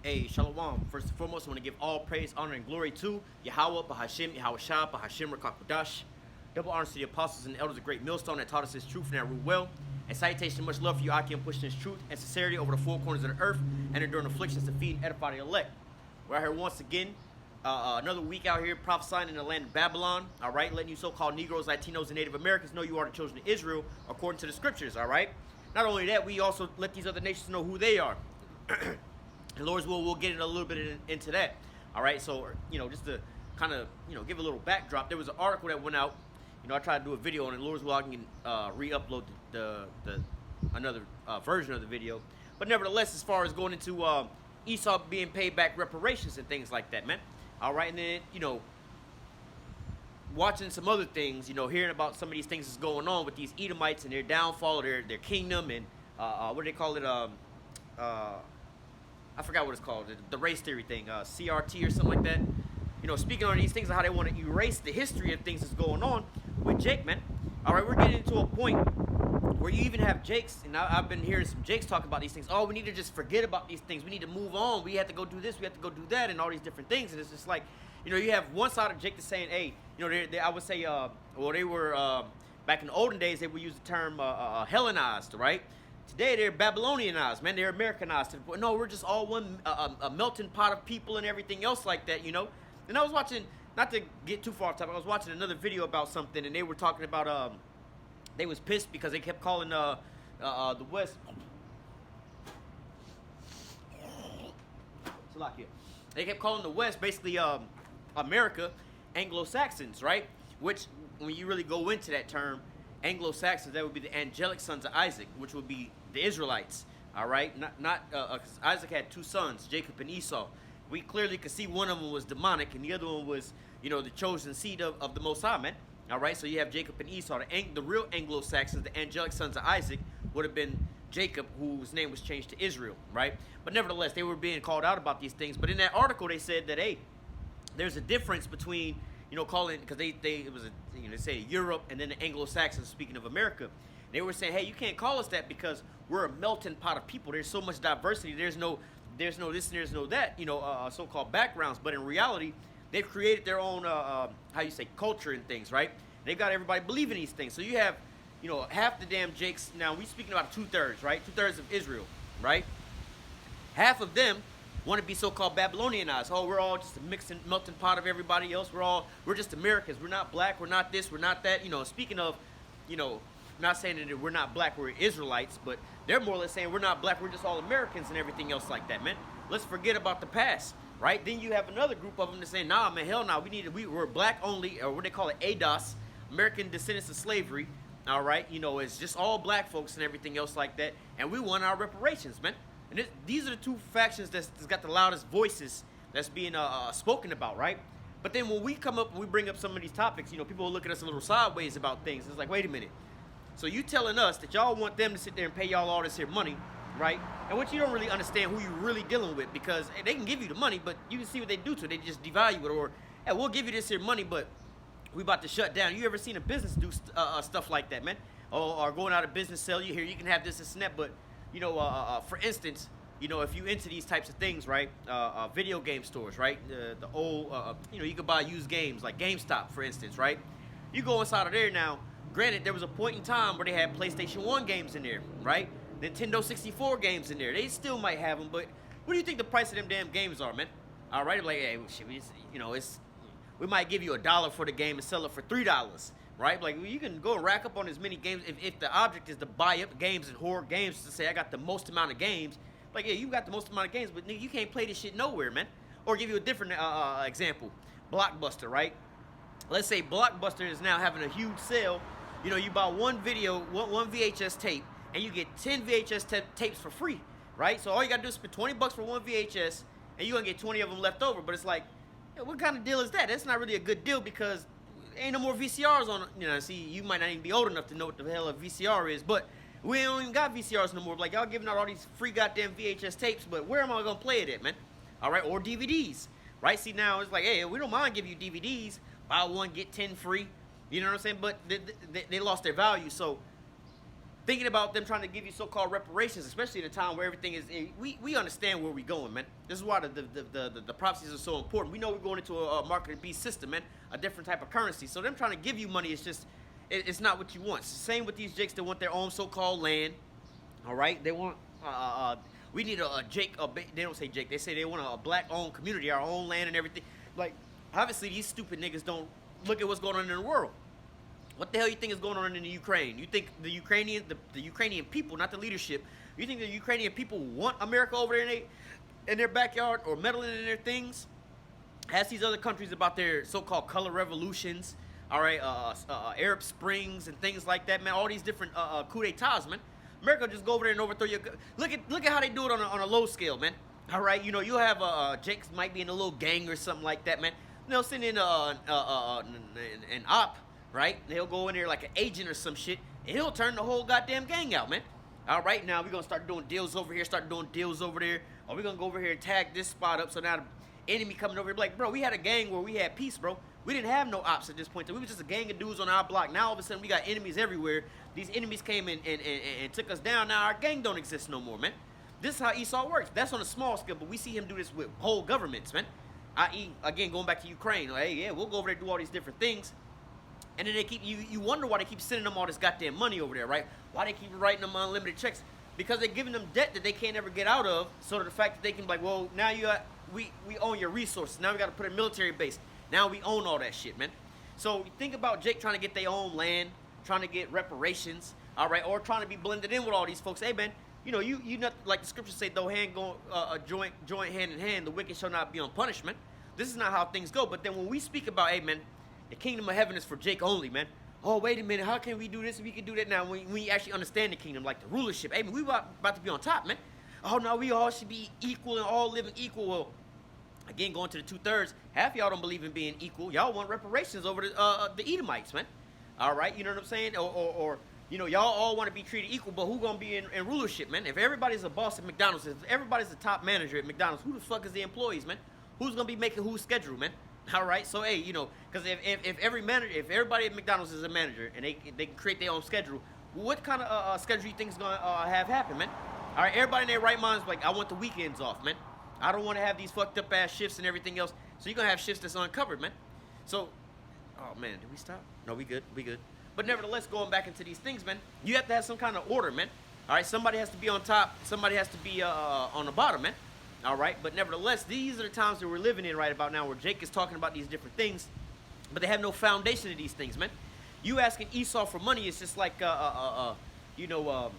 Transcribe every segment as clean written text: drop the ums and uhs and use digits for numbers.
Hey, Shalom. First and foremost, I want to give all praise, honor, and glory to Yahweh, Bahashim, Yahweh Shah, Bahashim, Rakakudash. Double honors to the apostles and the elders of Great Millstone that taught us his truth and that rule well. And salutation and much love for you, Akim, pushing his truth and sincerity over the four corners of the earth and enduring afflictions to feed and edify the elect. We're out here once again, another week out here prophesying in the land of Babylon, all right? Letting you so-called Negroes, Latinos, and Native Americans know you are the children of Israel according to the scriptures, all right? Not only that, we also let these other nations know who they are. And Lord's will, we'll get in a little bit into that. All right, so, just to kind of, give a little backdrop, there was an article that went out. I tried to do a video on it. Lord's will, I can re-upload the another version of the video. But nevertheless, as far as going into Esau being paid back reparations and things like that, man. All right, and then, watching some other things, hearing about some of these things that's going on with these Edomites and their downfall, their kingdom, and what do they call it? I forgot what it's called, the race theory thing, CRT or something like that. Speaking on these things, how they want to erase the history of things that's going on with Jake, man. All right, we're getting to a point where you even have Jakes, and I've been hearing some Jakes talk about these things. Oh, we need to just forget about these things. We need to move on. We have to go do this. We have to go do that, and all these different things. And it's just like, you have one side of Jake that's saying, hey, I would say, they were, back in the olden days, they would use the term Hellenized, right? Today they're Babylonianized, man. They're Americanized to the point. No, we're just all one, a melting pot of people and everything else like that, And I was watching, not to get too far off topic, I was watching another video about something, and they were talking about, they was pissed because they kept calling the West. They kept calling the West basically America Anglo-Saxons, right? Which, when you really go into that term, Anglo-Saxons, that would be the angelic sons of Isaac, which would be the Israelites, all right? Because Isaac had two sons, Jacob and Esau. We clearly could see one of them was demonic, and the other one was, the chosen seed of the Most High, man. All right, so you have Jacob and Esau. The real Anglo-Saxons, the angelic sons of Isaac, would have been Jacob, whose name was changed to Israel, right? But nevertheless, they were being called out about these things. But in that article, they said that, hey, there's a difference between calling, because they say Europe and then the Anglo-Saxons, speaking of America. They were saying, hey, you can't call us that because we're a melting pot of people. There's so much diversity. There's no this and there's no that, so-called backgrounds. But in reality, they've created their own, culture and things, right? They've got everybody believing these things. So you have, half the damn Jakes. Now, we speaking about 2/3, right? 2/3 of Israel, right? Half of them want to be so-called Babylonianized. Oh, we're all just a mixing, melting pot of everybody else. We're just Americans. We're not black. We're not this. We're not that. Speaking of, not saying that we're not black. We're Israelites, but they're more or less saying we're not black. We're just all Americans and everything else like that, man. Let's forget about the past, right? Then you have another group of them that say, nah, man, hell no. We're black only, or what they call it, ADOS, American Descendants of Slavery. All right, it's just all black folks and everything else like that, and we want our reparations, man. And these are the two factions that's got the loudest voices that's being spoken about, right? But then when we come up and we bring up some of these topics, people will look at us a little sideways about things. It's like, wait a minute. So you telling us that y'all want them to sit there and pay y'all all this here money, right? And what you don't really understand who you're really dealing with, because they can give you the money, but you can see what they do to it. They just devalue it, or, hey, we'll give you this here money, but we about to shut down. You ever seen a business do stuff like that, man? Or going out of business, sell you here, you can have this and that, but for instance, if you into these types of things, right? Video game stores, right? The old, you can buy used games like GameStop, for instance, right? You go inside of there now. Granted, there was a point in time where they had PlayStation 1 games in there, right? Nintendo 64 games in there. They still might have them, but what do you think the price of them damn games are, man? All right, like, hey, shit, we might give you $1 for the game and sell it for $3. Right? Like, you can go and rack up on as many games. If the object is to buy up games and hoard games to say, I got the most amount of games. Like, yeah, you got the most amount of games, but nigga, you can't play this shit nowhere, man. Or give you a different example. Blockbuster, right? Let's say Blockbuster is now having a huge sale. You buy one VHS tape, and you get 10 VHS tapes for free, right? So all you got to do is spend $20 for one VHS, and you're going to get 20 of them left over. But it's like, what kind of deal is that? That's not really a good deal, because ain't no more VCRs on it. See, you might not even be old enough to know what the hell a VCR is, but we don't even got VCRs no more. Like, y'all giving out all these free goddamn VHS tapes, but where am I going to play it at, man? All right, or DVDs, right? See, now it's like, hey, we don't mind giving you DVDs. Buy one, get 10 free. You know what I'm saying? But they lost their value. So thinking about them trying to give you so-called reparations, especially in a time where everything is. We understand where we're going, man. This is why the prophecies are so important. We know we're going into a market beast system, man, a different type of currency. So them trying to give you money is just, it's not what you want. It's the same with these jakes that want their own so-called land. All right, they want. We need a Jake. They don't say Jake. They say they want a black-owned community, our own land and everything. Like, obviously, these stupid niggas don't look at what's going on in the world. What the hell you think is going on in the Ukraine? You think the Ukrainian people, not the leadership, you think the Ukrainian people want America over there in their backyard or meddling in their things? Ask these other countries about their so-called color revolutions, all right, Arab Springs and things like that, man. All these different coup d'etats, man. America just go over there and overthrow your. Look at how they do it on a low scale, man. All right, you know, you'll have Jake's might be in a little gang or something like that, man. They'll send in an op. Right? They'll go in there like an agent or some shit, and he'll turn the whole goddamn gang out, man. All right, now we're going to start doing deals over here, start doing deals over there. Or we're going to go over here and tag this spot up, so now the enemy coming over here, like, bro, we had a gang where we had peace, bro. We didn't have no ops at this point. We were just a gang of dudes on our block. Now all of a sudden we got enemies everywhere. These enemies came in and took us down. Now our gang don't exist no more, man. This is how Esau works. That's on a small scale, but we see him do this with whole governments, man. I.e., again, going back to Ukraine. Like, hey, yeah, we'll go over there and do all these different things. And then they keep you wonder why they keep sending them all this goddamn money over there, right? Why they keep writing them unlimited checks? Because they're giving them debt that they can't ever get out of. So the fact that they can be like, well, now we own your resources. Now we got to put a military base. Now we own all that shit, man. So you think about Jake trying to get their own land, trying to get reparations, all right, or trying to be blended in with all these folks. Hey, man, you know you not like the scriptures say, though hand go joint hand in hand, the wicked shall not be on punishment. This is not how things go. But then when we speak about, hey, man, the kingdom of heaven is for Jake only, man. Oh, wait a minute. How can we do this? We can do that now. When you actually understand the kingdom, like the rulership. Hey, man, we about to be on top, man. Oh, no, we all should be equal and all living equal. Well, again, going to the 2/3, half y'all don't believe in being equal. Y'all want reparations over the Edomites, man. All right, you know what I'm saying? Or you know, y'all all want to be treated equal, but who going to be in rulership, man? If everybody's a boss at McDonald's, if everybody's a top manager at McDonald's, who the fuck is the employees, man? Who's going to be making whose schedule, man? All right, so hey, you know, because if everybody at McDonald's is a manager and they can create their own schedule, what kind of schedule you think is gonna have happen, man? All right, everybody in their right mind is like, I want the weekends off, man. I don't want to have these fucked up ass shifts and everything else. So you're gonna have shifts that's uncovered, man. So, oh man, did we stop? No, we good. But nevertheless, going back into these things, man, you have to have some kind of order, man. All right, somebody has to be on top, somebody has to be on the bottom, man. All right, but nevertheless, these are the times that we're living in right about now, where Jake is talking about these different things, but they have no foundation to these things, man. You asking Esau for money is just like, you know,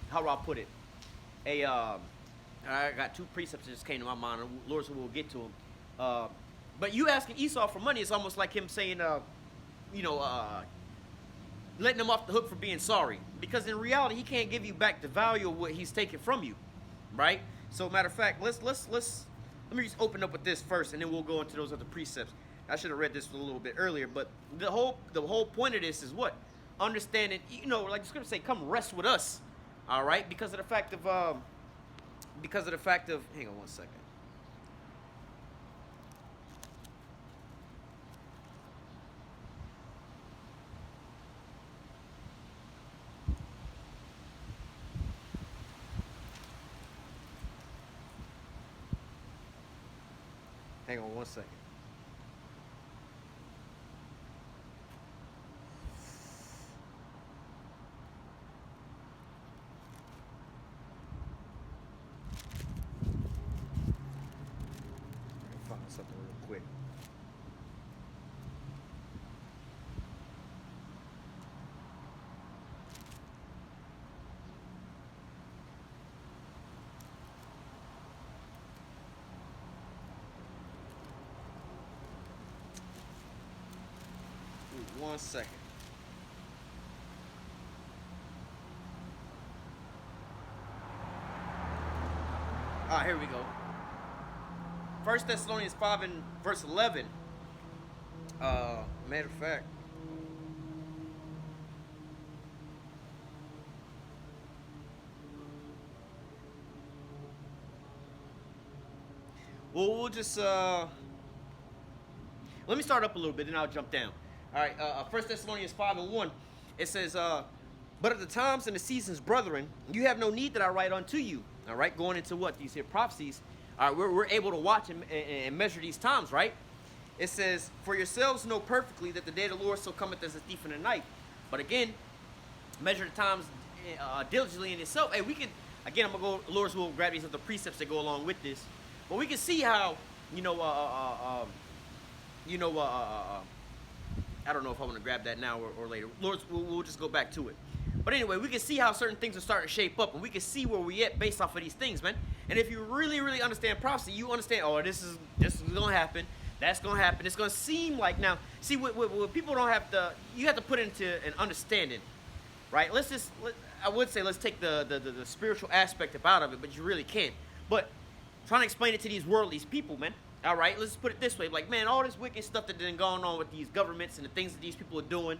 how do I put it? I got two precepts that just came to my mind. Lord, so we'll get to them. But you asking Esau for money is almost like him saying, you know, letting him off the hook for being sorry, because in reality, he can't give you back the value of what he's taken from you, right? So, matter of fact, let me just open up with this first, and then we'll go into those other precepts. I should have read this a little bit earlier, but the whole point of this is what? Understanding, you know, like the scripture say, come rest with us, all right? Because of the fact of, hang on one second. Hang on one second. Find something real quick. One second. All right, here we go. 1 Thessalonians 5 and verse 11. Matter of fact. Well, we'll just, let me start up a little bit, and I'll jump down. All right, 1 Thessalonians 5 and 1, it says, But at the times and the seasons, brethren, you have no need that I write unto you. All right, going into what? These here prophecies. All right, we're able to watch and measure these times, right? It says, for yourselves know perfectly that the day of the Lord so cometh as a thief in the night. But again, measure the times diligently in itself. Hey, we can, again, I'm going to go, Lord's will grab these other precepts that go along with this. But we can see how, I don't know if I want to grab that now or later. Lord's, we'll just go back to it. But anyway, we can see how certain things are starting to shape up, and we can see where we at based off of these things, man. And if you really, really understand prophecy, you understand, oh, this is going to happen. That's going to happen. It's going to seem like, now, see, what people don't have to, you have to put into an understanding, right? I would say let's take the spiritual aspect out of it, but you really can't. But trying to explain it to these worldly people, man. All right, let's put it this way. Like, man, all this wicked stuff that's been going on with these governments and the things that these people are doing,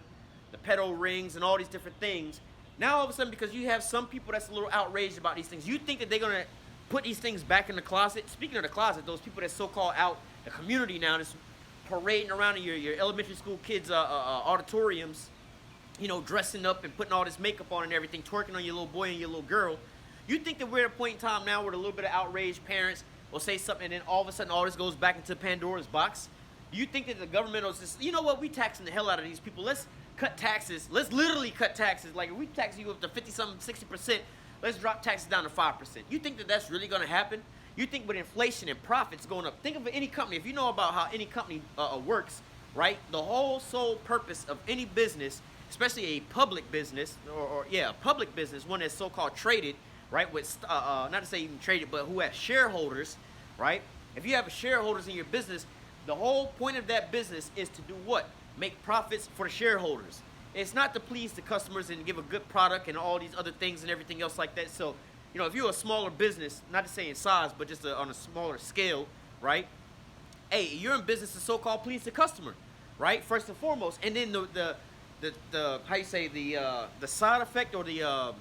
the pedo rings and all these different things. Now, all of a sudden, because you have some people that's a little outraged about these things, you think that they're going to put these things back in the closet. Speaking of the closet, those people that's so-called out, the community now that's parading around in your elementary school kids' auditoriums, you know, dressing up and putting all this makeup on and everything, twerking on your little boy and your little girl. You think that we're at a point in time now where a little bit of outraged parents will say something and then all of a sudden all this goes back into Pandora's box? Do you think that the government will just, you know what, we taxing the hell out of these people. Let's cut taxes. Let's literally cut taxes. Like, if we tax you up to 50-something, 60%, let's drop taxes down to 5%. You think that that's really going to happen? You think with inflation and profits going up, think of any company. If you know about how any company works, right? The whole sole purpose of any business, especially a public business, a public business, one that's so-called traded, right? With not to say even traded, but who has shareholders, right? If you have shareholders in your business, the whole point of that business is to do what? Make profits for the shareholders. It's not to please the customers and give a good product and all these other things and everything else like that. So, you know, if you're a smaller business, not to say in size, but just on a smaller scale, right? Hey, you're in business to so-called please the customer, right? First and foremost, and then the how you say the side effect or the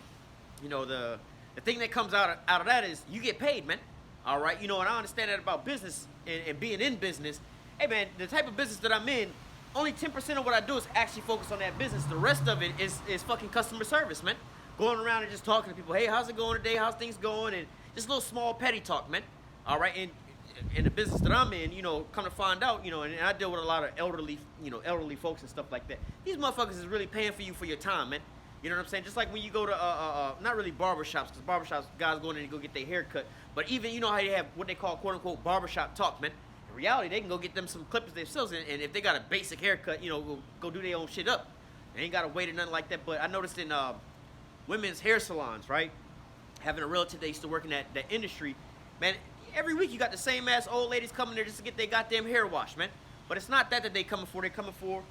thing that comes out of that is you get paid, man. All right, you know, and I understand that about business and being in business. Hey, man, the type of business that I'm in, only 10% of what I do is actually focus on that business. The rest of it is fucking customer service, man. Going around and just talking to people. Hey, how's it going today? How's things going? And just a little small petty talk, man. All right, and in the business that I'm in, you know, come to find out, you know, and I deal with a lot of elderly folks and stuff like that. These motherfuckers is really paying for you for your time, man. You know what I'm saying? Just like when you go to, not really barbershops, because barbershops, guys go in and go get their hair cut. But even, you know how they have what they call, quote-unquote, barbershop talk, man. In reality, they can go get them some clippers themselves, and if they got a basic haircut, you know, go do their own shit up. They ain't got to wait or nothing like that. But I noticed in women's hair salons, right, having a relative that used to work in that industry, man, every week you got the same ass old ladies coming there just to get their goddamn hair washed, man. But it's not that they coming for. They're coming for,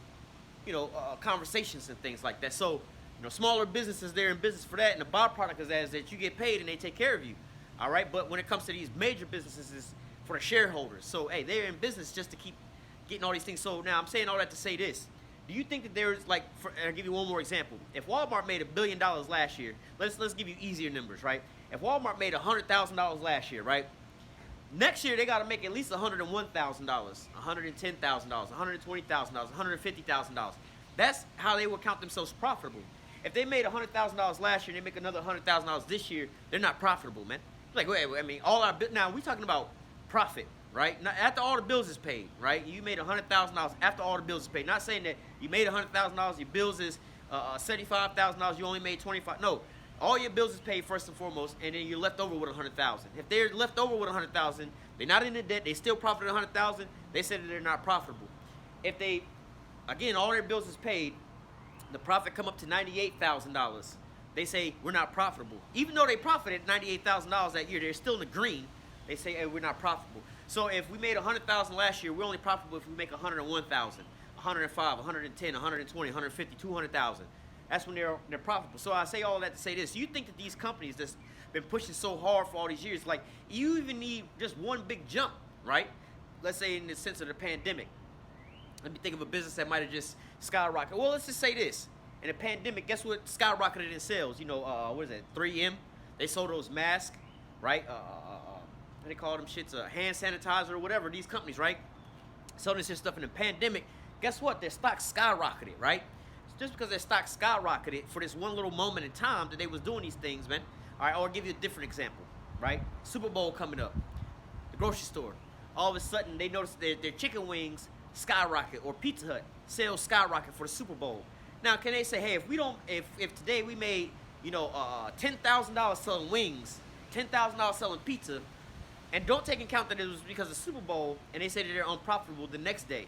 you know, conversations and things like that. So, you know, smaller businesses, they're in business for that, and the byproduct is that you get paid and they take care of you, all right? But when it comes to these major businesses, it's for the shareholders. So, hey, they're in business just to keep getting all these things. So now I'm saying all that to say this. Do you think that there's, like, I'll give you one more example. If Walmart made $1 billion last year, let's give you easier numbers, right? If Walmart made $100,000 last year, right? Next year, they got to make at least $101,000, $110,000, $120,000, $150,000. That's how they would count themselves profitable. If they made $100,000 last year and they make another $100,000 this year, they're not profitable, man. Like, wait, I mean, now we're talking about profit, right? Now, after all the bills is paid, right? You made $100,000 after all the bills is paid. Not saying that you made $100,000, your bills is $75,000, you only made $25,000. No, all your bills is paid first and foremost, and then you're left over with $100,000. If they're left over with $100,000, they're not in the debt, they still profited $100,000. They said that they're not profitable. If they, again, all their bills is paid, the profit come up to $98,000. They say we're not profitable. Even though they profited $98,000 that year, they're still in the green. They say, hey, we're not profitable. So if we made $100,000 last year, we're only profitable if we make $101,000, $105,000, $110,000, $120,000, $150,000, $200,000. That's when they're profitable. So I say all that to say this. You think that these companies that's been pushing so hard for all these years, like, you even need just one big jump, right? Let's say in the sense of the pandemic. Let me think of a business that might have just skyrocketed. Well, let's just say this. In the pandemic, guess what skyrocketed in sales? You know, what is it, 3M? They sold those masks, right? What do they call them shits? Hand sanitizer or whatever, these companies, right? Selling this stuff in the pandemic. Guess what? Their stock skyrocketed, right? just because their stock skyrocketed for this one little moment in time that they was doing these things, man. All right, I'll give you a different example, right? Super Bowl coming up, the grocery store. All of a sudden, they notice their chicken wings skyrocket, or Pizza Hut sales skyrocket for the Super Bowl. Now, can they say, hey, if today we made, $10,000 selling wings, $10,000 selling pizza, and don't take into account that it was because of the Super Bowl, and they say that they're unprofitable the next day.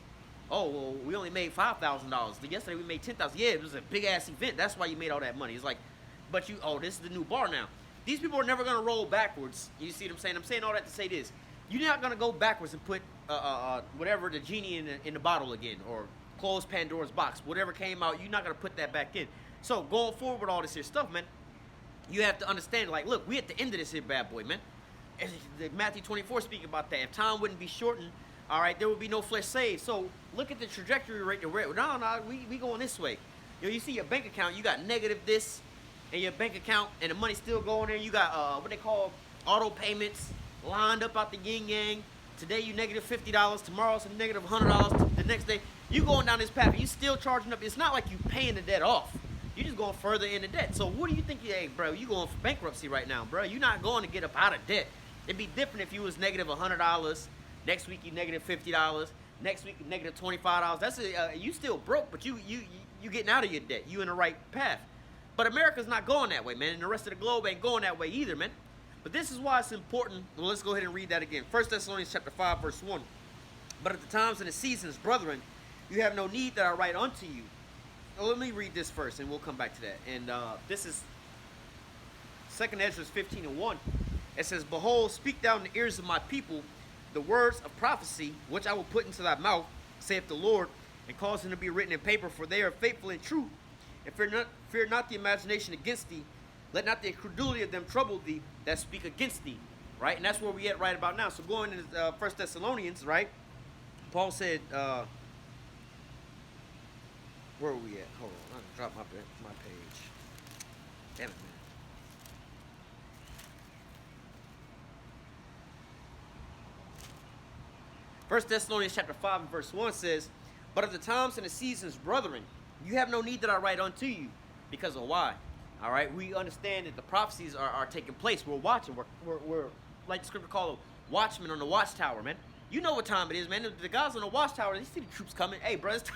Oh, well, we only made $5,000. Yesterday we made $10,000. Yeah, it was a big ass event. That's why you made all that money. It's like, but this is the new bar now. These people are never gonna roll backwards. You see what I'm saying? I'm saying all that to say this. You're not gonna go backwards and put whatever, the genie in the bottle again, or close Pandora's box. Whatever came out, you're not gonna put that back in. So going forward with all this here stuff, man, you have to understand. Like, look, we at the end of this here bad boy, man. Matthew 24 speaking about that. If time wouldn't be shortened, all right, there would be no flesh saved. So look at the trajectory right there. No, we going this way. You see your bank account, you got negative this in your bank account, and the money's still going there. You got what they call auto payments lined up out the yin yang. Today you negative $50, tomorrow it's a negative $100. The next day you going down this path, and you still charging up. It's not like you paying the debt off. You're just going further into debt. So what do you think? Hey, bro, you going for bankruptcy right now, bro? You're not going to get up out of debt. It'd be different if you was negative $100. Next week you negative $50. Next week you negative $25. That's you still broke, but you getting out of your debt. You in the right path. But America's not going that way, man, and the rest of the globe ain't going that way either, man. But this is why it's important. Well, let's go ahead and read that again. 1 Thessalonians chapter 5, verse 1. But at the times and the seasons, brethren, you have no need that I write unto you. Well, let me read this first, and we'll come back to that. And this is 2 Ezra 15:1. It says, Behold, speak thou in the ears of my people the words of prophecy, which I will put into thy mouth, saith the Lord, and cause them to be written in paper, for they are faithful and true. And fear not the imagination against thee. Let not the incredulity of them trouble thee that speak against thee. Right? And that's where we at right about now. So going into 1 Thessalonians, right? Paul said, where are we at? Hold on, I dropped my page. Damn it, man. 1 Thessalonians chapter 5 and verse 1 says, But of the times and the seasons, brethren, you have no need that I write unto you. Because of why? All right, we understand that the prophecies are taking place. We're watching. We're like the scripture called watchmen on the watchtower, man. You know what time it is, man. The guys on the watchtower, they see the troops coming. Hey, bro, it's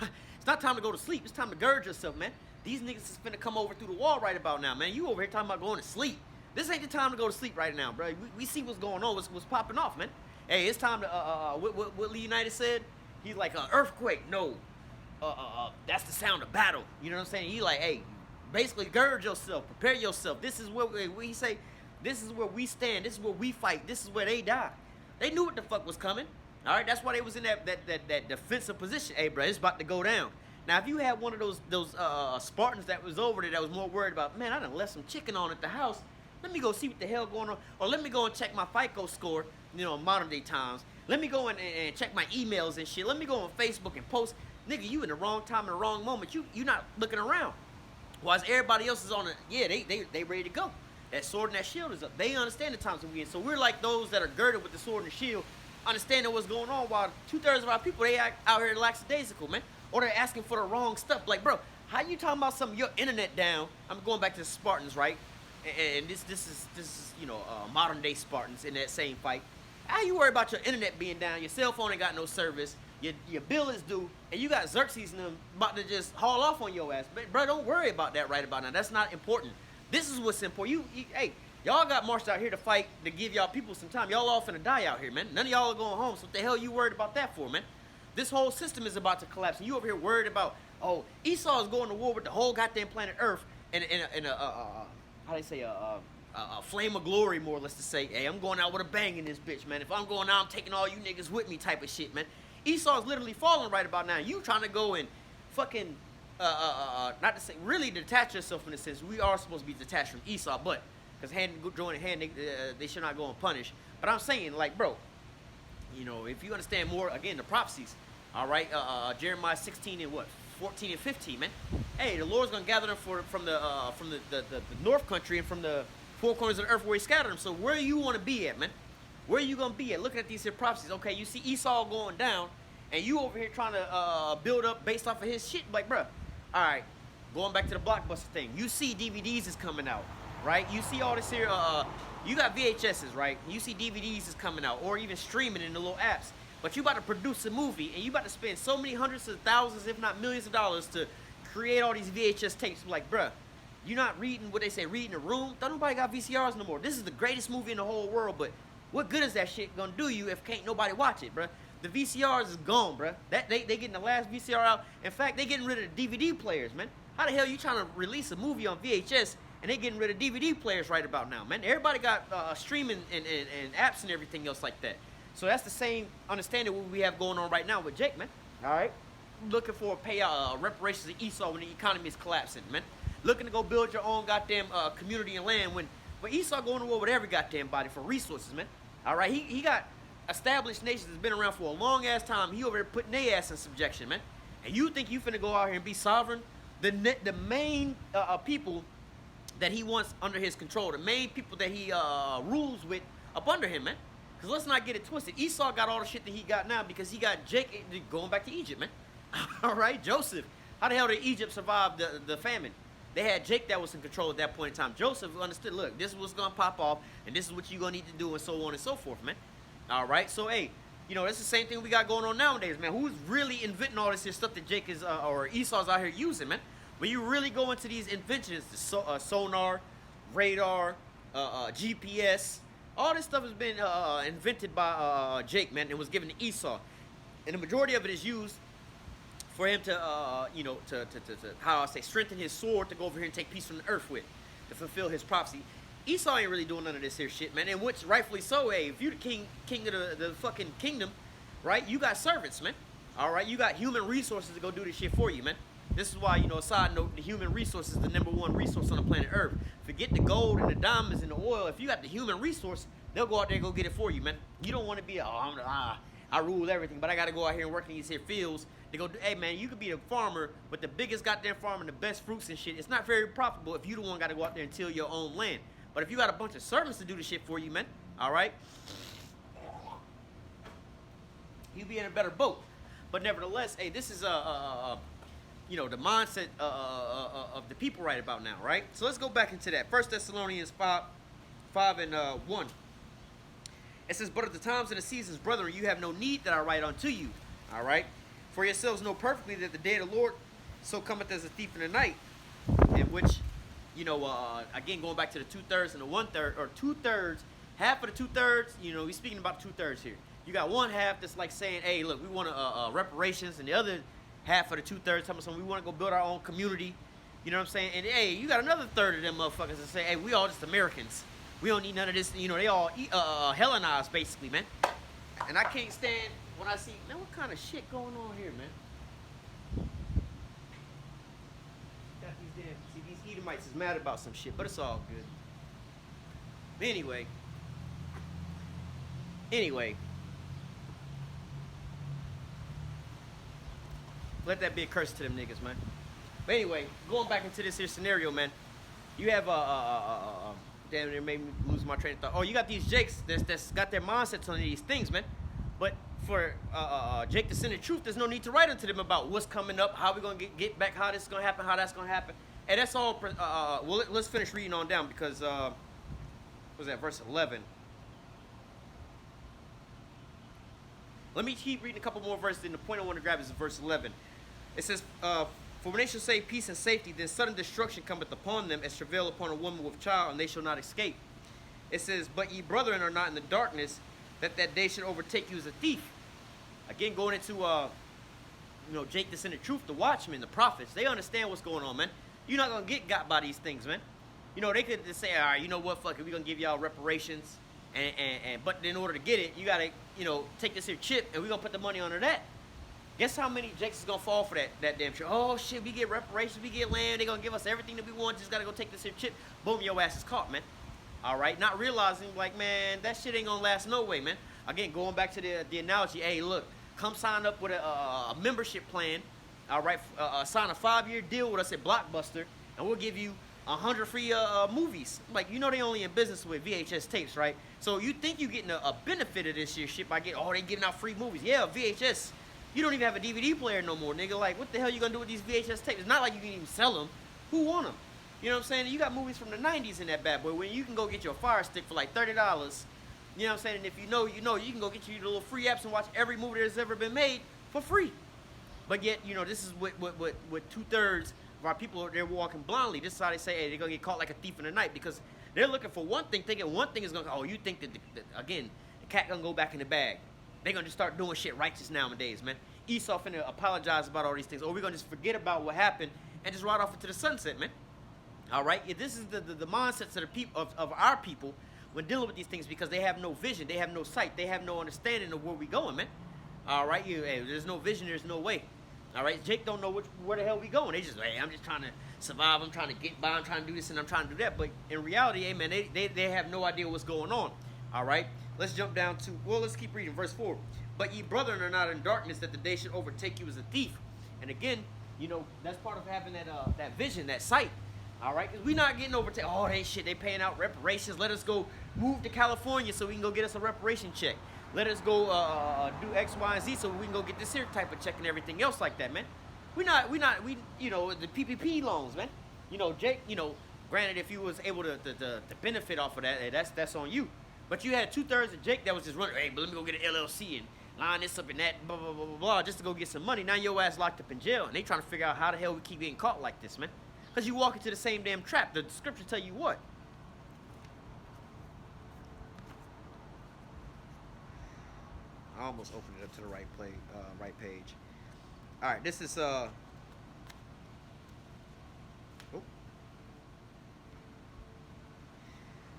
not time to go to sleep. It's time to gird yourself, man. These niggas is finna come over through the wall right about now, man. You over here talking about going to sleep. This ain't the time to go to sleep right now, bro. We see what's going on, what's popping off, man. Hey, it's time to, what Lee United said? He's like, earthquake, no. That's the sound of battle. You know what I'm saying? He like, hey, basically gird yourself, prepare yourself. This is where we say, this is where we stand, this is where we fight, this is where they die. They knew what the fuck was coming. All right, that's why they was in that defensive position. Hey, bro, it's about to go down. Now, if you had one of those Spartans that was over there that was more worried about, man, I done left some chicken on at the house. Let me go see what the hell going on. Or let me go and check my FICO score, modern day times. Let me go and check my emails and shit. Let me go on Facebook and post. Nigga, you in the wrong time, in the wrong moment. You not looking around. Whilst everybody else is on it, yeah, they ready to go. That sword and that shield is up. They understand the times that we in. So we're like those that are girded with the sword and the shield, understanding what's going on, while 2/3 of our people, they act out here lackadaisical, man. Or they're asking for the wrong stuff. Like, bro, how you talking about some of your internet down? I'm going back to the Spartans, right? And this is modern day Spartans in that same fight. How you worry about your internet being down? Your cell phone ain't got no service. Your bill is due, and you got Xerxes and them about to just haul off on your ass. But, bro, don't worry about that right about now. That's not important. This is what's important. Hey, y'all got marched out here to fight, to give y'all people some time. Y'all all finna die out here, man. None of y'all are going home. So what the hell you worried about that for, man? This whole system is about to collapse, and you over here worried about, oh, Esau is going to war with the whole goddamn planet Earth and a flame of glory, more or less, to say, hey, I'm going out with a bang in this bitch, man. If I'm going out, I'm taking all you niggas with me, type of shit, man. Esau's literally falling right about now. You trying to go and fucking, not to say, really detach yourself in a sense. We are supposed to be detached from Esau, but, because hand join in hand, they should not go unpunished. But I'm saying, like, bro, if you understand more, again, the prophecies, all right, Jeremiah 16 and 14 and 15, man. Hey, the Lord's gonna gather them from the north country and from the four corners of the earth where He scattered them. So where you want to be at, man? Where are you gonna be at? Looking at these here prophecies, okay? You see Esau going down, and you over here trying to build up based off of his shit. Like, bro, all right, going back to the Blockbuster thing, you see DVDs is coming out, right? You see all this here, you got VHSs, right? You see DVDs is coming out, or even streaming in the little apps. But you about to produce a movie, and you about to spend so many hundreds of thousands, if not millions of dollars to create all these VHS tapes. I'm like, bruh, you not reading what they say, reading a room? Don't nobody got VCRs no more. This is the greatest movie in the whole world, but what good is that shit gonna do you if can't nobody watch it, bruh? The VCRs is gone, bruh. They getting the last VCR out. In fact, they getting rid of the DVD players, man. How the hell you trying to release a movie on VHS and they getting rid of DVD players right about now, man? Everybody got streaming and apps and everything else like that. So that's the same understanding what we have going on right now with Jake, man. All right? Looking for a payout, reparations to Esau when the economy is collapsing, man. Looking to go build your own goddamn community and land when Esau going to war with every goddamn body for resources, man. All right? He got established nations that's been around for a long ass time. He over there putting their ass in subjection, man. And you think you finna go out here and be sovereign? The main people that he wants under his control, the main people that he rules with up under him, man. Because let's not get it twisted. Esau got all the shit that he got now because he got Jake going back to Egypt, man. All right, Joseph. How the hell did Egypt survive the famine? They had Jake that was in control at that point in time. Joseph understood, look, this is what's going to pop off, and this is what you're going to need to do, and so on and so forth, man. All right, so, hey, you know, that's the same thing we got going on nowadays, man. Who's really inventing all this here stuff that Jake is, or Esau's out here using, man? When you really go into these inventions, the sonar, radar, GPS, all this stuff has been invented by Jake, man, and was given to Esau. And the majority of it is used for him to, you know, to how I say, strengthen his sword to go over here and take peace from the earth with, to fulfill his prophecy. Esau ain't really doing none of this here shit, man, and which rightfully so. Hey, if you the king of the fucking kingdom, right, you got servants, man. All right, you got human resources to go do this shit for you, man. This is why, you know, side note, the human resource is the #1 resource on the planet Earth. Forget the gold and the diamonds and the oil. If you got the human resource, they'll go out there and go get it for you, man. You don't want to be, I rule everything, but I got to go out here and work in these here fields. They go, hey, man, you could be a farmer with the biggest goddamn farm and the best fruits and shit. It's not very profitable if you the one got to go out there and till your own land. But if you got a bunch of servants to do the shit for you, man, all right, you'll be in a better boat. But nevertheless, hey, this is you know, the mindset of the people right about now, right? So let's go back into that. 1 Thessalonians 5:1. It says, but at the times and the seasons, brethren, you have no need that I write unto you, all right? For yourselves know perfectly that the day of the Lord so cometh as a thief in the night, in which, you know, again, going back to the 2/3 and the 1/3, or 2/3, half of the 2/3, you know, we're speaking about 2/3 here. You got one half that's like saying, hey, look, we want reparations, and the other half of the 2/3 talking about we want to go build our own community. You know what I'm saying? And hey, you got another third of them motherfuckers that say, hey, we all just Americans. We don't need none of this. You know, they all Hellenized, basically, man. And I can't stand when I see, man, what kind of shit going on here, man? Got these damn, see, these Edomites is mad about some shit, but it's all good. Anyway. Let that be a curse to them niggas, man. But anyway, going back into this here scenario, man. You have damn, it made me lose my train of thought. Oh, you got these Jakes that's got their mindsets on these things, man. But for Jake to send the truth, there's no need to write unto them about what's coming up, how we're gonna get back, how this is gonna happen, how that's gonna happen. And that's all. Well, let's finish reading on down because what was that, verse 11? Let me keep reading a couple more verses. And the point I want to grab is verse 11. It says, for when they shall say peace and safety, then sudden destruction cometh upon them as travail upon a woman with child, and they shall not escape. It says, but ye brethren are not in the darkness, that day should overtake you as a thief. Again, going into, you know, Jake that's in the truth, the watchmen, the prophets, they understand what's going on, man. You're not going to get got by these things, man. You know, they could just say, all right, you know what, fuck it, we're going to give y'all reparations. But in order to get it, you got to, you know, take this here chip, and we're going to put the money under that. Guess how many Jakes is going to fall for that damn shit? Oh, shit, we get reparations, we get land, they're going to give us everything that we want, just got to go take this here chip. Boom, your ass is caught, man. All right, not realizing, like, man, that shit ain't going to last no way, man. Again, going back to the analogy, hey, look, come sign up with a membership plan, all right, sign a 5-year deal with us at Blockbuster, and we'll give you 100 free movies. Like, you know they only in business with VHS tapes, right? So you think you're getting a benefit of this shit by getting, oh, they giving out free movies. Yeah, VHS. You don't even have a DVD player no more, nigga. Like, what the hell you gonna do with these VHS tapes? It's not like you can even sell them. Who want them? You know what I'm saying? You got movies from the 90s in that bad boy where you can go get your Fire Stick for like $30. You know what I'm saying? And if you know, you can go get you the little free apps and watch every movie that's ever been made for free. But yet, this is what 2/3 of our people, they're walking blindly. This is how they say, hey, they're going to get caught like a thief in the night, because they're looking for one thing, thinking one thing is going to, oh, you think that, again, the cat going to go back in the bag. They're going to just start doing shit righteous nowadays, man. Esau finna apologize about all these things. Or we're going to just forget about what happened and just ride off into the sunset, man. All right? This is the mindsets of the people, of our people when dealing with these things, because they have no vision. They have no sight. They have no understanding of where we're going, man. All right? Hey, there's no vision. There's no way. All right? Jake don't know where the hell we going. They just, hey, I'm just trying to survive. I'm trying to get by. I'm trying to do this and I'm trying to do that. But in reality, hey, man, they have no idea what's going on. All right? Let's jump down to, let's keep reading. Verse 4. But ye brethren are not in darkness, that the day should overtake you as a thief. And again, that's part of having that vision, that sight. All right? Because we're not getting overtaken. Oh, they paying out reparations. Let us go move to California so we can go get us a reparation check. Let us go do X, Y, and Z so we can go get this here type of check and everything else like that, man. We the PPP loans, man. Jake, granted, if you was able to benefit off of that, hey, that's on you. But you had 2/3 of Jake that was just running, hey, but let me go get an LLC and line this up and that, blah, blah, blah, blah, blah, just to go get some money. Now your ass locked up in jail, and they trying to figure out how the hell we keep getting caught like this, man. Because you walk into the same damn trap. The scripture tell you what? I almost opened it up to the right page. All right, this is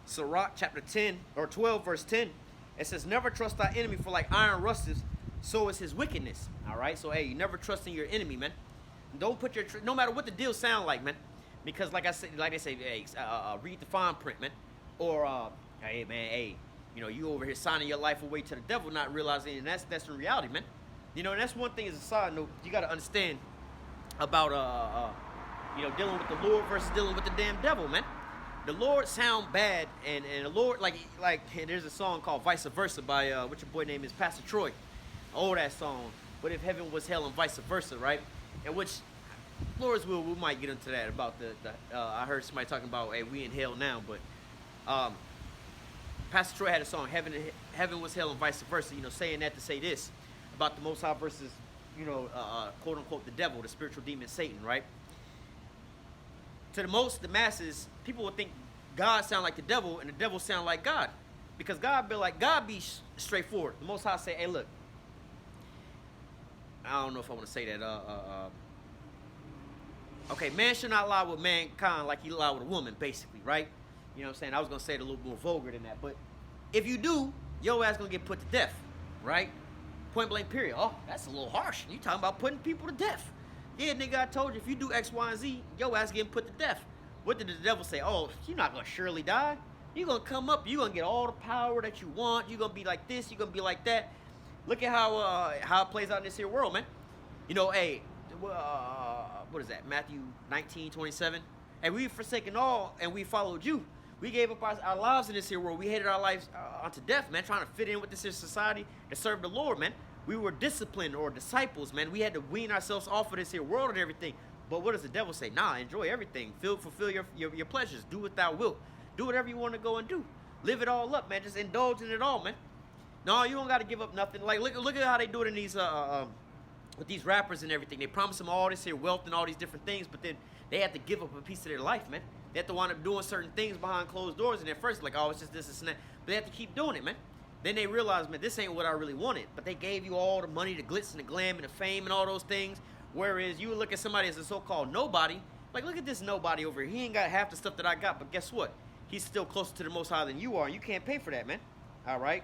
Sirach chapter 10 or 12 verse 10. It says, never trust thy enemy, for like iron rusteth, so is his wickedness. All right, so hey, you never trust in your enemy, man. Don't put your no matter what the deal sound like, man. Because like they say, hey, read the fine print, man. Or hey, man, hey, you over here signing your life away to the devil, not realizing, and that's in reality, man. And that's one thing as a side note you got to understand about dealing with the Lord versus dealing with the damn devil, man. The Lord sound bad, and the Lord like there's a song called Vice Versa by what your boy name is, Pastor Troy. Oh, that song. What if heaven was hell and vice versa, right? And which, Lord's will, we might get into that about the I heard somebody talking about, hey, we in hell now, but Pastor Troy had a song, heaven was hell and vice versa, saying that to say this about the Most High versus, quote unquote, the devil, the spiritual demon Satan, right? To the masses, people would think God sound like the devil and the devil sound like God, because God be straightforward. The Most High say, hey, look, I don't know if I want to say that. Okay, man should not lie with mankind like he lie with a woman, basically, right? You know what I'm saying? I was going to say it a little more vulgar than that. But if you do, your ass going to get put to death, right? Point blank, period. Oh, that's a little harsh. You talking about putting people to death. Yeah, nigga, I told you, if you do X, Y, and Z, your ass getting put to death. What did the devil say? Oh, you're not going to surely die. You're going to come up. You're going to get all the power that you want. You're going to be like this. You're going to be like that. Look at how it plays out in this here world, man. Hey, what is that? Matthew 19:27. Hey, we've forsaken all and we followed you. We gave up our lives in this here world. We hated our lives unto death, man, trying to fit in with this here society to serve the Lord, man. We were disciplined or disciples, man. We had to wean ourselves off of this here world and everything. But what does the devil say? Nah, enjoy everything. Fulfill your pleasures. Do what thou wilt. Do whatever you want to go and do. Live it all up, man. Just indulge in it all, man. No, you don't got to give up nothing. Like, look at how they do it in these with these rappers and everything. They promise them all this here wealth and all these different things, but then they have to give up a piece of their life, man. They have to wind up doing certain things behind closed doors, and at first, like, oh, it's just this and that. But they have to keep doing it, man. Then they realize, man, this ain't what I really wanted. But they gave you all the money, the glitz and the glam and the fame and all those things. Whereas you would look at somebody as a so-called nobody. Like, look at this nobody over here. He ain't got half the stuff that I got, but guess what? He's still closer to the Most High than you are, and you can't pay for that, man. All right?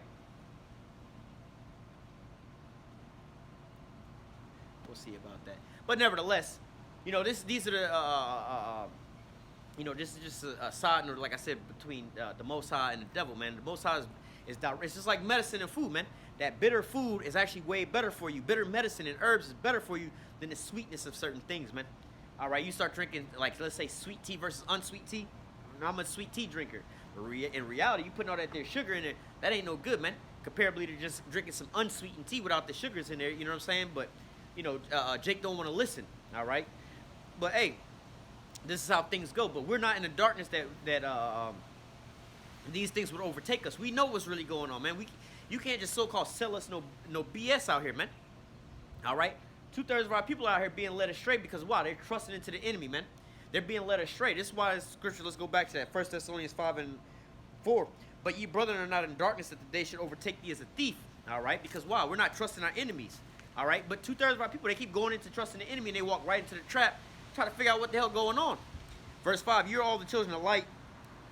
We'll see about that. But nevertheless, these are the, this is just a side note, like I said, between the Most High and the devil, man. The Most High is it's just like medicine and food, man. That bitter food is actually way better for you. Bitter medicine and herbs is better for you than the sweetness of certain things, man. All right, you start drinking, like, let's say sweet tea versus unsweet tea. I'm a sweet tea drinker. In reality, you putting all that there sugar in there, that ain't no good, man. Comparably to just drinking some unsweetened tea without the sugars in there, you know what I'm saying? But, Jake don't want to listen, all right? But, hey, This is how things go. But we're not in the darkness that these things would overtake us. We know what's really going on, man. You can't just so-called sell us no BS out here, man. All right? 2/3 of our people out here being led astray because why? They're trusting into the enemy, man. They're being led astray. This is why scripture, let's go back to that. 1 Thessalonians 5:4. But ye brethren are not in darkness, that the day should overtake thee as a thief. All right? Because why? We're not trusting our enemies. All right? But 2/3 of our people, they keep going into trusting the enemy, and they walk right into the trap, try to figure out what the hell going on. Verse 5, you're all the children of light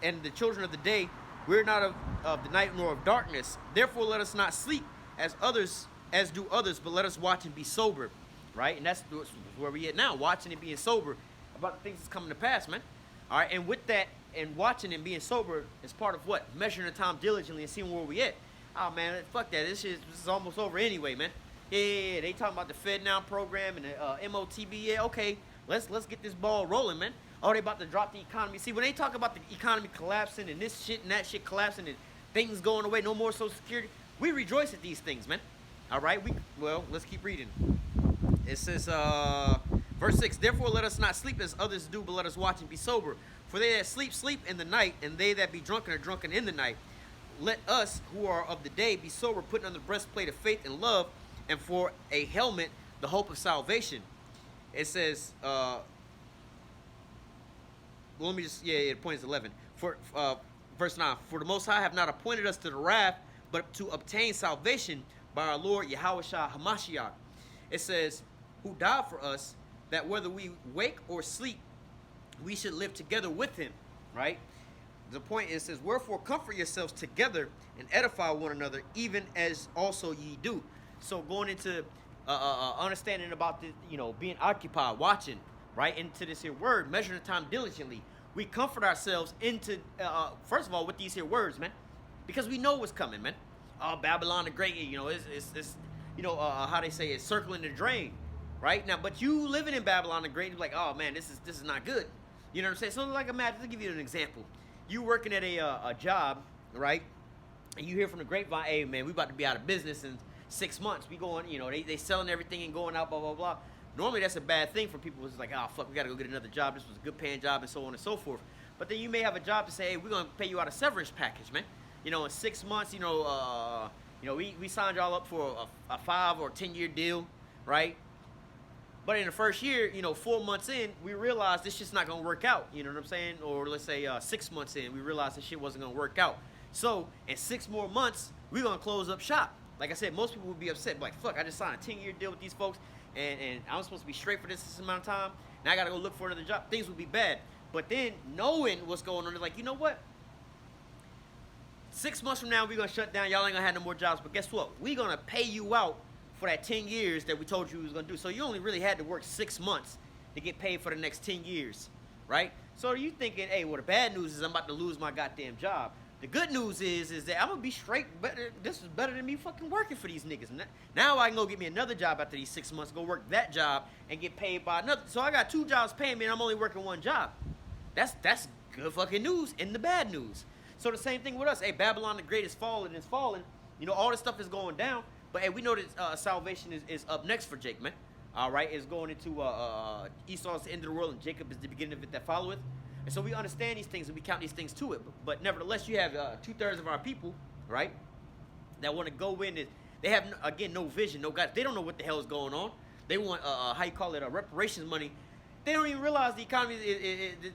and the children of the day. We're not of the night nor of darkness. Therefore let us not sleep as do others, but let us watch and be sober. Right? And that's where we at now, watching and being sober about the things that's coming to pass, man. All right? And with that, and watching and being sober is part of what? Measuring the time diligently and seeing where we at. Oh, man, fuck that. This is almost over anyway, man. Yeah, they talking about the FedNow program and the MOTB. Yeah, okay, let's get this ball rolling, man. Oh, they about to drop the economy. See, when they talk about the economy collapsing and this shit and that shit collapsing and things going away, no more Social Security, we rejoice at these things, man. All right, well, let's keep reading. It says, verse 6, therefore let us not sleep as others do, but let us watch and be sober. For they that sleep, sleep in the night, and they that be drunken are drunken in the night. Let us, who are of the day, be sober, putting on the breastplate of faith and love, and for a helmet, the hope of salvation. It says, well, let me just, the point is 11. Verse 9, for the Most High have not appointed us to the wrath, but to obtain salvation by our Lord Yahushua HaMashiach. It says, who died for us, that whether we wake or sleep, we should live together with him, right? The point is, says, wherefore comfort yourselves together and edify one another, even as also ye do. So going into understanding about the, being occupied, watching, right, into this here word, measuring the time diligently. We comfort ourselves into, first of all, with these here words, man, because we know what's coming, man. Babylon the Great, it's how they say it's circling the drain, right? Now, but you living in Babylon the Great, you're like, oh man, this is not good. You know what I'm saying? So like, imagine, to give you an example, you working at a job, right? And you hear from the grapevine, hey man, we about to be out of business in 6 months. We going, they selling everything and going out, blah blah blah. Normally that's a bad thing for people. It's like, oh fuck, we gotta go get another job. This was a good paying job and so on and so forth. But then you may have a job to say, hey, we're gonna pay you out a severance package, man. In 6 months, we signed y'all up for a 5 or 10 year deal, right? But in the first year, 4 months in, we realized this shit's not gonna work out. You know what I'm saying? Or let's say 6 months in, we realized this shit wasn't gonna work out. So in 6 more months, we're gonna close up shop. Like I said, most people would be upset, like, fuck, I just signed a 10-year deal with these folks, and I'm supposed to be straight for this amount of time, and I gotta go look for another job. Things would be bad. But then knowing what's going on, they're like, you know what? 6 months from now, we're gonna shut down. Y'all ain't gonna have no more jobs. But guess what? We're gonna pay you out for that 10 years that we told you we was gonna do. So you only really had to work 6 months to get paid for the next 10 years, right? So are you thinking, hey, well, the bad news is I'm about to lose my goddamn job. The good news is that I'm gonna be straight better. This is better than me fucking working for these niggas. Now I can go get me another job after these 6 months, go work that job and get paid by another. So I got 2 jobs paying me and I'm only working 1 job. That's good fucking news and the bad news. So the same thing with us. Hey, Babylon the Great is falling. It's falling. All this stuff is going down. But hey, we know that salvation is up next for Jake, man. All right, it's going into Esau's the end of the world and Jacob is the beginning of it that followeth. And so we understand these things and we count these things to it. But nevertheless, you have 2/3 of our people, right, that want to go in and they have, again, no vision, no guidance. They don't know what the hell is going on. They want, reparations money. They don't even realize the economy,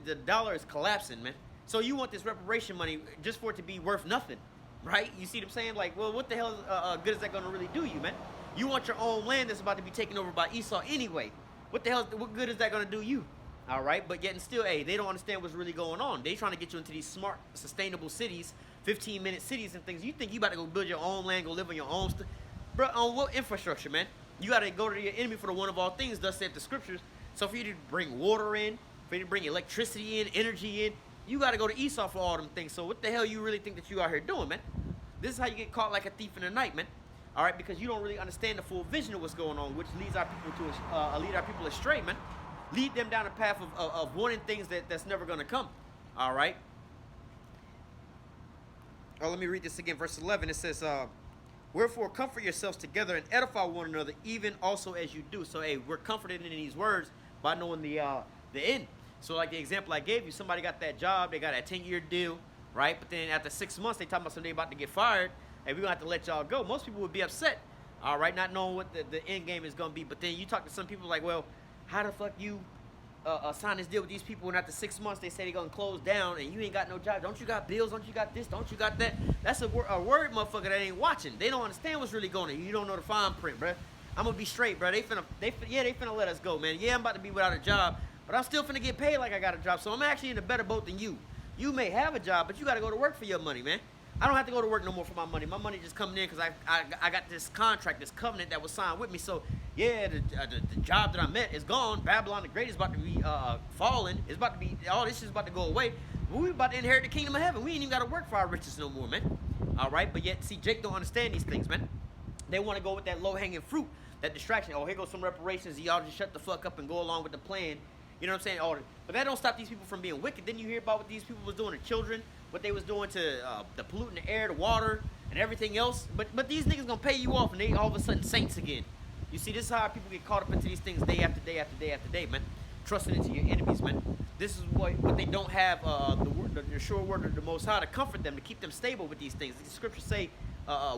the dollar is collapsing, man. So you want this reparation money just for it to be worth nothing, right? You see what I'm saying? Like, well, what the hell good is that going to really do you, man? You want your own land that's about to be taken over by Esau anyway. What good is that going to do you? All right, but yet and still, hey, they don't understand what's really going on. They trying to get you into these smart, sustainable cities, 15-minute cities and things. You think you about to go build your own land, go live on your own stuff. Bro, on what infrastructure, man? You got to go to your enemy for the one of all things, thus saith the scriptures. So for you to bring water in, for you to bring electricity in, energy in, you got to go to Esau for all them things. So what the hell you really think that you out here doing, man? This is how you get caught like a thief in the night, man. All right, because you don't really understand the full vision of what's going on, which leads our people to lead our people astray, man. Lead them down a path of wanting things that's never going to come. All right. Oh, let me read this again. Verse 11, it says, wherefore comfort yourselves together and edify one another, even also as you do. So, hey, we're comforted in these words by knowing the end. So like the example I gave you, somebody got that job, they got a 10-year deal, right? But then after 6 months, they talking about somebody about to get fired, and we're gonna have to let y'all go. Most people would be upset, all right, not knowing what the end game is gonna be. But then you talk to some people like, well, how the fuck you sign this deal with these people, and after 6 months they say they're gonna close down, and you ain't got no job? Don't you got bills? Don't you got this? Don't you got that? That's a word motherfucker that ain't watching. They don't understand what's really going on. You don't know the fine print, bruh. I'm gonna be straight, bruh. They finna let us go, man. Yeah, I'm about to be without a job, but I'm still finna get paid like I got a job. So I'm actually in a better boat than you. You may have a job, but you gotta go to work for your money, man. I don't have to go to work no more for my money. My money just coming in because I got this contract, this covenant that was signed with me. So yeah, the job that I'm at is gone. Babylon the Great is about to be falling. It's about to be, all this is about to go away. We about to inherit the kingdom of heaven. We ain't even got to work for our riches no more, man. All right, but yet, see, Jake don't understand these things, man. They want to go with that low-hanging fruit, that distraction. Oh, here goes some reparations. Y'all just shut the fuck up and go along with the plan. You know what I'm saying? Oh, but that don't stop these people from being wicked. Then you hear about what these people was doing to children, what they was doing to the polluting the air, the water, and everything else. But these niggas gonna pay you off, and they all of a sudden saints again. You see, this is how people get caught up into these things day after day after day after day, man. Trusting into your enemies, man. This is what they don't have the sure word of the Most High to comfort them, to keep them stable with these things. The scriptures say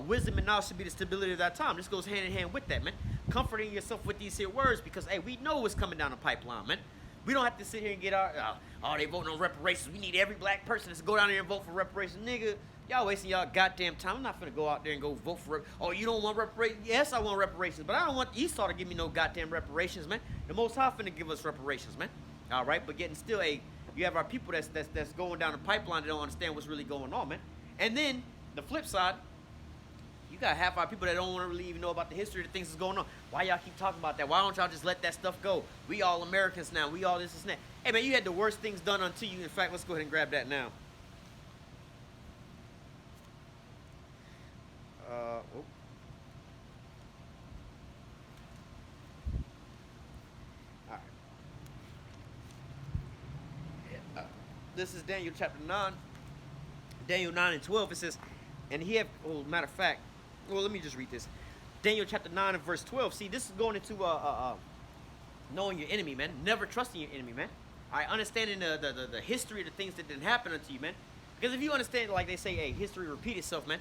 wisdom and knowledge should be the stability of that time. This goes hand in hand with that, man. Comforting yourself with these here words because, hey, we know what's coming down the pipeline, man. We don't have to sit here and get our, they voting on reparations. We need every black person to go down there and vote for reparations. Nigga, y'all wasting y'all goddamn time. I'm not finna go out there and go vote for you don't want reparations? Yes, I want reparations, but I don't want Esau to give me no goddamn reparations, man. The Most High finna give us reparations, man. All right, but getting still, you have our people that's going down the pipeline that don't understand what's really going on, man. And then, the flip side, you got half our people that don't want to really even know about the history of the things that's going on. Why y'all keep talking about that? Why don't y'all just let that stuff go? We all Americans now. We all this and that. Hey, man, you had the worst things done unto you. In fact, let's go ahead and grab that now. All right. This is Daniel chapter 9. Daniel 9 and 12. It says, and he have, matter of fact, well, let me just read this. Daniel chapter 9 and verse 12. See, this is going into knowing your enemy, man. Never trusting your enemy, man. All right, understanding the history of the things that didn't happen unto you, man. Because if you understand, like they say, hey, history repeat itself, man.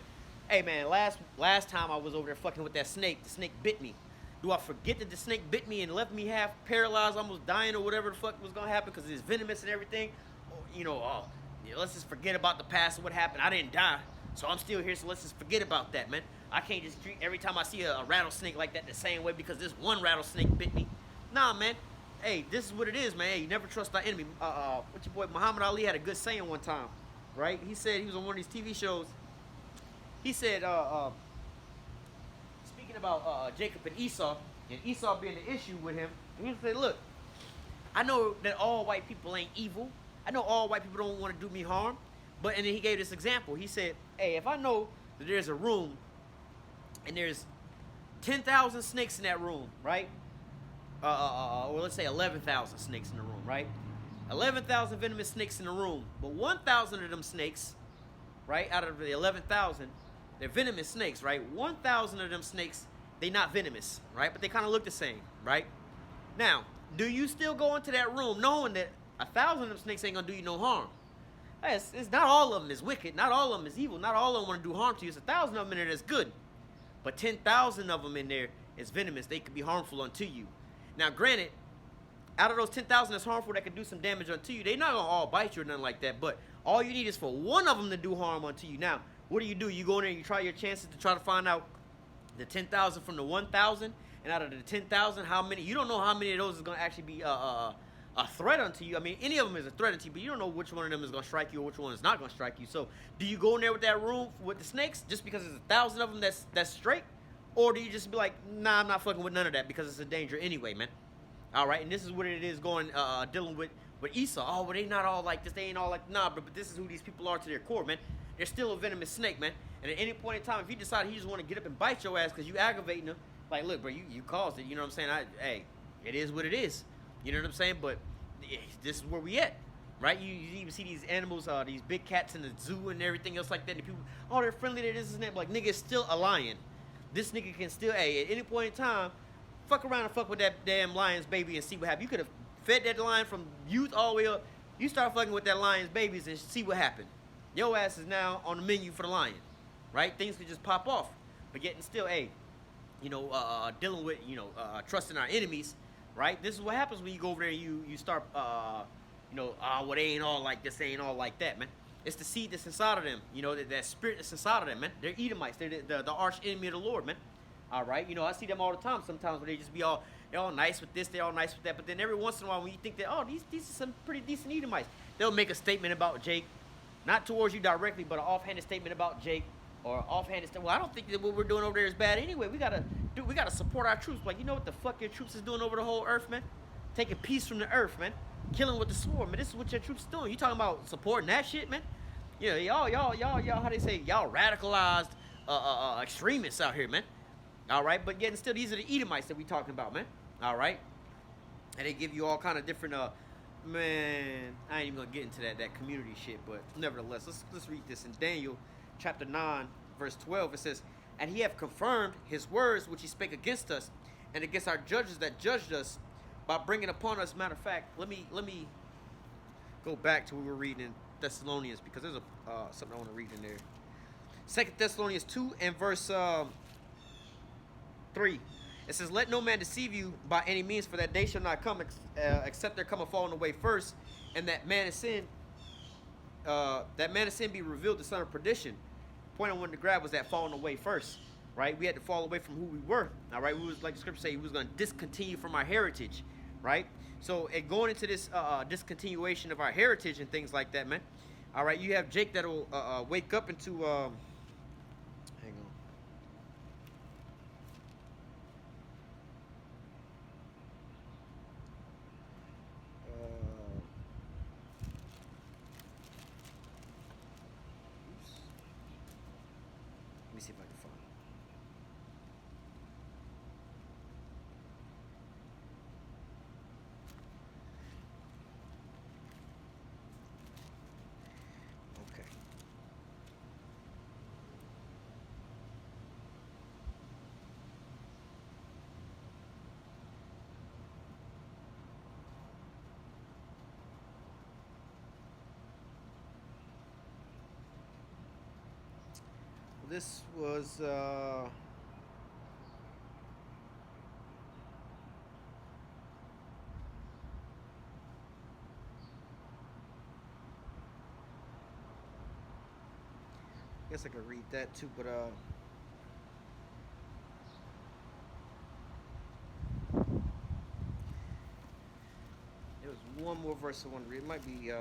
Hey, man, last time I was over there fucking with that snake, the snake bit me. Do I forget that the snake bit me and left me half paralyzed, almost dying or whatever the fuck was going to happen because it's venomous and everything? Or, let's just forget about the past and what happened. I didn't die, so I'm still here, so let's just forget about that, man. I can't just treat every time I see a rattlesnake like that the same way because this one rattlesnake bit me. Nah, man. Hey, this is what it is, man. Hey, you never trust thy enemy. What's your boy Muhammad Ali had a good saying one time, right? He said, he was on one of these TV shows. He said, speaking about Jacob and Esau being the issue with him, he said, look, I know that all white people ain't evil. I know all white people don't want to do me harm. And then he gave this example. He said, hey, if I know that there's a room and there's 10,000 snakes in that room, right? Or let's say 11,000 snakes in the room, right? 11,000 venomous snakes in the room. But 1,000 of them snakes, right, out of the 11,000, they're venomous snakes, right? 1,000 of them snakes, they not venomous, right? But they kind of look the same, right? Now, do you still go into that room knowing that 1,000 of them snakes ain't going to do you no harm? It's not all of them is wicked. Not all of them is evil. Not all of them want to do harm to you. It's 1,000 of them in there that's good. But 10,000 of them in there is venomous. They could be harmful unto you. Now, granted, out of those 10,000 that's harmful that could do some damage unto you, they're not going to all bite you or nothing like that. But all you need is for one of them to do harm unto you. Now, what do? You go in there and you try your chances to try to find out the 10,000 from the 1,000. And out of the 10,000, how many? You don't know how many of those is going to actually be a threat unto you. I mean, any of them is a threat unto you, but you don't know which one of them is going to strike you or which one is not going to strike you. So, do you go in there with that room with the snakes just because there's 1,000 of them that's straight? Or do you just be like, nah, I'm not fucking with none of that because it's a danger anyway, man? All right, and this is what it is going, dealing with Esau. Oh, but they not all like this. They ain't all like, nah, but this is who these people are to their core, man. They're still a venomous snake, man. And at any point in time, if you decide he just want to get up and bite your ass because you aggravating him, like, look, bro, you caused it. You know what I'm saying? Hey, it is what it is. You know what I'm saying? But this is where we at, right? You even see these animals, these big cats in the zoo and everything else like that. And people, oh, they're friendly to this and that. Like, nigga, it's still a lion. This nigga can still, hey, at any point in time, fuck around and fuck with that damn lion's baby and see what happens. You could have fed that lion from youth all the way up. You start fucking with that lion's babies and see what happened. Your ass is now on the menu for the lion, right? Things could just pop off. But yet and still, hey, dealing with, trusting our enemies, right? This is what happens when you go over there and you start, well, they ain't all like this, they ain't all like that, man. It's the seed that's inside of them, that spirit that's inside of them, man. They're Edomites. They're the arch enemy of the Lord, man. All right, I see them all the time sometimes where they just be they're all nice with this, they're all nice with that, but then every once in a while when you think that, these are some pretty decent Edomites, they'll make a statement about Jake, not towards you directly, but an offhanded statement about Jake, or offhanded statement. Well, I don't think that what we're doing over there is bad anyway. We gotta support our troops. Like, you know what the fuck your troops is doing over the whole earth, man? Taking peace from the earth, man. Killing with the sword, man. This is what your troops is doing. You talking about supporting that shit, man? Y'all, how they say, y'all radicalized extremists out here, man. All right, but yet still, these are the Edomites that we talking about, man. All right, and they give you all kind of different, man. I ain't even gonna get into that community shit, but nevertheless, let's read this in Daniel, chapter 9, verse 12. It says, "And he hath confirmed his words which he spake against us, and against our judges that judged us, by bringing upon us." Matter of fact, let me go back to what we were reading in Thessalonians, because there's something I want to read in there. 2 Thessalonians 2 and verse 3. It says, "Let no man deceive you by any means, for that day shall not come except there come a falling away first, and that man of sin be revealed, the son of perdition." Point I wanted to grab was that falling away first, right? We had to fall away from who we were. All right, we was, like the scripture say, we was going to discontinue from our heritage, right? So going into this discontinuation of our heritage and things like that, man. All right, you have Jake that'll wake up into hang on. Let me see if I can find it. Okay. This was I guess I could read that too, but there was one more verse I want to read. It might be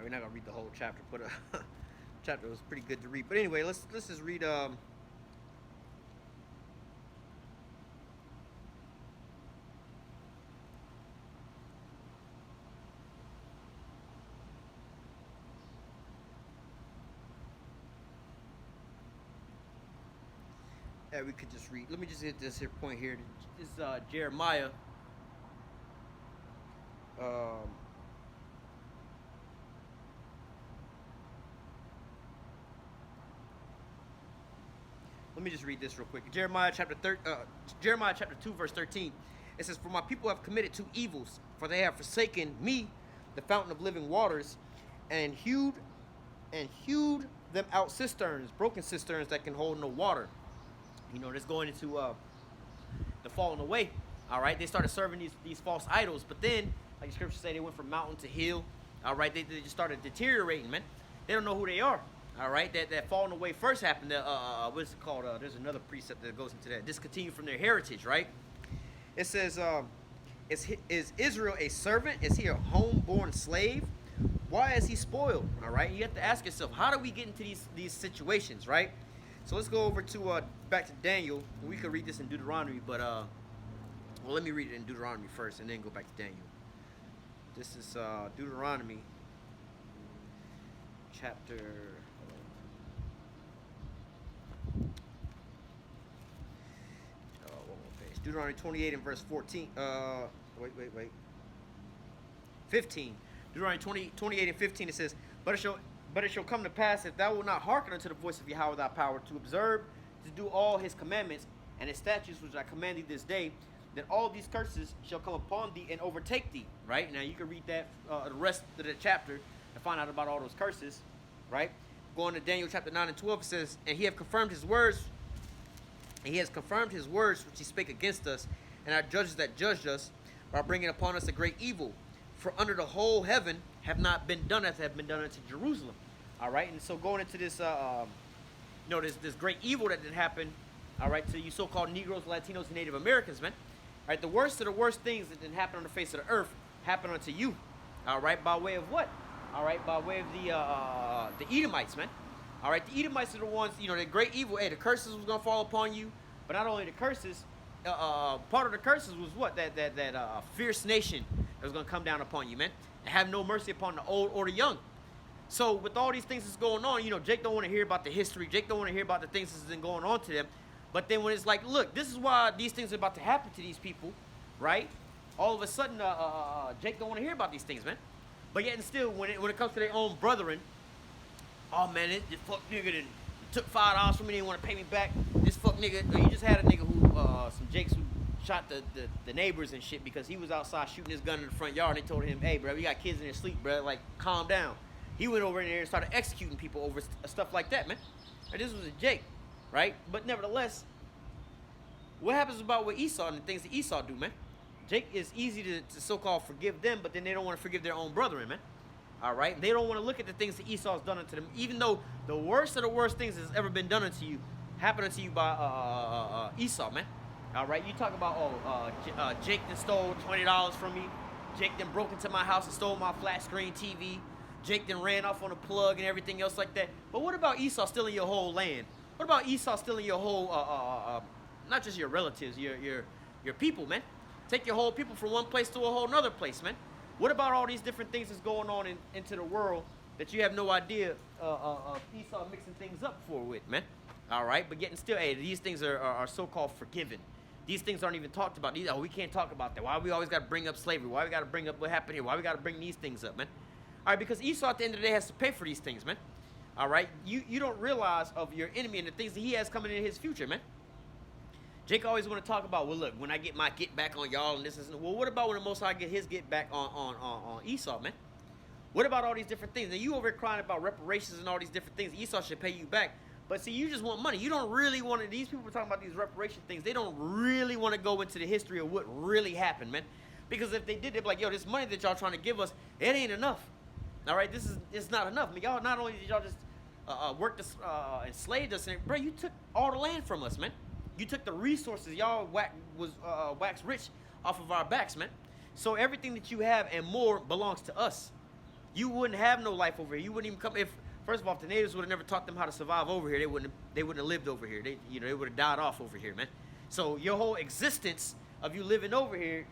we're not gonna read the whole chapter, but chapter was pretty good to read. But anyway, let's just read yeah, we could just read. Let me just hit this here point here. This is Jeremiah. Let me just read this real quick. Jeremiah chapter 2, verse 13. It says, "For my people have committed two evils, for they have forsaken me, the fountain of living waters, and hewed them out cisterns, broken cisterns that can hold no water." That's going into the falling away. All right, they started serving these false idols, but then, like the scriptures say, they went from mountain to hill. All right, they just started deteriorating, man. They don't know who they are. All right, that falling away first happened. What's it called? There's another precept that goes into that. Discontinue from their heritage, right? It says, is Israel a servant? Is he a homeborn slave? Why is he spoiled? All right, you have to ask yourself, how do we get into these situations, right? So let's go over to back to Daniel. We could read this in Deuteronomy, but well, let me read it in Deuteronomy first, and then go back to Daniel. This is Deuteronomy chapter. One more page. Deuteronomy 28 and verse 14. Wait. 15. Deuteronomy 28 and 15. It says, "But it shall But it shall come to pass, if thou wilt not hearken unto the voice of Yahweh thy power, to observe, to do all his commandments and his statutes which I command thee this day, then all these curses shall come upon thee and overtake thee. Right? Now you can read that the rest of the chapter to find out about all those curses. Right? Going to Daniel chapter 9 and 12, it says, and he hath confirmed his words, and he has confirmed his words which he spake against us, and our judges that judged us, by bringing upon us a great evil. For under the whole heaven have not been done as have been done unto Jerusalem. All right, and so going into this, this great evil that did happen, all right, to you so-called Negroes, Latinos, and Native Americans, man. All right, the worst of the worst things that didn't happen on the face of the earth happened unto you. All right, by way of what? All right, by way of the Edomites, man. All right, the Edomites are the ones, the great evil. Hey, the curses was gonna fall upon you, but not only the curses. Part of the curses was what? That fierce nation that was going to come down upon you, man, and have no mercy upon the old or the young. So with all these things that's going on, Jake don't want to hear about the history. Jake don't want to hear about the things that's been going on to them. But then when it's like, look, this is why these things are about to happen to these people, right? All of a sudden, Jake don't want to hear about these things, man. But yet and still, when it comes to their own brethren, oh man, this fuck nigga done took $5 from me, they want to pay me back. This fuck nigga, you just had a nigga who, some Jakes who shot the neighbors and shit because he was outside shooting his gun in the front yard, and they told him, hey, bro, we got kids in there asleep, bro, like, calm down. He went over in there and started executing people over stuff like that, man. And this was a Jake, right? But nevertheless, what happens about with Esau and the things that Esau do, man? Jake is easy to so-called forgive them, but then they don't want to forgive their own brethren, man. All right? They don't want to look at the things that Esau's done unto them, even though the worst of the worst things that's ever been done unto you happened unto you by Esau, man. All right? You talk about, Jake that stole $20 from me. Jake then broke into my house and stole my flat screen TV. Jake then ran off on a plug and everything else like that. But what about Esau stealing your whole land? What about Esau stealing your whole, not just your relatives, your people, man? Take your whole people from one place to a whole nother place, man. What about all these different things that's going on into the world that you have no idea Esau mixing things up for with, man? All right, but getting still, hey, these things are so-called forgiven. These things aren't even talked about. We can't talk about that. Why we always got to bring up slavery? Why we got to bring up what happened here? Why we got to bring these things up, man? All right, because Esau at the end of the day has to pay for these things, man. All right, you don't realize of your enemy and the things that he has coming in his future, man. Jake always want to talk about, well, look, when I get my get back on y'all and this is, well, what about when the Most High get his get back on Esau, man? What about all these different things? Now, you over here crying about reparations and all these different things. Esau should pay you back. But see, you just want money. You don't really want to, these people are talking about these reparation things. They don't really want to go into the history of what really happened, man. Because if they did, they'd be like, yo, this money that y'all trying to give us, it ain't enough. All right, it's not enough. I mean, y'all, not only did y'all just work us, enslaved us, and, bro, you took all the land from us, man. You took the resources. Y'all wax rich off of our backs, man. So everything that you have and more belongs to us. You wouldn't have no life over here. You wouldn't even come if, first of all, if the natives would have never taught them how to survive over here, they wouldn't have lived over here. They would have died off over here, man. So your whole existence of you living over here,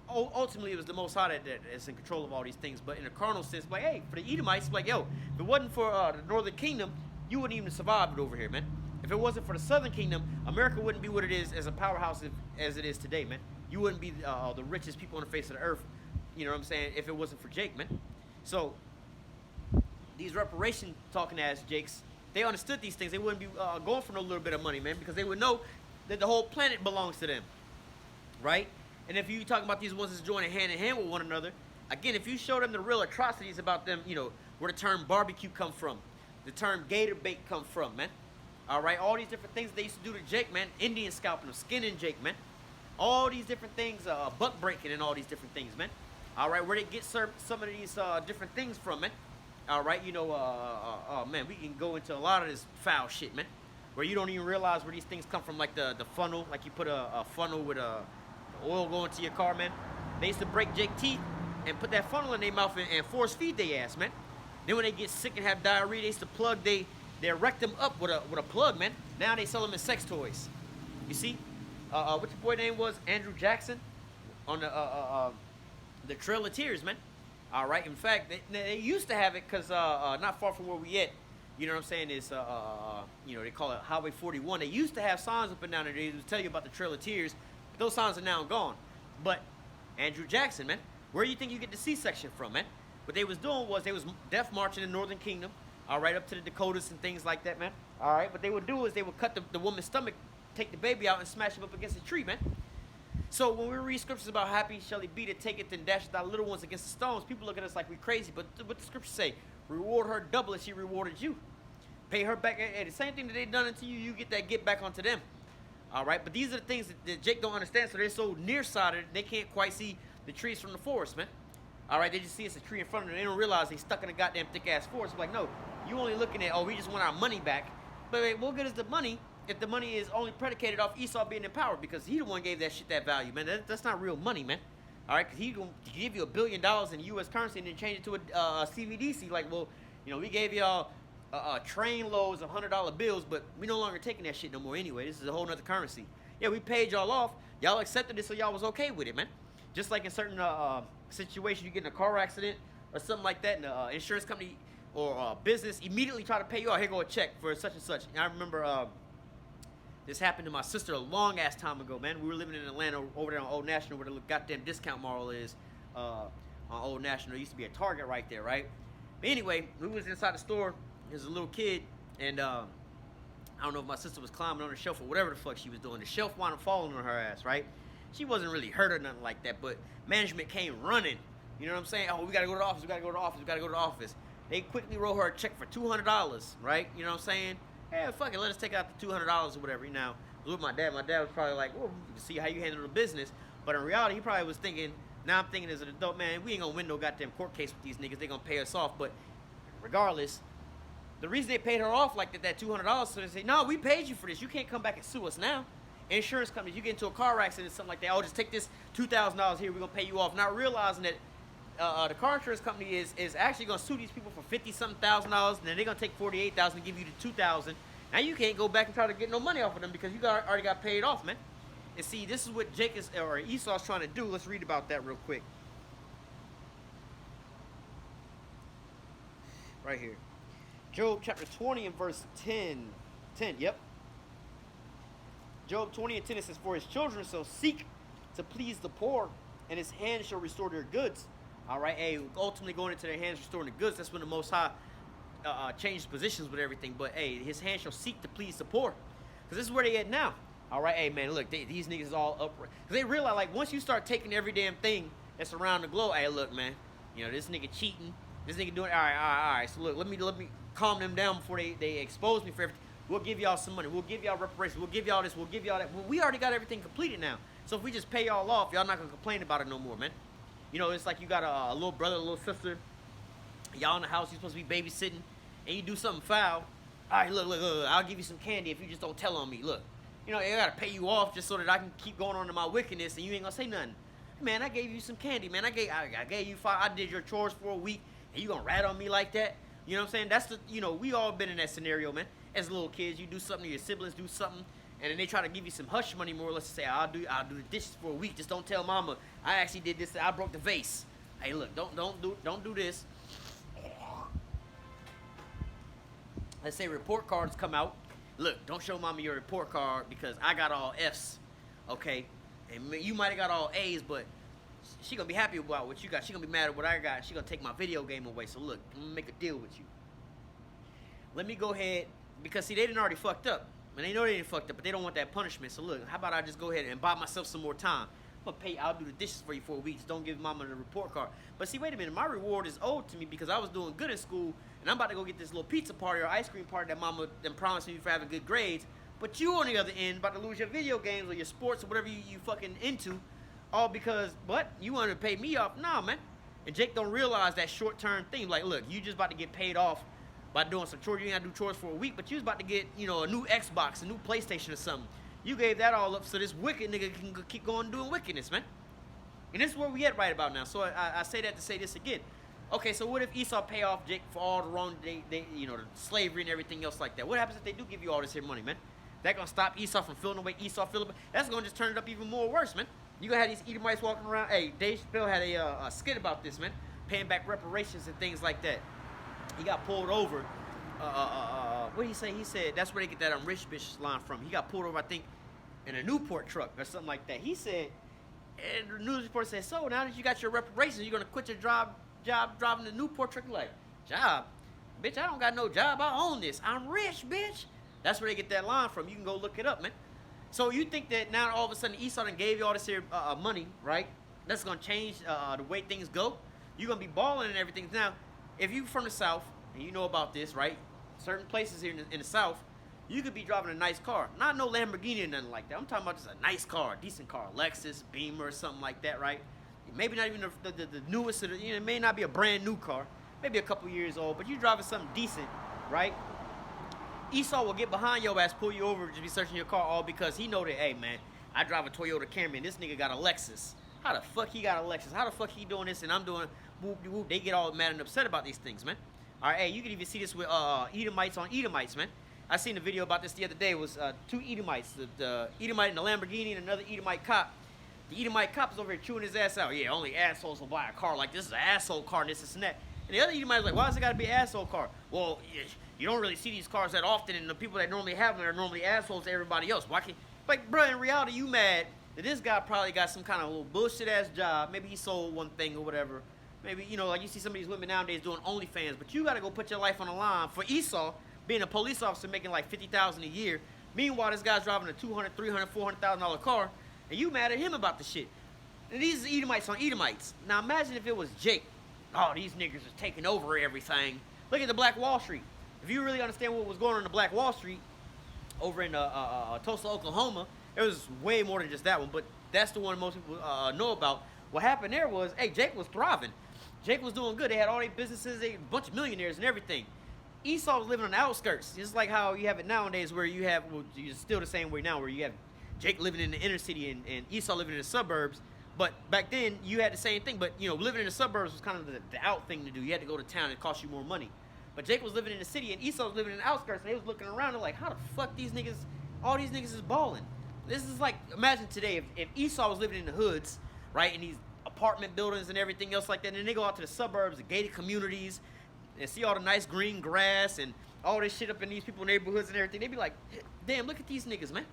ultimately it was the Most High that is in control of all these things. But in a carnal sense, like, hey, for the Edomites, like, yo, if it wasn't for the Northern Kingdom, you wouldn't even survive it over here, man. If it wasn't for the Southern Kingdom, America wouldn't be what it is as a powerhouse as it is today, man. You wouldn't be the richest people on the face of the earth, you know what I'm saying, if it wasn't for Jake, man. So these reparation talking ass Jakes, they understood these things. They wouldn't be going for no little bit of money, man, because they would know that the whole planet belongs to them, right? And if you talking about these ones that's joining hand in hand with one another, again, if you show them the real atrocities about them, where the term barbecue come from, the term gator bait come from, man. All right, all these different things they used to do to Jake, man. Indian scalping him, skinning Jake, man. All these different things, buck breaking and all these different things, man. All right, where they get some of these different things from, man. All right, man, we can go into a lot of this foul shit, man. Where you don't even realize where these things come from, like the funnel, like you put a funnel with oil going to your car, man. They used to break Jake teeth and put that funnel in their mouth and force feed their ass, man. Then when they get sick and have diarrhea, they used to plug they erect them up with a plug, man. Now they sell them as sex toys. You see? What your boy name was? Andrew Jackson on the Trail of Tears, man. All right. In fact, they used to have it because not far from where we at, you know what I'm saying, is they call it Highway 41. They used to have signs up and down there to tell you about the Trail of Tears, but those signs are now gone. But Andrew Jackson, man, where do you think you get the C-section from, man? What they was doing was they was death marching in Northern Kingdom, all right, up to the Dakotas and things like that, man. All right, what they would do is they would cut the woman's stomach, take the baby out, and smash him up against a tree, man. So when we read scriptures about happy shall he be that taketh and dasheth thy little ones against the stones, people look at us like we crazy, but what the scriptures say, reward her double as she rewarded you. Pay her back, and the same thing that they done unto you, you get that get back onto them. All right, but these are the things that Jake don't understand, so they're so nearsighted, they can't quite see the trees from the forest, man. All right, they just see it's a tree in front of them. They don't realize they stuck in a goddamn thick-ass forest. It's like, no, you only looking at, oh, we just want our money back. But wait, what good is the money if the money is only predicated off Esau being in power? Because he the one gave that shit that value, man. That's not real money, man. All right, because he gonna give you $1 billion in U.S. currency and then change it to a CBDC. Like, well, you know, we gave y'all train loads of $100 bills, but we no longer taking that shit no more anyway. This is a whole nother currency. Yeah, we paid y'all off. Y'all accepted it, so y'all was okay with it, man. Just like in certain situations, you get in a car accident or something like that, and the insurance company or business immediately try to pay you out. Here go a check for such and such. And I remember this happened to my sister a long ass time ago, man. We were living in Atlanta over there on Old National, where the goddamn discount mall is on Old National. There used to be a Target right there, right? But anyway, we was inside the store. There's a little kid, and I don't know if my sister was climbing on the shelf or whatever the fuck she was doing. The shelf wound up falling on her ass, right? She wasn't really hurt or nothing like that, but management came running. You know what I'm saying? Oh, we gotta go to the office, we gotta go to the office, we gotta go to the office. They quickly wrote her a check for $200, right? You know what I'm saying? Hey, fuck it, let us take out the $200 or whatever. You know, I was with my dad. My dad was probably like, well, you can see how you handle the business. But in reality, he probably was thinking, now I'm thinking as an adult, man, we ain't gonna win no goddamn court case with these niggas. They gonna pay us off. But regardless, the reason they paid her off like that $200, so they say, no, we paid you for this. You can't come back and sue us now. Insurance companies, you get into a car accident or something like that, oh, just take this $2,000 here, we're going to pay you off. Not realizing that the car insurance company is actually going to sue these people for $50-something thousand, and then they're going to take $48,000 and give you the $2,000. Now you can't go back and try to get no money off of them because you already got paid off, man. And see, this is what Jake or Esau's trying to do. Let's read about that real quick. Right here. Job chapter 20 and verse 10. Yep. Job 20 and 10, it says, for his children shall seek to please the poor, and his hands shall restore their goods. All right, hey, ultimately going into their hands, restoring the goods, that's when the Most High changes positions with everything. But, hey, his hands shall seek to please the poor. Because this is where they at now. All right, hey, man, look, these niggas is all upright. Because they realize, like, once you start taking every damn thing that's around the globe, hey, look, man, you know, this nigga cheating, this nigga doing, all right. So, look, let me calm them down before they expose me for everything. We'll give y'all some money. We'll give y'all reparations. We'll give y'all this. We'll give y'all that. Well, we already got everything completed now. So if we just pay y'all off, y'all not going to complain about it no more, man. You know, it's like you got a little brother, a little sister. Y'all in the house, you're supposed to be babysitting, and you do something foul. All right, look, I'll give you some candy if you just don't tell on me. Look, you know, I got to pay you off just so that I can keep going on to my wickedness, and you ain't going to say nothing. Man, I gave you some candy, man. I gave you $5. I did your chores for a week, and you going to rat on me like that? You know what I'm saying? That's we all been in that scenario, man. As little kids, you do something, your siblings do something, and then they try to give you some hush money more or less to say, I'll do the dishes for a week. Just don't tell mama I actually did this. I broke the vase. Hey, look, don't do this. Let's say report cards come out. Look, don't show mama your report card because I got all F's, okay? And you might have got all A's, but she gonna be happy about what you got. She gonna be mad at what I got. She gonna take my video game away. So look, I'm gonna make a deal with you. Let me go ahead, because see, they didn't already fucked up. And they know they didn't fucked up, but they don't want that punishment. So look, how about I just go ahead and buy myself some more time? I'll do the dishes for you for a week. Just don't give mama the report card. But see, wait a minute, my reward is owed to me because I was doing good in school, and I'm about to go get this little pizza party or ice cream party that mama then promised me for having good grades. But you on the other end about to lose your video games or your sports or whatever you fucking into, all because, what? You want to pay me off? Nah, man. And Jake don't realize that short-term thing. Like, look, you just about to get paid off by doing some chores. You ain't got to do chores for a week, but you was about to get, a new Xbox, a new PlayStation or something. You gave that all up so this wicked nigga can keep going doing wickedness, man. And this is where we at right about now. So I say that to say this again. Okay, so what if Esau pay off Jake for all the wrong, the slavery and everything else like that? What happens if they do give you all this here money, man? That gonna stop Esau from feeling the way Esau feel about? That's gonna just turn it up even more worse, man. You gonna have these Edomites walking around. Hey, Dave Chappelle had a skit about this, man, paying back reparations and things like that. He got pulled over. What did he say? He said that's where they get that rich bitch line from. He got pulled over, I think, in a Newport truck or something like that. He said, and the news report said, so now that you got your reparations, you're gonna quit your job job driving the Newport truck. Like, job? Bitch, I don't got no job. I own this. I'm rich, bitch. That's where they get that line from. You can go look it up, man. So you think that now all of a sudden Esau done gave you all this here money, right? That's going to change the way things go. You're going to be balling and everything. Now, if you from the South, and you know about this, right? Certain places here in the South, you could be driving a nice car. Not no Lamborghini or nothing like that. I'm talking about just a nice car, a decent car. Lexus, Beamer, or something like that, right? Maybe not even the newest, it may not be a brand new car. Maybe a couple years old, but you driving something decent, right? Esau will get behind your ass, pull you over, just be searching your car, all because he know that, hey, man, I drive a Toyota Camry, and this nigga got a Lexus. How the fuck he got a Lexus? How the fuck he doing this, and I'm doing whoop-de-whoop? They get all mad and upset about these things, man. All right, hey, you can even see this with Edomites on Edomites, man. I seen a video about this the other day. It was two Edomites, the Edomite in the Lamborghini and another Edomite cop. The Edomite cop is over here chewing his ass out. Yeah, only assholes will buy a car like this. Is an asshole car, and this and that. And the other Edomite was like, why does it got to be an asshole car? Well, you don't really see these cars that often, and the people that normally have them are normally assholes to everybody else. Why can't, like, bro, in reality, you mad that this guy probably got some kind of little bullshit-ass job. Maybe he sold one thing or whatever. Maybe, you know, like you see some of these women nowadays doing OnlyFans, but you got to go put your life on the line for Esau, being a police officer making like $50,000 a year. Meanwhile, this guy's driving a $200,000, $300,000, $400,000 car, and you mad at him about the shit. And these are Edomites on Edomites. Now imagine if it was Jake. Oh, these niggas are taking over everything. Look at the Black Wall Street. If you really understand what was going on in the Black Wall Street over in Tulsa, Oklahoma, it was way more than just that one, but that's the one most people know about. What happened there was, hey, Jake was thriving. Jake was doing good. They had all these businesses, a bunch of millionaires and everything. Esau was living on the outskirts. Just like how you have it nowadays where you have, well, it's still the same way now, where you have Jake living in the inner city and Esau living in the suburbs. But back then, you had the same thing. But, you know, living in the suburbs was kind of the out thing to do. You had to go to town. It cost you more money. But Jake was living in the city, and Esau was living in the outskirts. And they was looking around and like, how the fuck these niggas, all these niggas is balling? This is like, imagine today, if Esau was living in the hoods, right, in these apartment buildings and everything else like that, and then they go out to the suburbs, the gated communities, and see all the nice green grass and all this shit up in these people's neighborhoods and everything. They be like, damn, look at these niggas, man.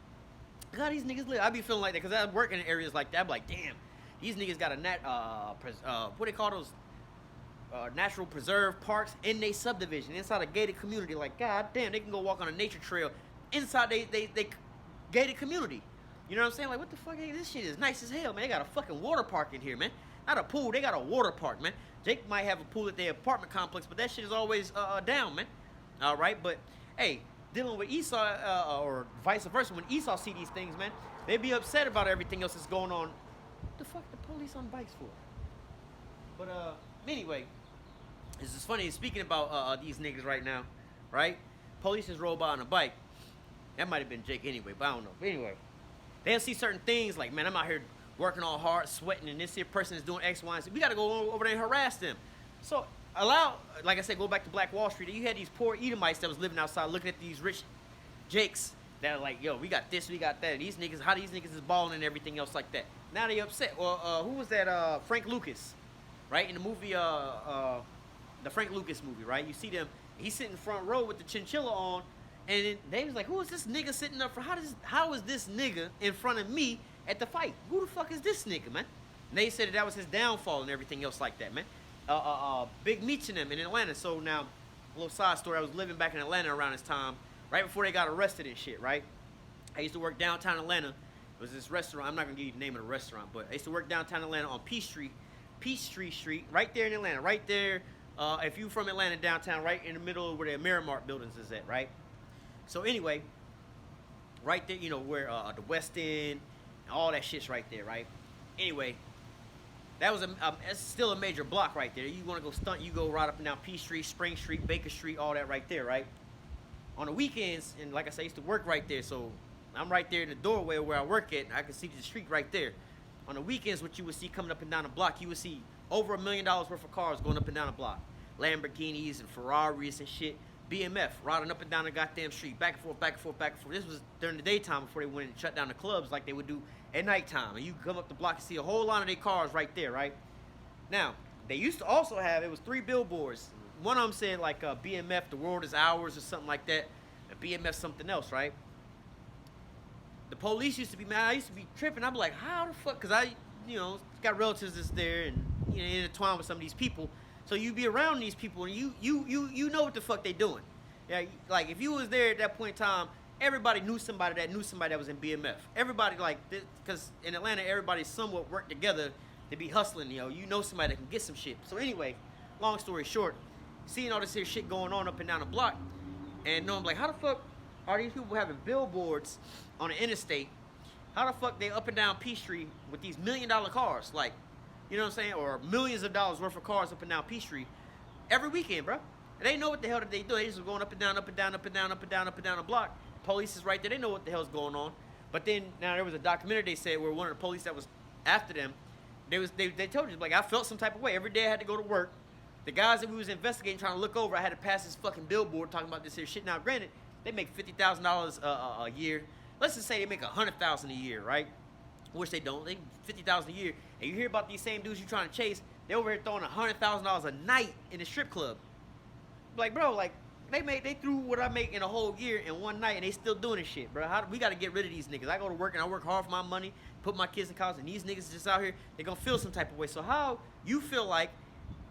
Look how these niggas live. I be feeling like that because I work in areas like that. I'm like, damn. These niggas got a what they call those natural preserve parks in their subdivision, inside a gated community. Like, god damn, they can go walk on a nature trail inside they gated community. You know what I'm saying? Like, what the fuck? Hey, this shit is nice as hell, man. They got a fucking water park in here, man. Not a pool, they got a water park, man. Jake might have a pool at their apartment complex, but that shit is always down, man. All right, but hey, dealing with Esau or vice versa, when Esau see these things, man, they be upset about everything else that's going on. What the fuck the police on bikes for? But anyway, it's just funny speaking about these niggas right now, right? Police just roll by on a bike. That might have been Jake anyway, but I don't know. But anyway, they'll see certain things like, man, I'm out here working all hard, sweating, and this here person is doing X, Y, and Z. We got to go over there and harass them. So like I said, go back to Black Wall Street. You had these poor Edomites that was living outside looking at these rich Jakes that are like, yo, we got this, we got that. These niggas, how these niggas is balling and everything else like that. Now they upset. Well, who was that? Frank Lucas, right? In the movie, the Frank Lucas movie, right? You see them, he's sitting front row with the chinchilla on, and then they was like, who is this nigga sitting up for? How is this nigga in front of me at the fight? Who the fuck is this nigga, man? And they said that was his downfall and everything else like that, man. Big Meech and them in Atlanta. So now, a little side story. I was living back in Atlanta around this time, right before they got arrested and shit, right? I used to work downtown Atlanta. It was this restaurant. I'm not gonna give you the name of the restaurant, but I used to work downtown Atlanta on Peachtree Street, right there in Atlanta, right there. If you from Atlanta downtown, right in the middle of where the Miramar buildings is at, right? So anyway, right there, you know where the West End, all that shit's right there, right? Anyway, that was it's still a major block right there. You want to go stunt, you go right up and down Peachtree, Spring Street, Baker Street, all that right there, right? On the weekends, and like I said, I used to work right there, so I'm right there in the doorway where I work at, and I can see the street right there. On the weekends, what you would see coming up and down the block, you would see over $1 million worth of cars going up and down the block. Lamborghinis and Ferraris and shit. BMF riding up and down the goddamn street, back and forth, back and forth, back and forth. This was during the daytime before they went and shut down the clubs like they would do at nighttime. And you come up the block and see a whole lot of their cars right there, right? Now, they used to also have, it was 3 billboards. One of them said like BMF, the world is ours or something like that. And BMF something else, right? The police used to be mad. I used to be tripping. I'd be like, how the fuck? Because I, got relatives that's there and, intertwined with some of these people. So you be around these people and you know what the fuck they doing. Yeah, like if you was there at that point in time, everybody knew somebody that was in BMF. Everybody like, because in Atlanta, everybody somewhat worked together to be hustling. You know somebody that can get some shit. So anyway, long story short, seeing all this here shit going on up and down the block, and I'm like, how the fuck are these people having billboards on the interstate? How the fuck they up and down Peachtree with these $1 million cars? Like, you know what I'm saying? Or millions of dollars worth of cars up and down Peachtree every weekend, bro. And they know what the hell that they do. They just going up and down, up and down, up and down, up and down, up and down the block. Police is right there. They know what the hell's going on. But then now there was a documentary they said where one of the police that was after them, they told you, like, I felt some type of way. Every day I had to go to work. The guys that we was investigating, trying to look over, I had to pass this fucking billboard talking about this here shit. Now, granted, they make $50,000 a year. Let's just say they make $100,000 a year, right? Which they don't. They $50,000 a year. And you hear about these same dudes you trying to chase, they over here throwing $100,000 a night in the strip club. Like, bro, like, they threw what I make in a whole year in one night, and they still doing this shit, bro. We got to get rid of these niggas. I go to work, and I work hard for my money, put my kids in college, and these niggas just out here, they going to feel some type of way. So how you feel like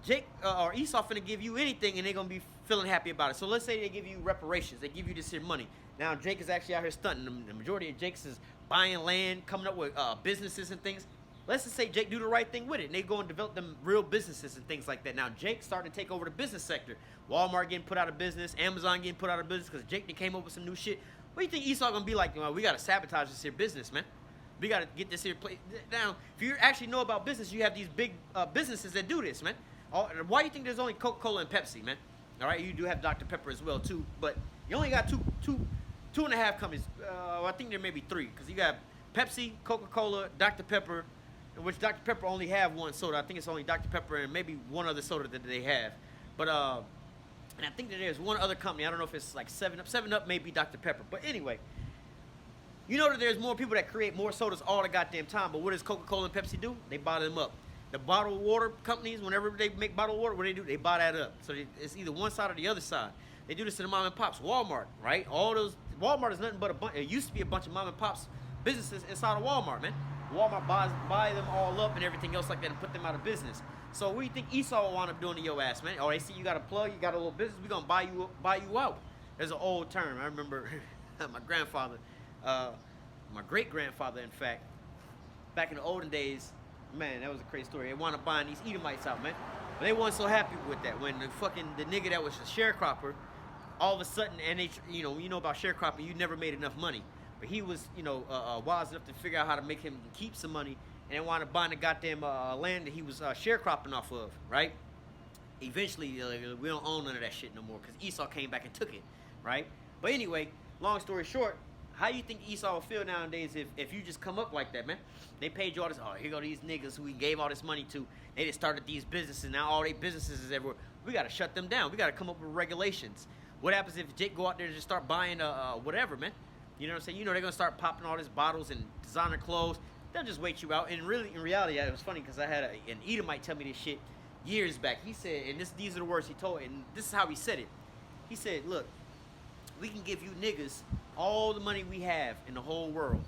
Jake or Esau finna give you anything, and they going to be feeling happy about it? So let's say they give you reparations. They give you this here money. Now, Jake is actually out here stunting. The majority of Jake's is buying land, coming up with businesses and things. Let's just say Jake do the right thing with it, and they go and develop them real businesses and things like that. Now, Jake's starting to take over the business sector. Walmart getting put out of business, Amazon getting put out of business because Jake came up with some new shit. What do you think Esau gonna be like? Well, we gotta sabotage this here business, man. We gotta get this here place. Now, if you actually know about business, you have these big businesses that do this, man. Why do you think there's only Coca-Cola and Pepsi, man? All right, you do have Dr. Pepper as well too, but you only got two and a half companies. I think there may be three because you got Pepsi, Coca-Cola, Dr. Pepper, which Dr. Pepper only have one soda. I think it's only Dr. Pepper and maybe one other soda that they have. But and I think that there's one other company. I don't know if it's like 7-Up. 7-Up may be Dr. Pepper. But anyway, you know that there's more people that create more sodas all the goddamn time. But what does Coca-Cola and Pepsi do? They buy them up. The bottled water companies, whenever they make bottled water, what do? They buy that up. So it's either one side or the other side. They do this to the mom and pops. Walmart, right? Walmart is nothing but it used to be a bunch of mom and pops businesses inside of Walmart, man. Walmart buy them all up and everything else like that and put them out of business. So what do you think Esau will wind up doing to your ass, man? Or they see you got a plug, you got a little business, we gonna buy you out. There's an old term. I remember my grandfather, my great grandfather, in fact, back in the olden days, man, that was a crazy story. They wound up buying these Edomites out, man. But they weren't so happy with that. When the nigga that was a sharecropper, all of a sudden, and they, you know about sharecropping, you never made enough money. But he was, wise enough to figure out how to make him keep some money, and wound up buying the goddamn land that he was sharecropping off of, right? Eventually, we don't own none of that shit no more because Esau came back and took it, right? But anyway, long story short, how you think Esau will feel nowadays if you just come up like that, man? They paid you all this, here go these niggas who we gave all this money to. They just started these businesses, now all their businesses is everywhere. We got to shut them down. We got to come up with regulations. What happens if Jake go out there and just start buying whatever, man? You know what I'm saying? They're going to start popping all these bottles and designer clothes. They'll just wait you out. And really, in reality, it was funny because I had an Edomite tell me this shit years back. He said, and these are the words he told, and this is how he said it. He said, look, we can give you niggas all the money we have in the whole world.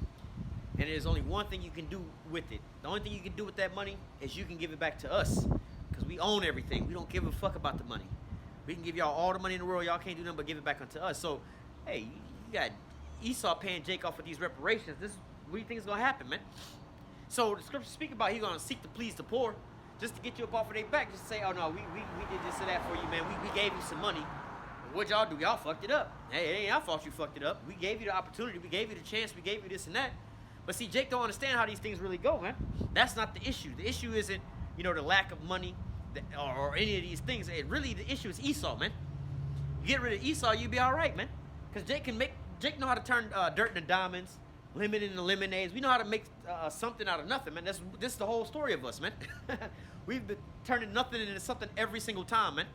And there's only one thing you can do with it. The only thing you can do with that money is you can give it back to us. Because we own everything. We don't give a fuck about the money. We can give y'all all the money in the world. Y'all can't do nothing but give it back unto us. So, hey, you got Esau paying Jake off with these reparations. What do you think is going to happen, man? So the scripture speak about he's going to seek to please the poor just to get you up off of their back. Just to say, oh, no, we did this and that for you, man. We gave you some money. But what y'all do? Y'all fucked it up. Hey, it ain't our fault you fucked it up. We gave you the opportunity. We gave you the chance. We gave you this and that. But see, Jake don't understand how these things really go, man. That's not the issue. The issue isn't, the lack of money or any of these things. The issue is Esau, man. You get rid of Esau, you be all right, man. Because Jake know how to turn dirt into diamonds, lemon into lemonades. We know how to make something out of nothing, man. This is the whole story of us, man. We've been turning nothing into something every single time, man.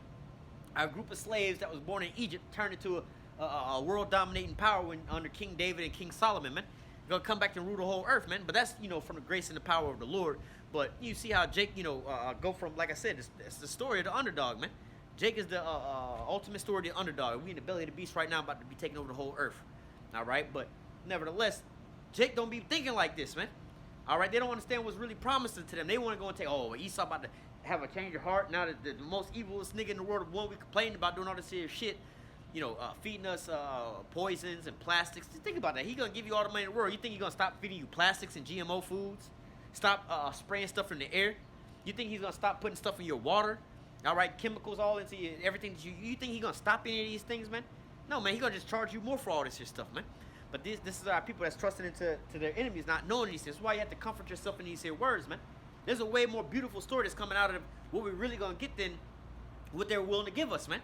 Our group of slaves that was born in Egypt turned into a world-dominating power under King David and King Solomon, man. Gonna come back and rule the whole earth, man. But that's, from the grace and the power of the Lord. But you see how Jake, go from, like I said, it's the story of the underdog, man. Jake is the ultimate story of the underdog. We in the belly of the beast right now, about to be taking over the whole earth. All right, but nevertheless, Jake don't be thinking like this, man. All right, they don't understand what's really promising to them. They want to go and take, oh, Esau about to have a change of heart. Now that the most evilest nigga in the world, the one we complaining about doing all this serious shit, feeding us poisons and plastics. Just think about that. He gonna give you all the money in the world. You think he gonna stop feeding you plastics and GMO foods? Stop spraying stuff in the air? You think he's gonna stop putting stuff in your water? All right, chemicals all into everything that you think he's gonna stop any of these things, man? No, man, he's gonna just charge you more for all this here stuff, man. But this is our people that's trusting into their enemies, not knowing these things. That's why you have to comfort yourself in these here words, man. There's a way more beautiful story that's coming out of what we're really gonna get than what they're willing to give us, man.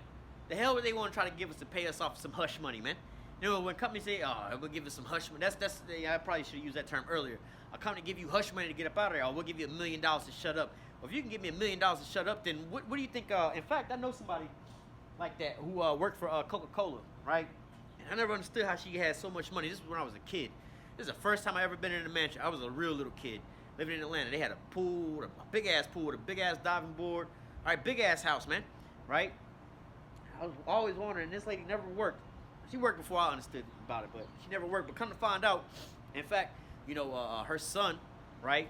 The hell would they want to try to give us to pay us off some hush money, man? When companies say, "Oh, we'll give us some hush money," I probably should have used that term earlier. A company give you hush money to get up out of there. Oh, we'll give you $1 million to shut up. Well, if you can give me $1 million to shut up, then what do you think? In fact, I know somebody like that who worked for Coca-Cola, right? And I never understood how she had so much money. This was when I was a kid. This is the first time I ever been in a mansion. I was a real little kid living in Atlanta. They had a pool, a big ass pool with a big ass diving board. All right, big ass house, man. Right? I was always wondering. This lady never worked. She worked before I understood about it, but she never worked. But come to find out, in fact, her son, right,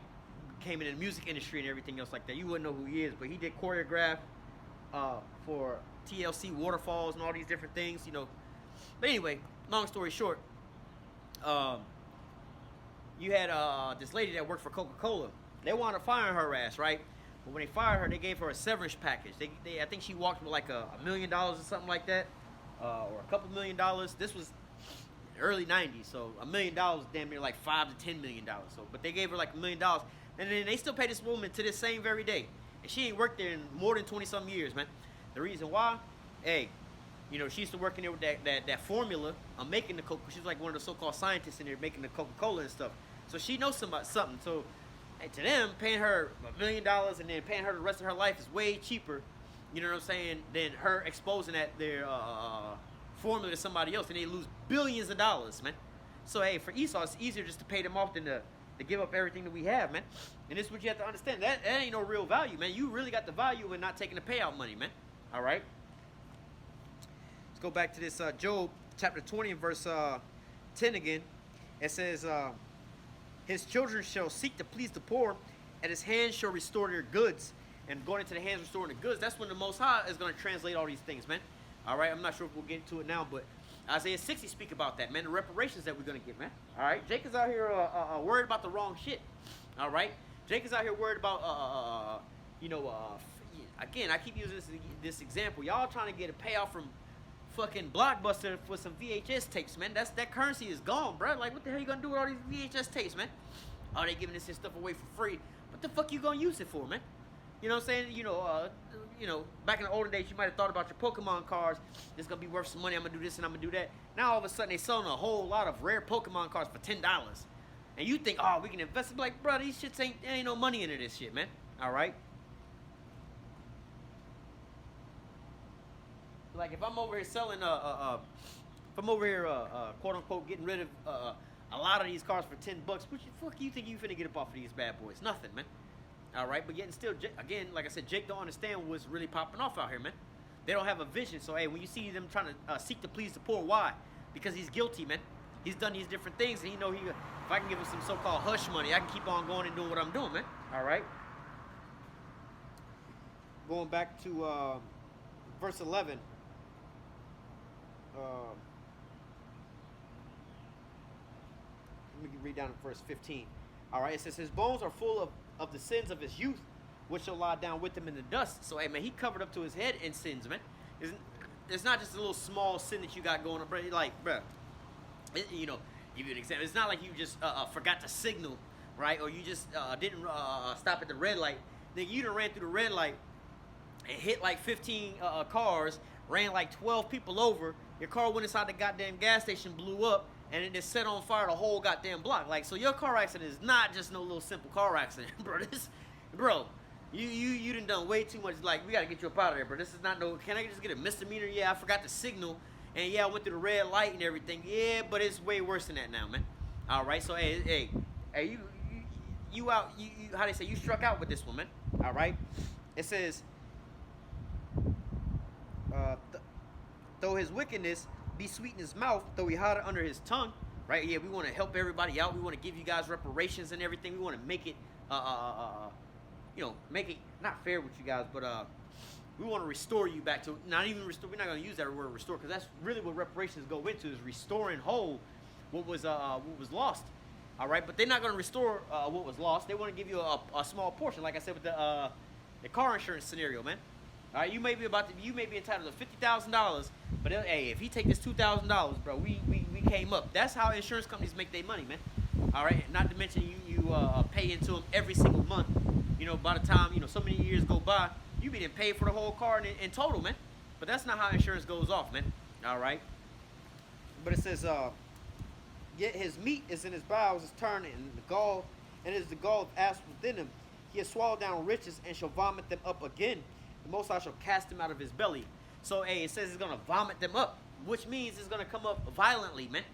came in the music industry and everything else like that. You wouldn't know who he is, but he did choreograph for TLC Waterfalls and all these different things, But anyway, long story short, you had this lady that worked for Coca-Cola. They wanted to fire her ass, right? But when they fired her, they gave her a severance package. I think she walked with like $1 million or something like that, or a couple $1 million. This was early '90s, so $1 million damn near like $5 to $10 million. So, but they gave her like $1 million, and then they still pay this woman to this same very day, and she ain't worked there in more than 20 some years, man. The reason why, hey, she used to work in there with that formula of making the Coca. She was like one of the so-called scientists in there making the Coca-Cola and stuff. So she knows something. So hey, to them, paying her $1 million and then paying her the rest of her life is way cheaper, you know what I'm saying, than her exposing their formula to somebody else, and they lose billions of dollars, man. So hey, for Esau, it's easier just to pay them off than to give up everything that we have, man. And this is what you have to understand. That ain't no real value, man. You really got the value in not taking the payout money, man. All right. Let's go back to this Job chapter 20 and verse 10 again. It says, his children shall seek to please the poor, and his hands shall restore their goods. And going into the hands restoring the goods, that's when the Most High is going to translate all these things, man. All right, I'm not sure if we'll get into it now, but Isaiah 60 speak about that, man, the reparations that we're going to get, man. All right, Jake is out here worried about the wrong shit. All right, Jake is out here worried about, again, I keep using this example. Y'all trying to get a payoff from fucking Blockbuster for some VHS tapes, man. That currency is gone, bro. Like, what the hell you gonna do with all these VHS tapes, man? Oh, they giving this stuff away for free. What the fuck you gonna use it for, man? You know what I'm saying? Back in the older days, you might have thought about your Pokemon cards. It's gonna be worth some money. I'm gonna do this and I'm gonna do that. Now all of a sudden, they selling a whole lot of rare Pokemon cards for $10, and you think, oh, we can invest. Like, bro, these shits ain't no money into this shit, man. All right. Like, if I'm over here selling, if I'm over here, quote unquote, getting rid of a lot of these cars for $10, what the fuck you think you finna get up off of these bad boys? Nothing, man. All right, but yet and still, again, like I said, Jake don't understand what's really popping off out here, man. They don't have a vision. So, hey, when you see them trying to seek to please the poor, why? Because he's guilty, man. He's done these different things, and he know if I can give him some so-called hush money, I can keep on going and doing what I'm doing, man. All right. Going back to verse 11. Let me read down to verse 15. All right, it says, his bones are full of the sins of his youth, which shall lie down with him in the dust. So, hey, man, he covered up to his head in sins, man. It's not just a little small sin that you got going on, bro. Like, bro, give you an example. It's not like you just forgot to signal, right? Or you just didn't stop at the red light. Then you done ran through the red light and hit like 15 cars, ran like 12 people over. Your car went inside the goddamn gas station, blew up, and it just set on fire the whole goddamn block. Like, so your car accident is not just no little simple car accident, bro. You done way too much. Like, we gotta get you up out of there, bro. This is not no. Can I just get a misdemeanor? Yeah, I forgot to signal, and yeah, I went through the red light and everything. Yeah, but it's way worse than that now, man. All right, so hey, you out. You how they say, you struck out with this one, man. All right, it says, though his wickedness be sweet in his mouth, though he hide it under his tongue, right? Yeah, we want to help everybody out. We want to give you guys reparations and everything. We want to make it, make it not fair with you guys, but we want to restore you back to, not even restore. We're not going to use that word restore, because that's really what reparations go into, is restoring whole what was lost. All right, but they're not going to restore what was lost. They want to give you a small portion, like I said with the car insurance scenario, man. All right, you may be entitled to $50,000, but hey, if he take this $2,000, bro, we came up. That's how insurance companies make their money, man. All right, not to mention you pay into them every single month. You know, by the time so many years go by, you be paid for the whole car in total, man. But that's not how insurance goes off, man. All right, but it says yet his meat is in his bowels, is turned, and it is the gall of asp within him. He has swallowed down riches and shall vomit them up again. The Most High shall cast him out of his belly. So, hey, it says he's going to vomit them up, which means it's going to come up violently, man,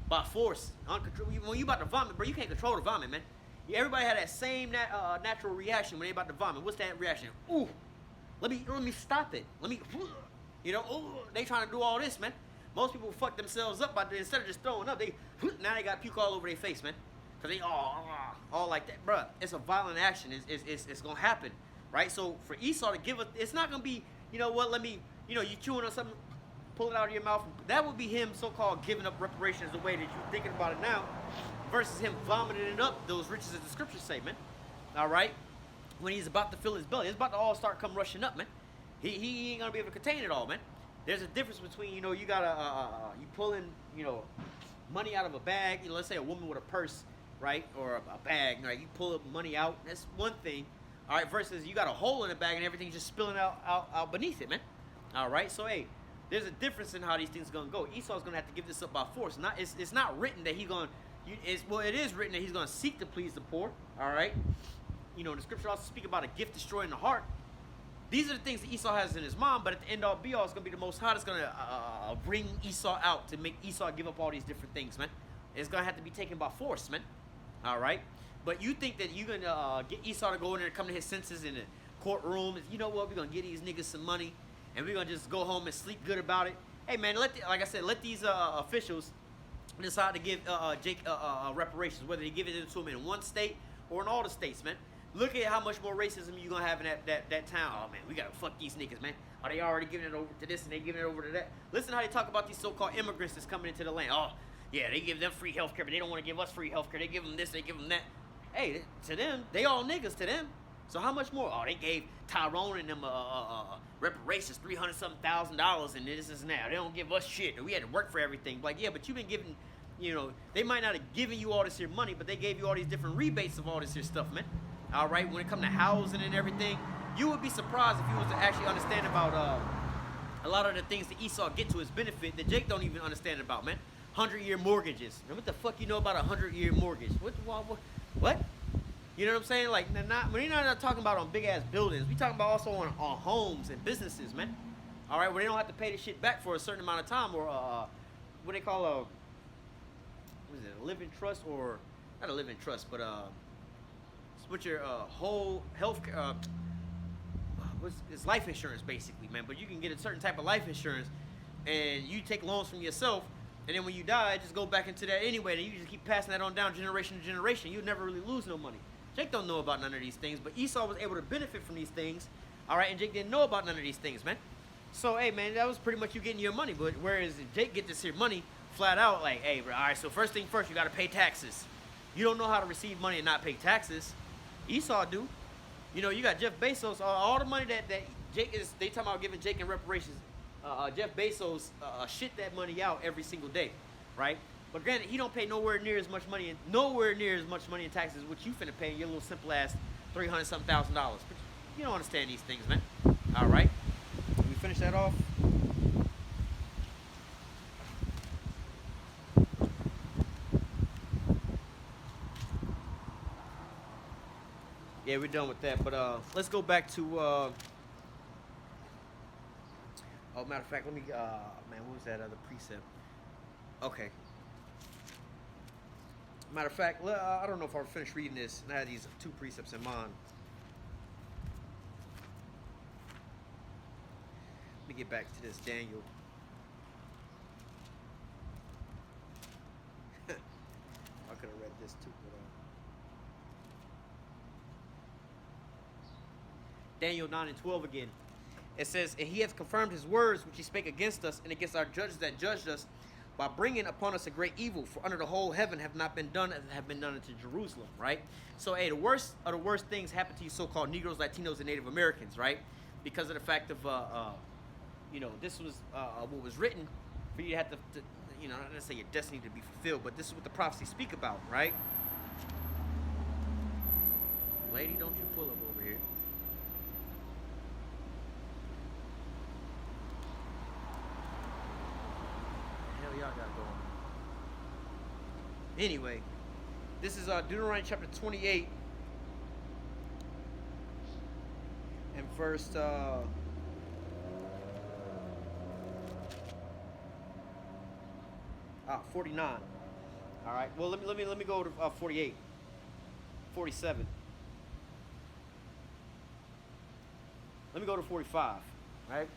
by force. When you about to vomit, bro, you can't control the vomit, man. Everybody had that same natural reaction when they about to vomit. What's that reaction? Ooh, let me stop it. Ooh, they trying to do all this, man. Most people fuck themselves up instead of just throwing up. Now they got puke all over their face, man. Because they all like that. Bruh, it's a violent action. It's going to happen, right? So for Esau to give it, it's not going to be, you chewing on something, pull it out of your mouth. That would be him so-called giving up reparations the way that you're thinking about it now, versus him vomiting up those riches as the scriptures say, man. All right? When he's about to fill his belly, it's about to all start come rushing up, man. He ain't going to be able to contain it all, man. There's a difference between, you you pulling, money out of a bag. Let's say a woman with a purse, right, or a bag, right? You pull up money out. That's one thing, all right. Versus you got a hole in the bag and everything's just spilling out beneath it, man. All right. So hey, there's a difference in how these things gonna go. Esau's gonna have to give this up by force. It's not written that he's gonna. It is written that he's gonna seek to please the poor. All right. The scripture also speak about a gift destroying the heart. These are the things that Esau has in his mind, but at the end all be all, it's going to be the Most High that's going to bring Esau out to make Esau give up all these different things, man. It's going to have to be taken by force, man. All right? But you think that you're going to get Esau to go in there and come to his senses in the courtroom. You know what? We're going to give these niggas some money, and we're going to just go home and sleep good about it. Hey, man, like I said, let these officials decide to give Jake reparations, whether they give it to him in one state or in all the states, man. Look at how much more racism you're going to have in that town. Oh, man, we got to fuck these niggas, man. Are they already giving it over to this and they giving it over to that? Listen how they talk about these so-called immigrants that's coming into the land. Oh, yeah, they give them free health care, but they don't want to give us free health care. They give them this, they give them that. Hey, to them, they all niggas to them. So how much more? Oh, they gave Tyrone and them reparations, $300-something thousand, and this and that. They don't give us shit. We had to work for everything. Like, yeah, but you've been giving, they might not have given you all this here money, but they gave you all these different rebates of all this here stuff, man. All right, when it comes to housing and everything, you would be surprised if you was to actually understand about a lot of the things that Esau get to his benefit that Jake don't even understand about, man. 100-year mortgages. Now, what the fuck you know about a 100-year mortgage? What? You know what I'm saying? Like, we're not talking about on big-ass buildings. We talking about also on homes and businesses, man. All right, where they don't have to pay the shit back for a certain amount of time, or what they call a living trust, or not a living trust, but with your whole health, it's life insurance basically, man. But you can get a certain type of life insurance, and you take loans from yourself, and then when you die, just go back into that anyway. And you just keep passing that on down generation to generation. You never really lose no money. Jake don't know about none of these things, but Esau was able to benefit from these things, all right. And Jake didn't know about none of these things, man. So hey, man, that was pretty much you getting your money. But whereas Jake get this here money flat out, like, hey, bro, all right. So first thing first, you got to pay taxes. You don't know how to receive money and not pay taxes. Esau do. You got Jeff Bezos, all the money that Jake is, they talking about giving Jake in reparations. Jeff Bezos shit that money out every single day, right? But granted, he don't pay nowhere near as much money in taxes, which you finna pay your little simple ass $300-something thousand. But you don't understand these things, man. All right, we finish that off. Yeah, we're done with that, but let's go back to oh, matter of fact, let me man, what was that other precept? Okay, matter of fact, I don't know if I'll finish reading this, and I had these two precepts in mind. Let me get back to this Daniel. could have read this too. But, Daniel 9 and 12 again. It says, and he has confirmed his words which he spake against us and against our judges that judged us, by bringing upon us a great evil. For under the whole heaven have not been done as have been done unto Jerusalem. Right. So, hey, the worst of the worst things happen to you so-called Negroes, Latinos, and Native Americans. Right. Because of the fact of this was what was written for you to have to not necessarily your destiny to be fulfilled, but this is what the prophecies speak about. Right. Lady, don't you pull up over here. Y'all got going. Anyway, this is Deuteronomy chapter 28 and verse 49. All right. Well, let me go to 48, 47. Let me go to 45. Right.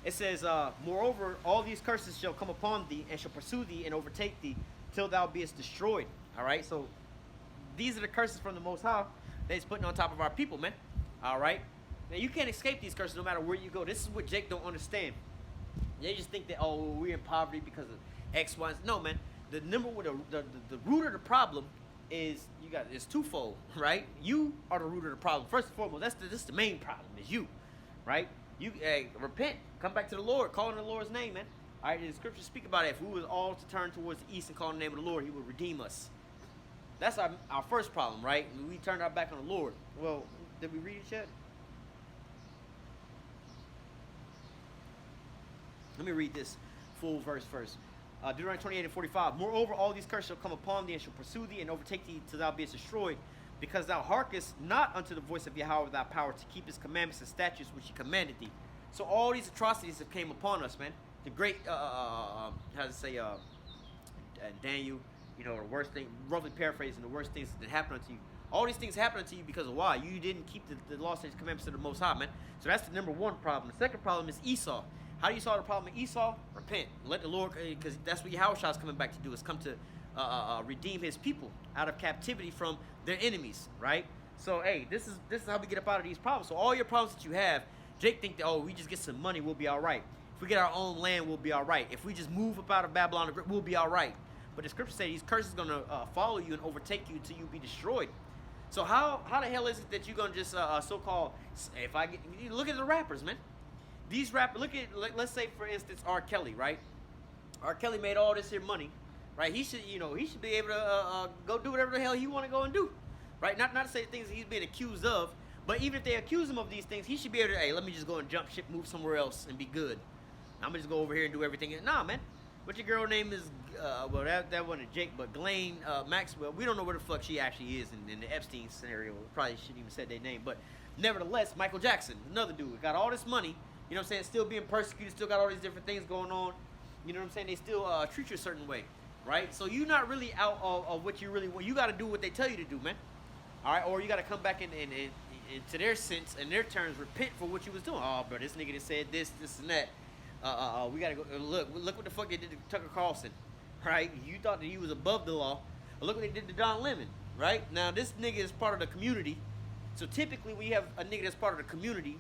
It says, moreover, all these curses shall come upon thee, and shall pursue thee, and overtake thee, till thou beest destroyed. All right? So, these are the curses from the Most High that he's putting on top of our people, man. All right? Now, you can't escape these curses no matter where you go. This is what Jake don't understand. They just think that, oh, we're in poverty because of X, Y, and Z. No, man. The root of the problem is, it's twofold, right? You are the root of the problem. First and foremost, this the main problem, is you, right? You repent, come back to the Lord, call in the Lord's name, man. All right, the scriptures speak about it. If we was all to turn towards the east and call in the name of the Lord, he would redeem us. That's our first problem, right? We turned our back on the Lord. Well, did we read it yet? Let me read this full verse first. Deuteronomy 28 and 45. Moreover, all these curses shall come upon thee, and shall pursue thee, and overtake thee till thou beest destroyed, because thou hearkest not unto the voice of Yahweh thy power to keep his commandments and statutes which he commanded thee. So all these atrocities have came upon us, man. The great, Daniel, the worst thing, roughly paraphrasing, the worst things that happened unto you. All these things happened unto you because of why? You didn't keep the law, statutes, commandments of the Most High, man. So that's the number one problem. The second problem is Esau. How do you solve the problem of Esau? Repent. Let the Lord, because that's what Yahushua is coming back to do, is come to redeem his people out of captivity from their enemies, right? So, hey, this is how we get up out of these problems. So all your problems that you have, Jake think that, oh, we just get some money, we'll be all right. If we get our own land, we'll be all right. If we just move up out of Babylon, we'll be all right. But the scripture says these curses are going to follow you and overtake you until you be destroyed. So how the hell is it that you're going to just so-called, look at the rappers, man. These rappers, let's say, for instance, R. Kelly, right? R. Kelly made all this here money, right? He should be able to go do whatever the hell he want to go and do, right? Not to say the things that he's being accused of, but even if they accuse him of these things, he should be able to, hey, let me just go and jump ship, move somewhere else, and be good. I'm gonna just go over here and do everything. Nah, man. What your girl name is? That wasn't Jake, but Ghislaine Maxwell. We don't know where the fuck she actually is in the Epstein scenario. Probably shouldn't even said their name, but nevertheless, Michael Jackson, another dude, got all this money. You know what I'm saying? Still being persecuted, still got all these different things going on. You know what I'm saying? They still treat you a certain way, right? So you're not really out of what you really want. You got to do what they tell you to do, man. All right? Or you got to come back and to their sense and their terms, repent for what you was doing. Oh, bro, this nigga that said this, and that. We got to go. Look what the fuck they did to Tucker Carlson, right? You thought that he was above the law. Look what they did to Don Lemon, right? Now, this nigga is part of the community. So typically, when you have a nigga that's part of the community,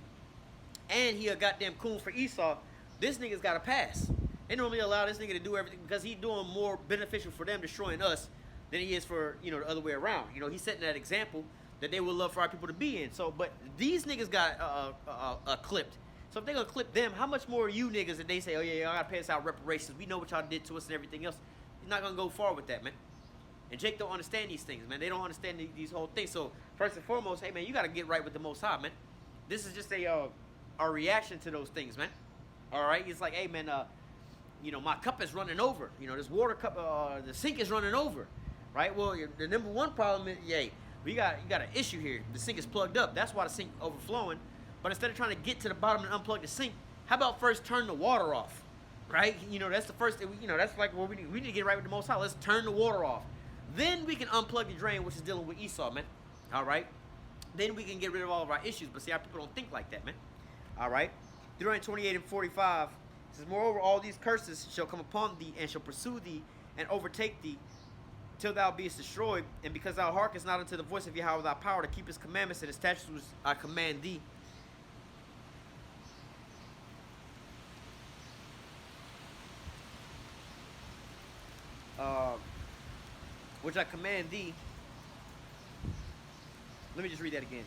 and he a goddamn coon for Esau, this nigga's got to pass. They normally allow this nigga to do everything because he's doing more beneficial for them destroying us than he is for, the other way around. He's setting that example that they would love for our people to be in. So, but these niggas got clipped. So if they're going to clip them, how much more are you niggas that they say, oh yeah, y'all got to pay us out reparations. We know what y'all did to us and everything else. You're not going to go far with that, man. And Jake don't understand these things, man. They don't understand these whole things. So first and foremost, hey, man, you got to get right with the Most High, man. This is just a reaction to those things, man. All right? It's like, hey, man, my cup is running over. This water cup, the sink is running over, right? Well, the number one problem is, you got an issue here. The sink is plugged up. That's why the sink overflowing. But instead of trying to get to the bottom and unplug the sink, how about first turn the water off, right? That's the first thing. That's like what we need to get right with the Most High. Let's turn the water off. Then we can unplug the drain, which is dealing with Esau, man. All right? Then we can get rid of all of our issues. But see, our people don't think like that, man. All right? Deuteronomy 28 and 45 says, moreover, all these curses shall come upon thee and shall pursue thee and overtake thee till thou beest destroyed, and because thou hearkenest not unto the voice of Yahweh thy power to keep his commandments and his statutes which I command thee. Which I command thee. Let me just read that again.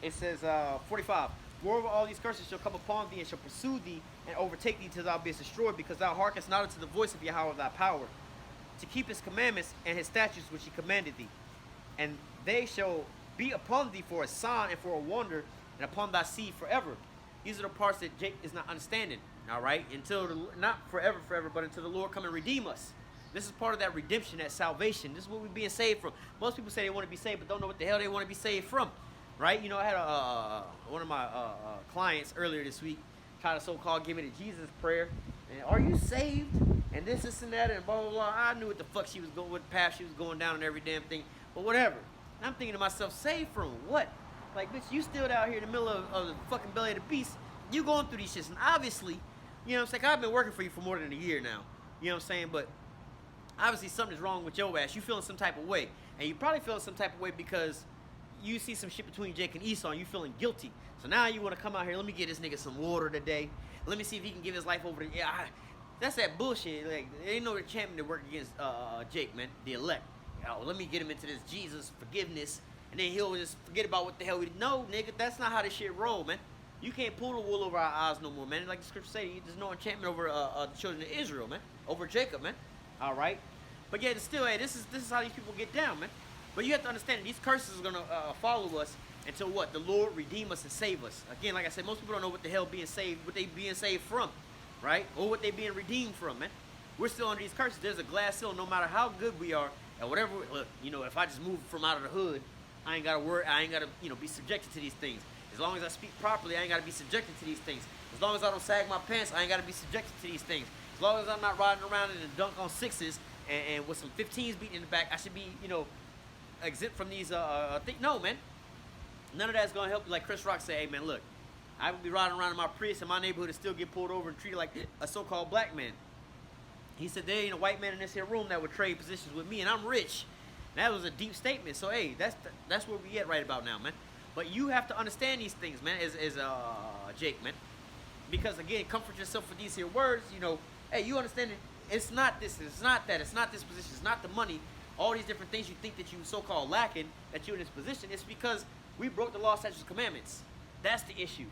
It says, 45. Moreover, all these curses shall come upon thee and shall pursue thee and overtake thee till thou beest destroyed, because thou hearkenest not unto the voice of Yahweh thy power, to keep his commandments and his statutes which he commanded thee. And they shall be upon thee for a sign and for a wonder, and upon thy seed forever. These are the parts that Jake is not understanding. All right, not forever, but until the Lord come and redeem us. This is part of that redemption, that salvation. This is what we're being saved from. Most people say they want to be saved, but don't know what the hell they want to be saved from, right? You know, I had one of my clients earlier this week try to so-called give me the Jesus prayer, and are you saved? And this and that, and blah, blah, blah. I knew what the fuck she was going, what path she was going down and every damn thing, but whatever. And I'm thinking to myself, saved from what? Like, bitch, you still out here in the middle of the fucking belly of the beast. You going through these shits, and obviously, you know what I'm saying? I've been working for you for more than a year now. You know what I'm saying? But obviously something's wrong with your ass. You feeling some type of way. And you probably feeling some type of way because you see some shit between Jake and Esau and you feeling guilty. So now you want to come out here, let me get this nigga some water today. Let me see if he can give his life over to... Yeah, that's that bullshit. Like, there ain't no champion to work against Jake, man. The elect. Oh, let me get him into this Jesus forgiveness. And then he'll just forget about what the hell we... No, nigga, that's not how this shit roll, man. You can't pull the wool over our eyes no more, man. Like the scripture say, there's no enchantment over the children of Israel, man. Over Jacob, man. All right? But yet, still, hey, this is how these people get down, man. But you have to understand that these curses are going to follow us until what? The Lord redeem us and save us. Again, like I said, most people don't know what the hell being saved, what they being saved from, right? Or what they being redeemed from, man. We're still under these curses. There's a glass ceiling no matter how good we are and whatever. Look, you know, if I just move from out of the hood, I ain't got to worry. I ain't got to, you know, be subjected to these things. As long as I speak properly, I ain't got to be subjected to these things. As long as I don't sag my pants, I ain't got to be subjected to these things. As long as I'm not riding around in a dunk on sixes and with some 15s beating in the back, I should be, you know, exempt from these things. No, man. None of that's going to help you. Like Chris Rock say, hey, man, look, I would be riding around in my Prius in my neighborhood and still get pulled over and treated like a so-called black man. He said, there ain't a white man in this here room that would trade positions with me, and I'm rich. And that was a deep statement. So, hey, that's where we at right about now, man. But you have to understand these things, man, as Jake, man. Because, again, comfort yourself with these here words, you know. Hey, you understand it. It's not this, it's not that, it's not this position, it's not the money. All these different things you think that you so-called lacking, that you're in this position, it's because we broke the law, statutes, and commandments. That's the issue.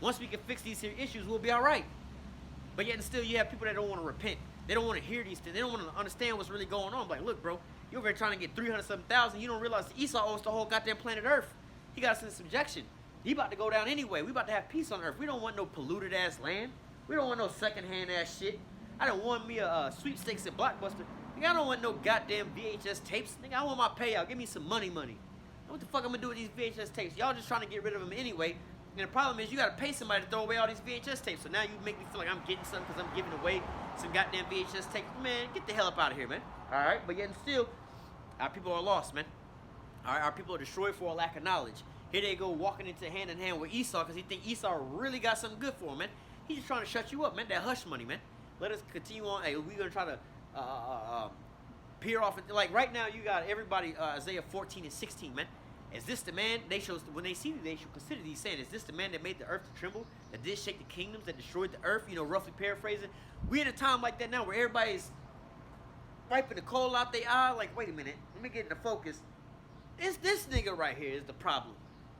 Once we can fix these here issues, we'll be all right. But yet and still, you have people that don't want to repent. They don't want to hear these things. They don't want to understand what's really going on. Like, look, bro, you're over here trying to get 300-something. You don't realize Esau owns the whole goddamn planet Earth. He got us in subjection. He about to go down anyway. We about to have peace on Earth. We don't want no polluted ass land. We don't want no secondhand ass shit. I don't want me a sweepstakes at Blockbuster. Nigga, I don't want no goddamn VHS tapes. Nigga, I want my payout. Give me some money. What the fuck I'm gonna do with these VHS tapes? Y'all just trying to get rid of them anyway. And the problem is you gotta pay somebody to throw away all these VHS tapes. So now you make me feel like I'm getting something because I'm giving away some goddamn VHS tapes. Man, get the hell up out of here, man. All right, but yet and still, our people are lost, man. All right, our people are destroyed for a lack of knowledge. Here they go walking into hand in hand with Esau because he think Esau really got something good for him, man. He's just trying to shut you up, man. That hush money, man. Let us continue on. Hey, we're gonna try to peer off. Like right now, you got everybody Isaiah 14 and 16, man. Is this the man? They show when they see you, they should consider these saying, is this the man that made the earth to tremble, that did shake the kingdoms, that destroyed the earth? You know, roughly paraphrasing. We in a time like that now where everybody's wiping the coal out their eye. Like, wait a minute, let me get into focus. It's this nigga right here is the problem,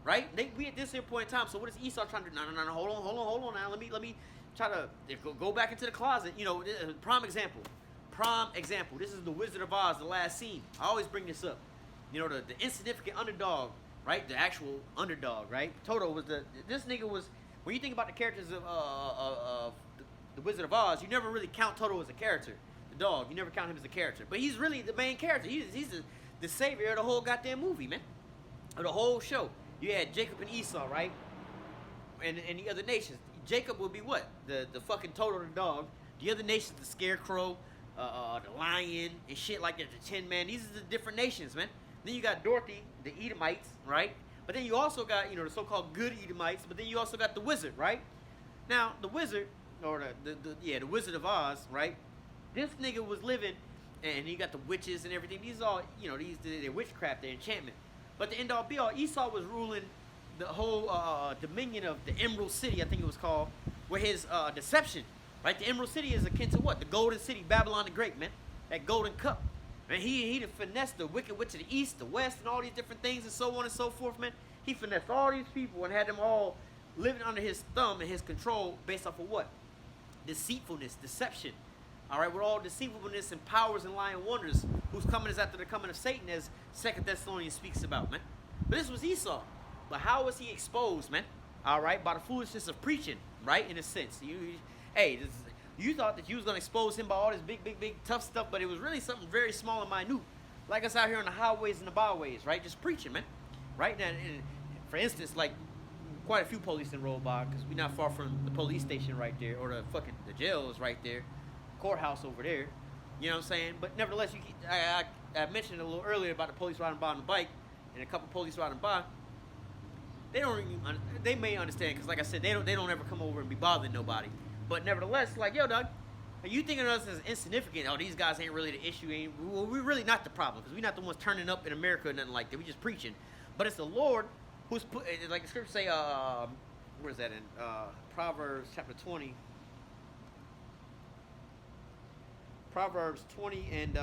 right? We at this here point in time. So what is Esau trying to do? No, hold on now. Let me try to go back into the closet. You know, prime example. This is the Wizard of Oz, the last scene. I always bring this up. You know, the insignificant underdog, right? The actual underdog, right? Toto was this nigga was, when you think about the characters of the Wizard of Oz, you never really count Toto as a character. The dog, you never count him as a character. But he's really the main character. He's the savior of the whole goddamn movie, man. Of the whole show. You had Jacob and Esau, right? And the other nations. Jacob would be what? The fucking Toto the dog. The other nations, the Scarecrow, the Lion, and shit like that, the Tin Man. These are the different nations, man. Then you got Dorothy, the Edomites, right? But then you also got, you know, the so-called good Edomites. But then you also got the wizard, right? Now, the wizard, or the Wizard of Oz, right? This nigga was living and you got the witches and everything. These are all, you know, they're witchcraft, they're enchantment. But the end all be all, Esau was ruling the whole dominion of the Emerald City, I think it was called, with his deception. Right, the Emerald City is akin to what? The Golden City, Babylon the Great, man. That golden cup. And he finessed the wicked witch of the east, the west, and all these different things and so on and so forth, man. He finessed all these people and had them all living under his thumb and his control based off of what? Deceitfulness, deception. All right, with all deceivableness and powers and lying wonders, whose coming is after the coming of Satan, as 2 Thessalonians speaks about, man. But this was Esau. But how was he exposed, man? All right, by the foolishness of preaching, right, in a sense. You thought that you was going to expose him by all this big, tough stuff, but it was really something very small and minute. Like us out here on the highways and the byways, right? Just preaching, man. Right? Now, for instance, like, quite a few police in roll by, because we're not far from the police station right there, or the jail is right there, courthouse over there. You know what I'm saying? But nevertheless, I mentioned a little earlier about the police riding by on the bike, and a couple police riding by. They may understand, because like I said, they don't ever come over and be bothering nobody. But nevertheless, like, yo, dog, are you thinking of us as insignificant? Oh, these guys ain't really the issue. We're really not the problem, because we're not the ones turning up in America or nothing like that. We just preaching. But it's the Lord who's put, like the scripture say, where is that in? Proverbs chapter 20. Proverbs 20 and,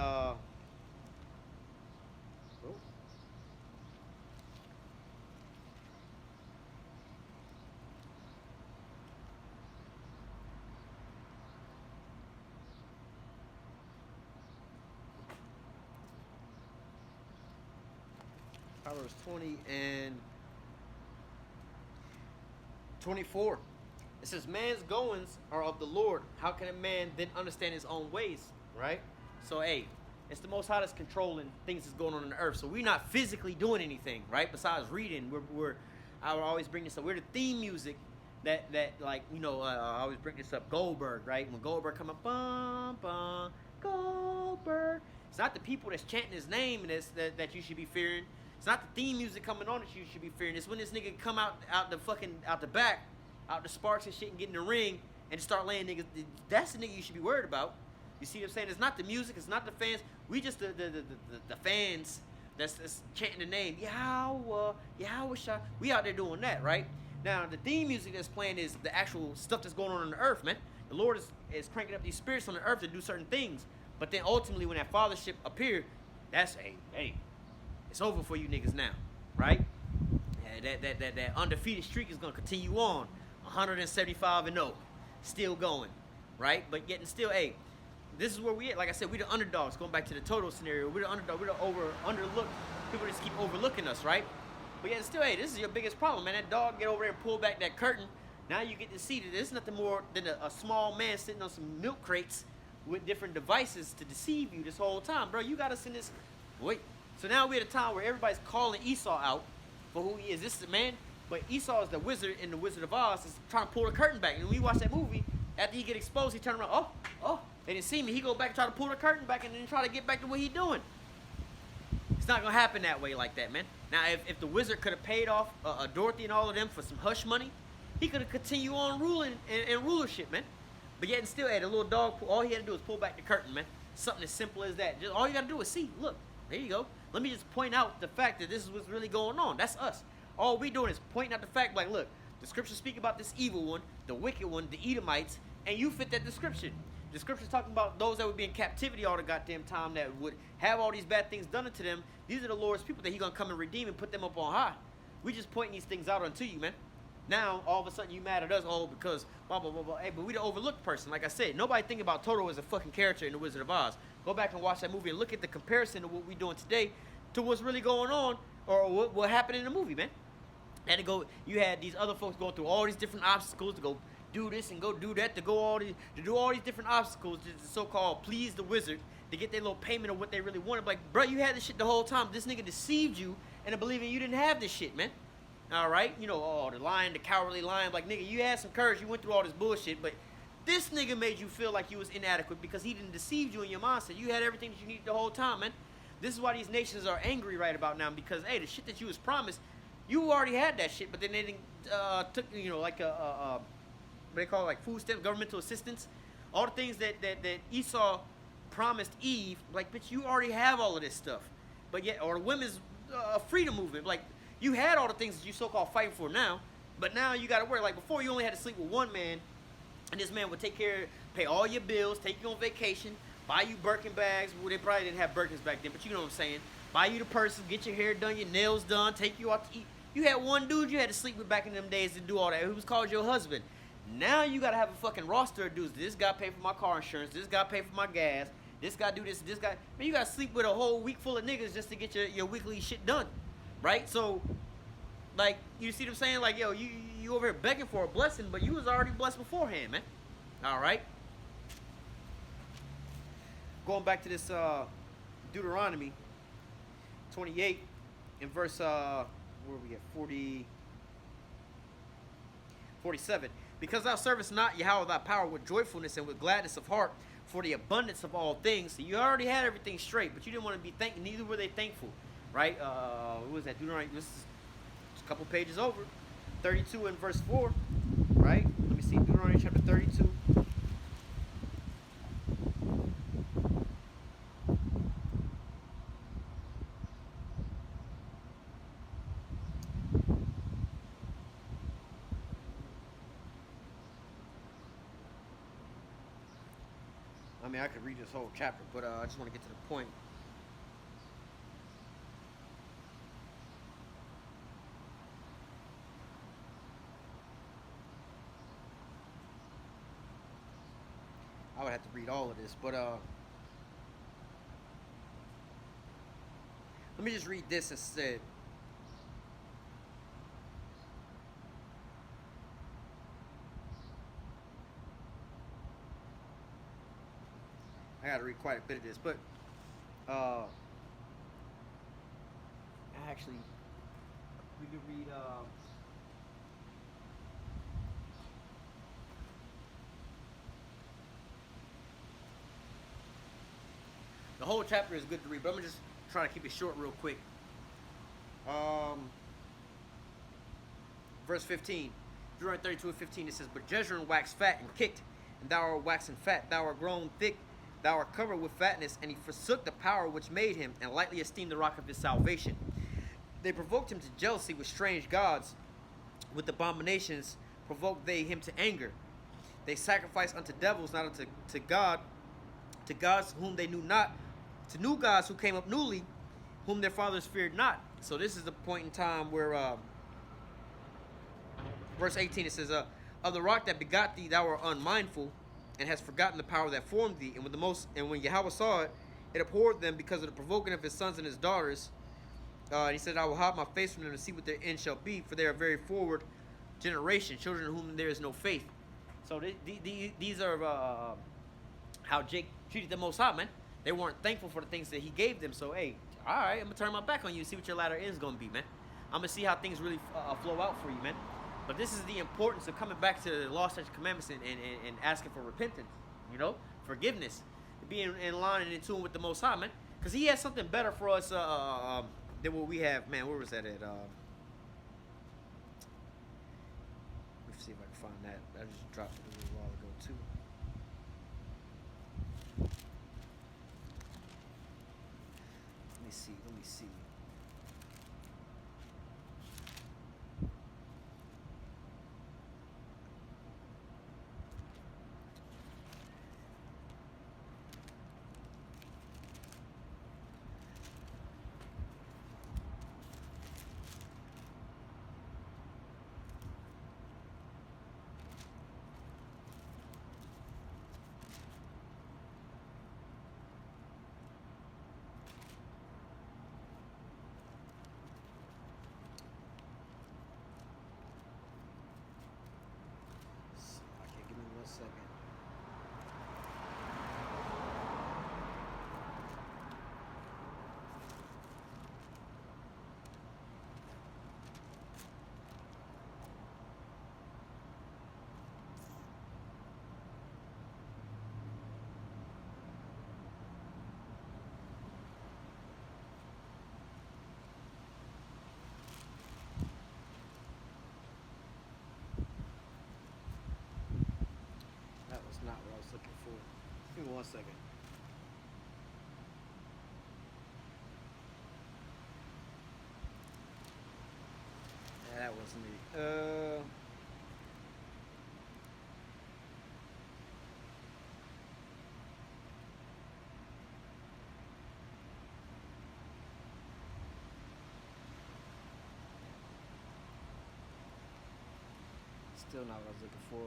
Proverbs 20 and 24. It says, man's goings are of the Lord. How can a man then understand his own ways? Right? So, hey, it's the Most High that's controlling things that's going on the earth. So we're not physically doing anything, right? Besides reading, I would always bring this up. We're the theme music that like, you know, I always bring this up. Goldberg, right? When Goldberg come up, bum, bum, Goldberg. It's not the people that's chanting his name and that you should be fearing. It's not the theme music coming on that you should be fearing. It's when this nigga come out the back, out the sparks and shit, and get in the ring and start laying niggas. That's the nigga you should be worried about. You see what I'm saying? It's not the music. It's not the fans. We just the fans that's chanting the name. Yahweh Shah. We out there doing that, right? Now, the theme music that's playing is the actual stuff that's going on the earth, man. The Lord is cranking up these spirits on the earth to do certain things. But then ultimately, when that fathership appeared, that's, hey, it's over for you niggas now, right? That undefeated streak is going to continue on. 175-0. Still going, right? But yet and still, hey, this is where we at. Like I said, we the underdogs. Going back to the total scenario, we're the underdog. We're the underlooked. People just keep overlooking us, right? But yet and still, hey, this is your biggest problem, man. That dog get over there and pull back that curtain. Now you get to see that it's nothing more than a small man sitting on some milk crates with different devices to deceive you this whole time. Bro, you got us in this. Wait. So now we're at a time where everybody's calling Esau out for who he is. This is the man, but Esau is the wizard in the Wizard of Oz, is trying to pull the curtain back. And when we watch that movie, after he get exposed, he turn around, oh, they didn't see me. He go back and try to pull the curtain back and then try to get back to what he doing. It's not going to happen that way like that, man. Now, if the wizard could have paid off Dorothy and all of them for some hush money, he could have continued on ruling and rulership, man. But yet and still, hey, the little dog, all he had to do was pull back the curtain, man. Something as simple as that. Just all you got to do is see. Look, there you go. Let me just point out the fact that this is what's really going on. That's us. All we doing is pointing out the fact, like, look, the scriptures speak about this evil one, the wicked one, the Edomites, and you fit that description. The scriptures talking about those that would be in captivity all the goddamn time, that would have all these bad things done unto them. These are the Lord's people that He gonna come and redeem and put them up on high. We just pointing these things out unto you, man. Now, all of a sudden, you mad at us, because blah, blah, blah, blah. Hey, but we the overlooked person. Like I said, nobody think about Toto as a fucking character in The Wizard of Oz. Go back and watch that movie and look at the comparison of what we doing today to what's really going on, or what happened in the movie, man. And you had these other folks going through all these different obstacles to go do this and go do that, to do all these different obstacles to so-called please the wizard, to get their little payment of what they really wanted. Like, bro, you had this shit the whole time. This nigga deceived you into believing you didn't have this shit, man. All right? You know, the lion, the cowardly lion. Like, nigga, you had some courage. You went through all this bullshit, but this nigga made you feel like you was inadequate because he didn't deceive you in your mindset. You had everything that you needed the whole time, man. This is why these nations are angry right about now, because, hey, the shit that you was promised, you already had that shit, but then they didn't, took, you know, like what they call it, like food stamps, governmental assistance, all the things that Esau promised Eve, like, bitch, you already have all of this stuff. But yet, or the women's freedom movement, like, you had all the things that you so-called fighting for now, but now you got to work. Like, before you only had to sleep with one man, and this man would take care, pay all your bills, take you on vacation, buy you Birkin bags. Well, they probably didn't have Birkins back then, but you know what I'm saying. Buy you the purses, get your hair done, your nails done, take you out to eat. You had one dude you had to sleep with back in them days to do all that. Who was called your husband. Now you got to have a fucking roster of dudes. This guy pay for my car insurance. This guy pay for my gas. This guy do this. This guy. Man, you got to sleep with a whole week full of niggas just to get your weekly shit done. Right? So, like, you see what I'm saying? Like, yo, you over here begging for a blessing, but you was already blessed beforehand, man. All right? Going back to this Deuteronomy 28 in verse, where we at? 47. Because thou servest not Yahweh thy power with joyfulness and with gladness of heart for the abundance of all things. So you already had everything straight, but you didn't want to be thankful. Neither were they thankful. Right? What was that? Deuteronomy, this is a couple pages over. 32 and verse 4. Right? Let me see. Deuteronomy chapter 32. I mean, I could read this whole chapter, but I just want to get to the point. I would have to read all of this, but let me just read this instead. I gotta read quite a bit of this, but actually, we could read the whole chapter is good to read, but I'm gonna just try to keep it short real quick. Verse 15, Deuteronomy 32 and 15, it says, But Jezreel waxed fat and kicked, and thou art waxen fat, thou art grown thick, thou art covered with fatness, and he forsook the power which made him, and lightly esteemed the rock of his salvation. They provoked him to jealousy with strange gods, with abominations provoked they him to anger. They sacrificed unto devils, not unto God, to gods whom they knew not, to new gods who came up newly, whom their fathers feared not. So this is the point in time where, verse 18, it says, Of the rock that begot thee thou art unmindful, and hast forgotten the power that formed thee. And when Yahweh saw it, it abhorred them because of the provoking of his sons and his daughters. And he said, I will hide my face from them to see what their end shall be, for they are very forward generation, children in whom there is no faith. So these are how Jake treated the Most High, man. They weren't thankful for the things that he gave them. So, hey, all right, I'm going to turn my back on you and see what your latter end is going to be, man. I'm going to see how things really flow out for you, man. But this is the importance of coming back to the law, statutes, and commandments and asking for repentance, you know, forgiveness, being in line and in tune with the Most High, man. Because he has something better for us than what we have. Man, where was that at? Let's see if I can find that. I just dropped it a little while ago, too. Let me see. Give me 1 second. That was not what I was looking for. Give me 1 second. else in the still not what I was looking for.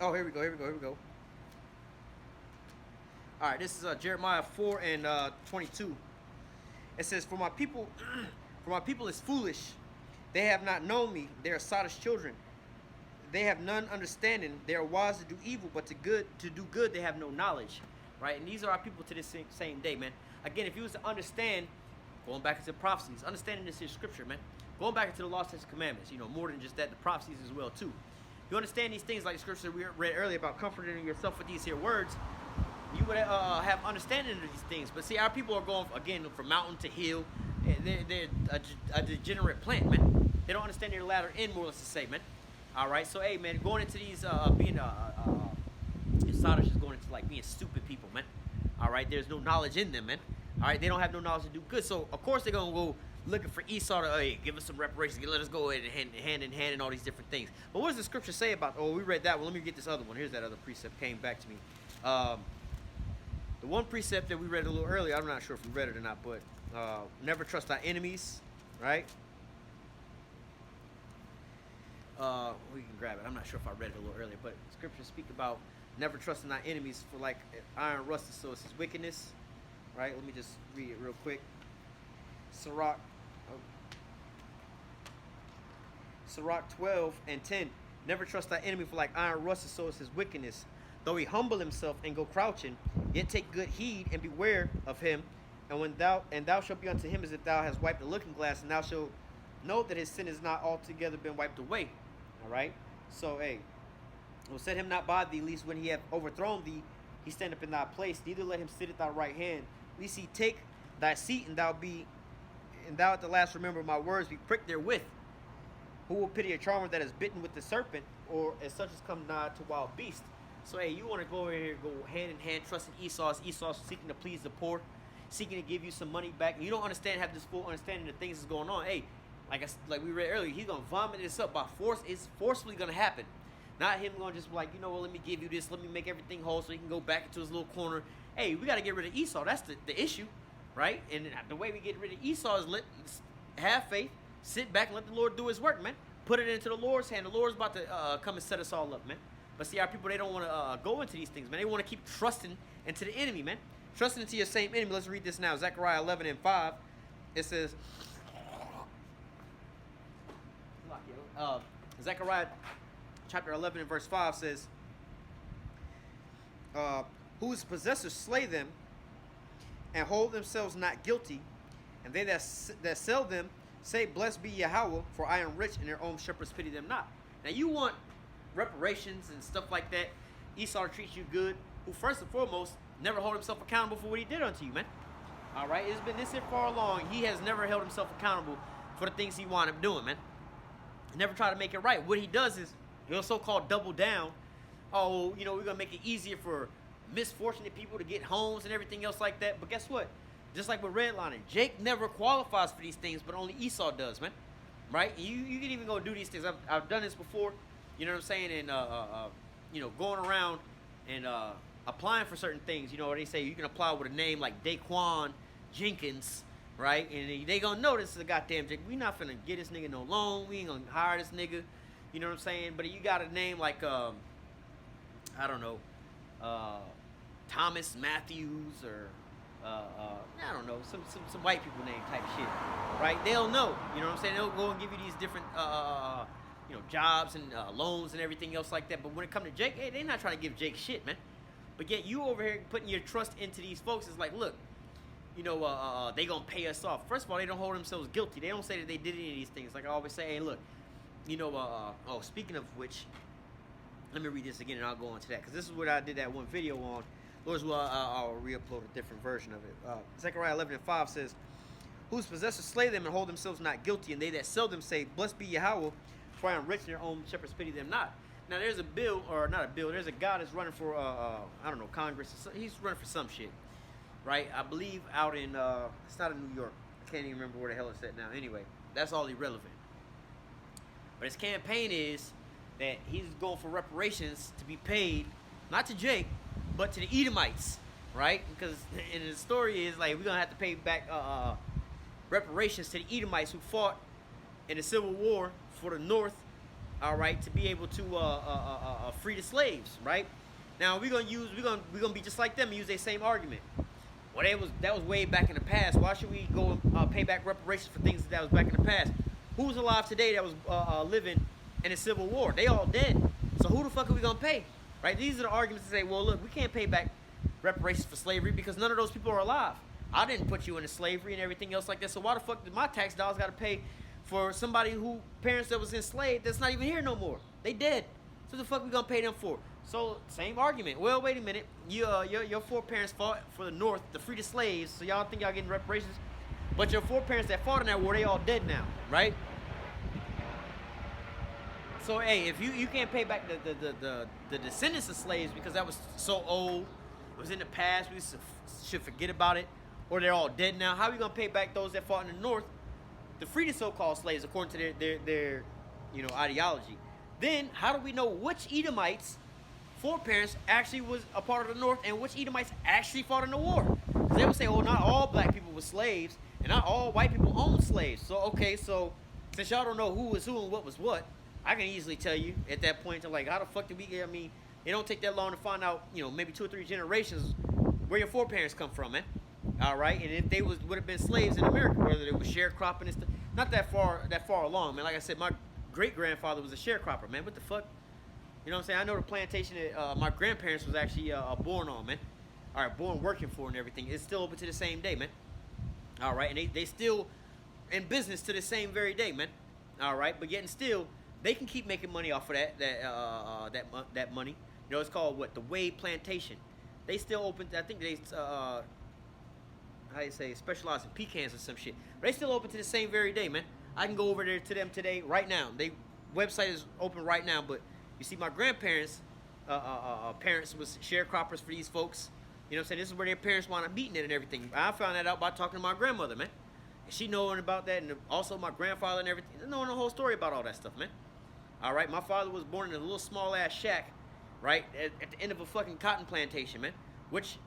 Oh, here we go. Here we go. Here we go. All right, this is Jeremiah 4 and 22. It says, "For my people, for my people is foolish. They have not known me. They are sottish children. They have none understanding. They are wise to do evil, but to do good they have no knowledge." Right, and these are our people to this same day, man. Again, if you was to understand, going back into prophecies, understanding this is scripture, man. Going back into the law, statutes, commandments, you know, more than just that, the prophecies as well too. You understand these things like the scripture we read earlier about comforting yourself with these here words. You would have understanding of these things. But see, our people are going, again, from mountain to hill. They're a degenerate plant, man. They don't understand their latter end, more or less to say, man. All right, so, hey, man, going into these, being sottish is going into, like, being stupid people, man. All right, there's no knowledge in them, man. All right, they don't have no knowledge to do good. So, of course, they're going to go looking for Esau to, hey, give us some reparations, let us go hand in hand and all these different things. But what does the scripture say about, oh, we read that one. Let me get this other one. Here's that other precept came back to me. The one precept that we read a little earlier, I'm not sure if we read it or not, but never trust thy enemies, right? We can grab it. I'm not sure if I read it a little earlier, but scriptures speak about never trusting thy enemies, for like iron rusted, so it's his wickedness, right? Let me just read it real quick. Sirach 12 and 10. Never trust thy enemy, for like iron rusted, so is his wickedness. Though he humble himself and go crouching, yet take good heed and beware of him. And thou shalt be unto him as if thou hast wiped a looking glass, and thou shalt know that his sin has not altogether been wiped away. All right. So, hey, will set him not by thee, lest when he have overthrown thee, he stand up in thy place. Neither let him sit at thy right hand, lest he take thy seat, and thou at the last remember my words, be pricked therewith. Who will pity a charmer that is bitten with the serpent, or as such as come nigh to wild beasts? So, hey, you want to go over here, go hand in hand, trusting Esau's seeking to please the poor, seeking to give you some money back. And you don't understand, have this full understanding of things that's going on. Hey, like we read earlier, he's going to vomit this up by force. It's forcefully going to happen. Not him going to just be like, you know what, let me give you this. Let me make everything whole so he can go back into his little corner. Hey, we got to get rid of Esau. That's the issue, right? And the way we get rid of Esau is have faith, sit back and let the Lord do his work, man. Put it into the Lord's hand. The Lord's about to come and set us all up, man. But see, our people, they don't want to go into these things, man. They want to keep trusting into the enemy, man. Trusting into your same enemy. Let's read this now. Zechariah 11 and 5. It says, Zechariah chapter 11 and verse 5 says, whose possessors slay them and hold themselves not guilty, and they that sell them say, blessed be Yahweh, for I am rich, and their own shepherds pity them not. Now you want reparations and stuff like that. Esau treats you good, who first and foremost never hold himself accountable for what he did unto you, man. All right, it's been this here far along. He has never held himself accountable for the things he wound up doing, man. Never try to make it right. What he does is he'll so-called double down. Oh, you know, we're gonna make it easier for misfortunate people to get homes and everything else like that. But guess what? Just like with redlining, Jake never qualifies for these things, but only Esau does, man. Right? You can even go do these things. I've done this before. You know what I'm saying? And, you know, going around and applying for certain things. You know, they say you can apply with a name like Daquan Jenkins, right? And they going to know this is a goddamn Jake. We not finna get this nigga no loan. We ain't going to hire this nigga. You know what I'm saying? But you got a name like, I don't know, Thomas Matthews or, I don't know, some white people name type shit, right? They'll know. You know what I'm saying? They'll go and give you these different, you know, jobs and loans and everything else like that. But when it comes to Jake, hey, they're not trying to give Jake shit, man. But yet you over here putting your trust into these folks is like, look, you know, they gonna pay us off. First of all, they don't hold themselves guilty. They don't say that they did any of these things. Like I always say, hey, look, you know, oh, speaking of which, let me read this again and I'll go on to that. Because this is what I did that one video on. Lord's will, I'll re-upload a different version of it. Zechariah 11 and 5 says, whose possessors slay them and hold themselves not guilty, and they that sell them say, blessed be Yahweh, for I am rich, and their own shepherds pity them not. Now there's a bill, or not a bill, there's a guy that's running for, I don't know, Congress. He's running for some shit, right? I believe out in, it's not in New York. can't even remember where the hell it's at now. Anyway, that's all irrelevant. But his campaign is that he's going for reparations to be paid, not to Jake, but to the Edomites, right? Because in the story is like we're gonna have to pay back reparations to the Edomites who fought in the Civil War for the North, all right, to be able to free the slaves, right? Now we're gonna be just like them and use their same argument. Well, that was way back in the past. Why should we go and pay back reparations for things that was back in the past? Who's alive today that was living in the Civil War? They all dead. So who the fuck are we gonna pay? Right? These are the arguments that say, well, look, we can't pay back reparations for slavery because none of those people are alive. I didn't put you into slavery and everything else like that. So why the fuck did my tax dollars got to pay for somebody who parents that was enslaved that's not even here no more? They dead. So the fuck we gonna pay them for? So same argument. Well, wait a minute. Your foreparents fought for the North to free the slaves. So y'all think y'all getting reparations? But your foreparents that fought in that war, they all dead now, right? So hey, if you can't pay back the descendants of slaves because that was so old, it was in the past, we should forget about it, or they're all dead now. How are we gonna pay back those that fought in the North to free the so-called slaves according to their ideology? Then how do we know which Edomites foreparents actually was a part of the North and which Edomites actually fought in the war? Because they would say, oh, not all black people were slaves and not all white people owned slaves. So okay, so since y'all don't know who was who and what was what, I can easily tell you at that point, to like, how the fuck did we get? I mean, it don't take that long to find out, maybe 2 or 3 generations where your foreparents come from, man. All right, and if they would have been slaves in America, whether they were sharecropping and stuff, not that far along, man. Like I said, my great grandfather was a sharecropper, man. What the fuck? You know what I'm saying? I know the plantation that my grandparents was actually born on, man. All right, born working for and everything. It's still open to the same day, man. All right, and they still in business to the same very day, man. All right, but yet and still, they can keep making money off of that money. It's called what? The Wade Plantation. They still open. I think they how you say, specialize in pecans or some shit. But they still open to the same very day, man. I can go over there to them today, right now. They website is open right now. But you see, my grandparents, parents was sharecroppers for these folks. You know what I'm saying? This is where their parents wound up meeting it and everything. I found that out by talking to my grandmother, man. And she knowing about that, and also my grandfather and everything. Knowing the whole story about all that stuff, man. All right, my father was born in a little small ass shack, right, at the end of a fucking cotton plantation, man. Which,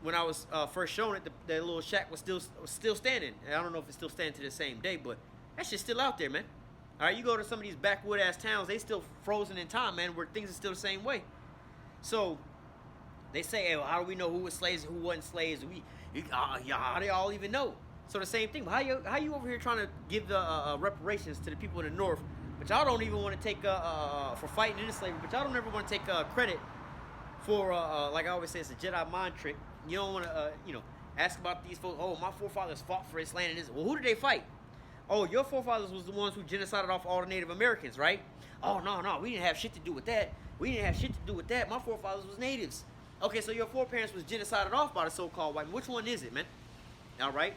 when I was first shown it, the little shack was still standing. And I don't know if it's still standing to the same day, but that shit's still out there, man. All right, you go to some of these backwood ass towns, they still frozen in time, man, where things are still the same way. So they say, hey, well, how do we know who was slaves and who wasn't slaves? How do y'all even know? So the same thing. How you over here trying to give the reparations to the people in the North? But y'all don't even want to take for fighting into slavery. But y'all don't ever want to take credit for like I always say, it's a Jedi mind trick. You don't want to ask about these folks. Oh, my forefathers fought for this land and this. Well, who did they fight? Oh, your forefathers was the ones who genocided off all the Native Americans, right? Oh no, we didn't have shit to do with that. My forefathers was natives. Okay, so your foreparents was genocided off by the so-called white man. Which one is it, man? All right.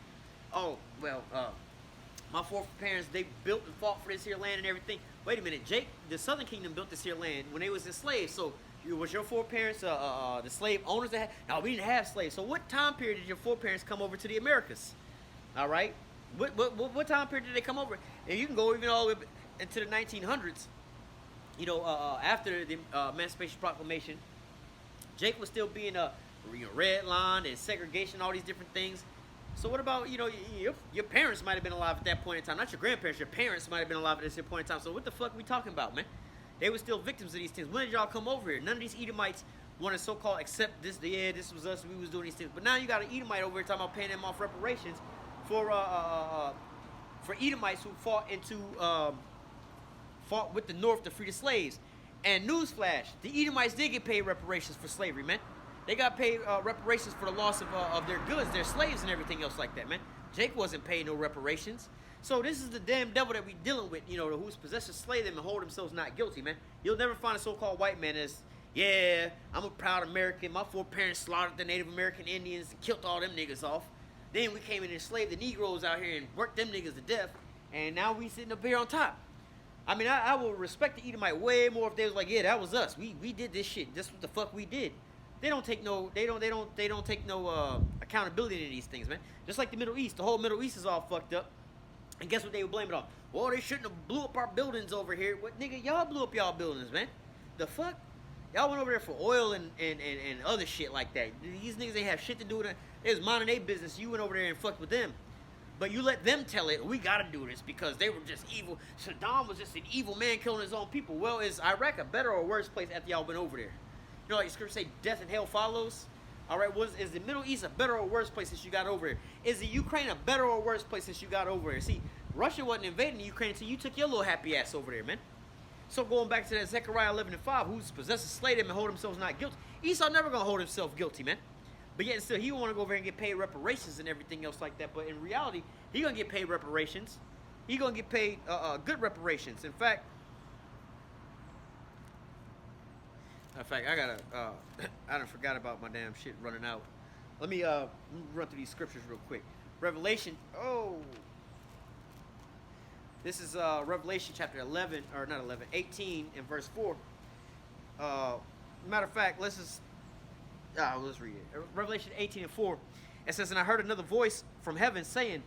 Oh well. My foreparents, they built and fought for this here land and everything. Wait a minute, Jake, the Southern Kingdom built this here land when they was enslaved. So, was your foreparents the slave owners that had? No, we didn't have slaves. So, what time period did your foreparents come over to the Americas? All right, what time period did they come over? And you can go even all the way into the 1900s. After the Emancipation Proclamation, Jake was still being redlined and segregation, all these different things. So what about, your parents might have been alive at that point in time. Not your grandparents, your parents might have been alive at this point in time. So what the fuck are we talking about, man? They were still victims of these things. When did y'all come over here? None of these Edomites want to so-called accept this. Yeah, this was us. We was doing these things. But now you got an Edomite over here talking about paying them off reparations for Edomites who fought with the North to free the slaves. And newsflash, the Edomites did get paid reparations for slavery, man. They got paid reparations for the loss of their goods, their slaves, and everything else like that, man. Jake wasn't paid no reparations. So this is the damn devil that we dealing with, who's possessed to slay them and hold themselves not guilty, man. You'll never find a so-called white man as, yeah, I'm a proud American. My foreparents slaughtered the Native American Indians and killed all them niggas off. Then we came in and enslaved the Negroes out here and worked them niggas to death. And now we sitting up here on top. I mean, I will respect the Edomite way more if they was like, yeah, that was us. We did this shit. This is what the fuck we did. They don't take no accountability in these things, man. Just like the Middle East, the whole Middle East is all fucked up. And guess what they would blame it on? Well, they shouldn't have blew up our buildings over here. What, nigga, y'all blew up y'all buildings, man. The fuck? Y'all went over there for oil and other shit like that. These niggas ain't have shit to do with it. They was minding their business. You went over there and fucked with them. But you let them tell it, we gotta do this because they were just evil. Saddam was just an evil man killing his own people. Well, is Iraq a better or worse place after y'all went over there? You know, like the scripture say, death and hell follows. All right, is the Middle East a better or worse place since you got over here? Is the Ukraine a better or worse place since you got over here? See, Russia wasn't invading the Ukraine until you took your little happy ass over there, man. So going back to that Zechariah 11:5, who's possessed slay them and hold themselves not guilty. Esau never gonna hold himself guilty, man. But yet still, he want to go over here and get paid reparations and everything else like that. But in reality, he gonna get paid reparations. He gonna get paid good reparations. In fact, I gotta I done forgot about my damn shit running out. Let me run through these scriptures real quick. Revelation. Oh, this is Revelation chapter 11, or not 11, 18 and verse 4. Matter of fact, let's read it. Revelation 18 and 4. It says, and I heard another voice from heaven saying,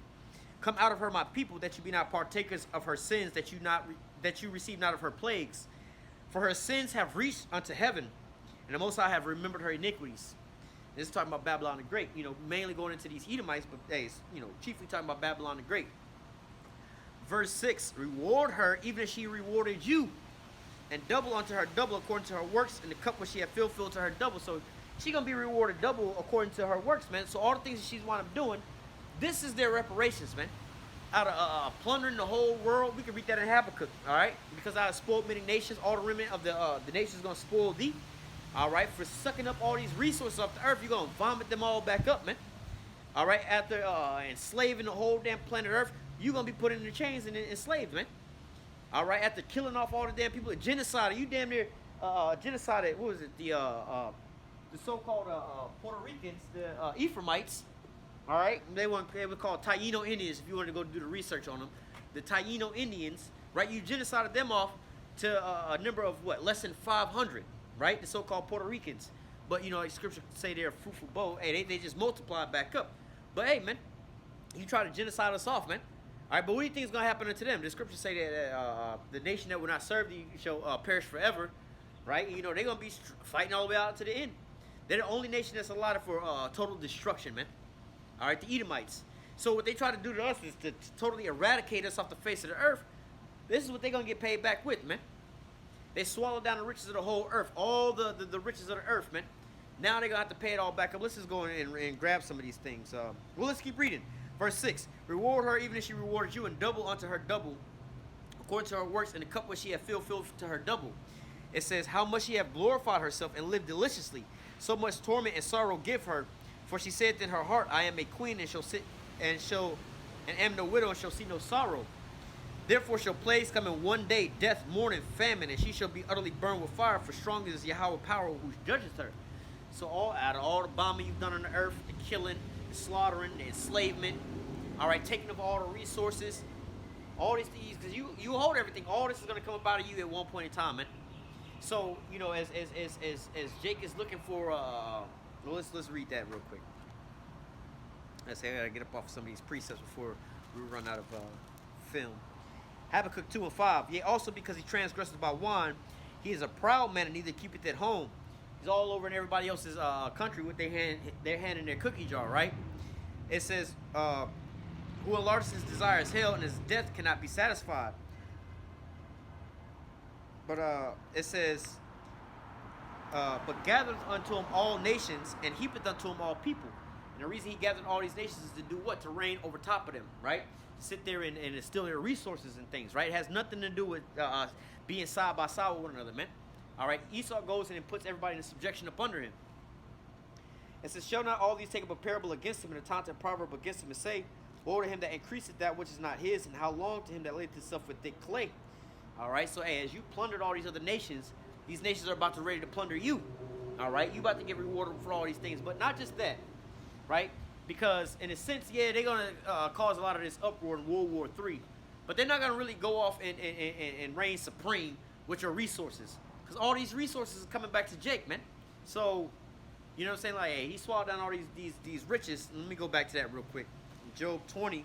come out of her, my people, that you be not partakers of her sins, that you receive not of her plagues. For her sins have reached unto heaven, and the Most High have remembered her iniquities. This is talking about Babylon the Great, mainly going into these Edomites, but chiefly talking about Babylon the Great. Verse 6, reward her even as she rewarded you, and double unto her double according to her works, and the cup which she had filled to her double. So she's going to be rewarded double according to her works, man. So all the things that she's wound up doing, this is their reparations, man. Out of plundering the whole world, we can read that in Habakkuk, all right? Because out of spoiled many nations, all the remnant of the nations going to spoil thee, all right? For sucking up all these resources off the earth, you're going to vomit them all back up, man. All right? After enslaving the whole damn planet earth, you're going to be put in the chains and enslaved, man. All right? After killing off all the damn people, genocide, you damn near genocided, what was it, the so-called Puerto Ricans, the Ephraimites. All right, they were called Taino Indians. If you wanted to go do the research on them, the Taino Indians, right? You genocided them off to a number of less than 500, right? The so-called Puerto Ricans. But like scripture say they're a fruitful bow. Hey, they just multiplied back up. But hey, man, you try to genocide us off, man. All right, but what do you think is gonna happen to them? The scripture say that the nation that will not serve thee shall perish forever, right? They're gonna be fighting all the way out to the end. They're the only nation that's allotted for total destruction, man. All right, the Edomites. So what they try to do to us is to totally eradicate us off the face of the earth. This is what they're going to get paid back with, man. They swallowed down the riches of the whole earth, all the riches of the earth, man. Now they're going to have to pay it all back up. Let's just go in and grab some of these things. Well, let's keep reading. Verse 6, reward her even as she rewarded you, and double unto her double, according to her works, and the cup which she hath filled to her double. It says, how much she hath glorified herself and lived deliciously. So much torment and sorrow give her. For she saith in her heart, I am a queen, and am no widow, and shall see no sorrow. Therefore shall plagues come in one day, death, mourning, famine, and she shall be utterly burned with fire, for strong is Yahweh power who judges her. So out of all the bombing you've done on the earth, the killing, the slaughtering, the enslavement, all right, taking of all the resources, all these things, because you hold everything, all this is going to come up out of you at one point in time, man. So, as Jake is looking for, let's read that real quick. I gotta get up off some of these precepts before we run out of film. Habakkuk 2 and 5. Yea, also because he transgresses by wine, he is a proud man and neither keepeth at home. He's all over in everybody else's country with their hand in their cookie jar, right? It says, who enlarges his desire is hell, and his death cannot be satisfied. But it says, but gathereth unto him all nations, and heapeth unto him all people. And the reason he gathered all these nations is to do what? To reign over top of them, right? Sit there and steal their resources and things, right? It has nothing to do with being side by side with one another, man. All right? Esau goes in and puts everybody in subjection up under him. It says, shall not all these take up a parable against him, and a taunt and proverb against him, and say, woe to him that increaseth that which is not his, and how long to him that layeth himself with thick clay. All right? So, hey, as you plundered all these other nations, these nations are about to ready to plunder you. All right? You about to get rewarded for all these things. But not just that, right? Because in a sense, yeah, they're going to cause a lot of this uproar in World War III. But they're not going to really go off and reign supreme with your resources. Because all these resources are coming back to Jake, man. So, You know what I'm saying? Like, hey, he swallowed down all these riches. Let me go back to that real quick. Job 20.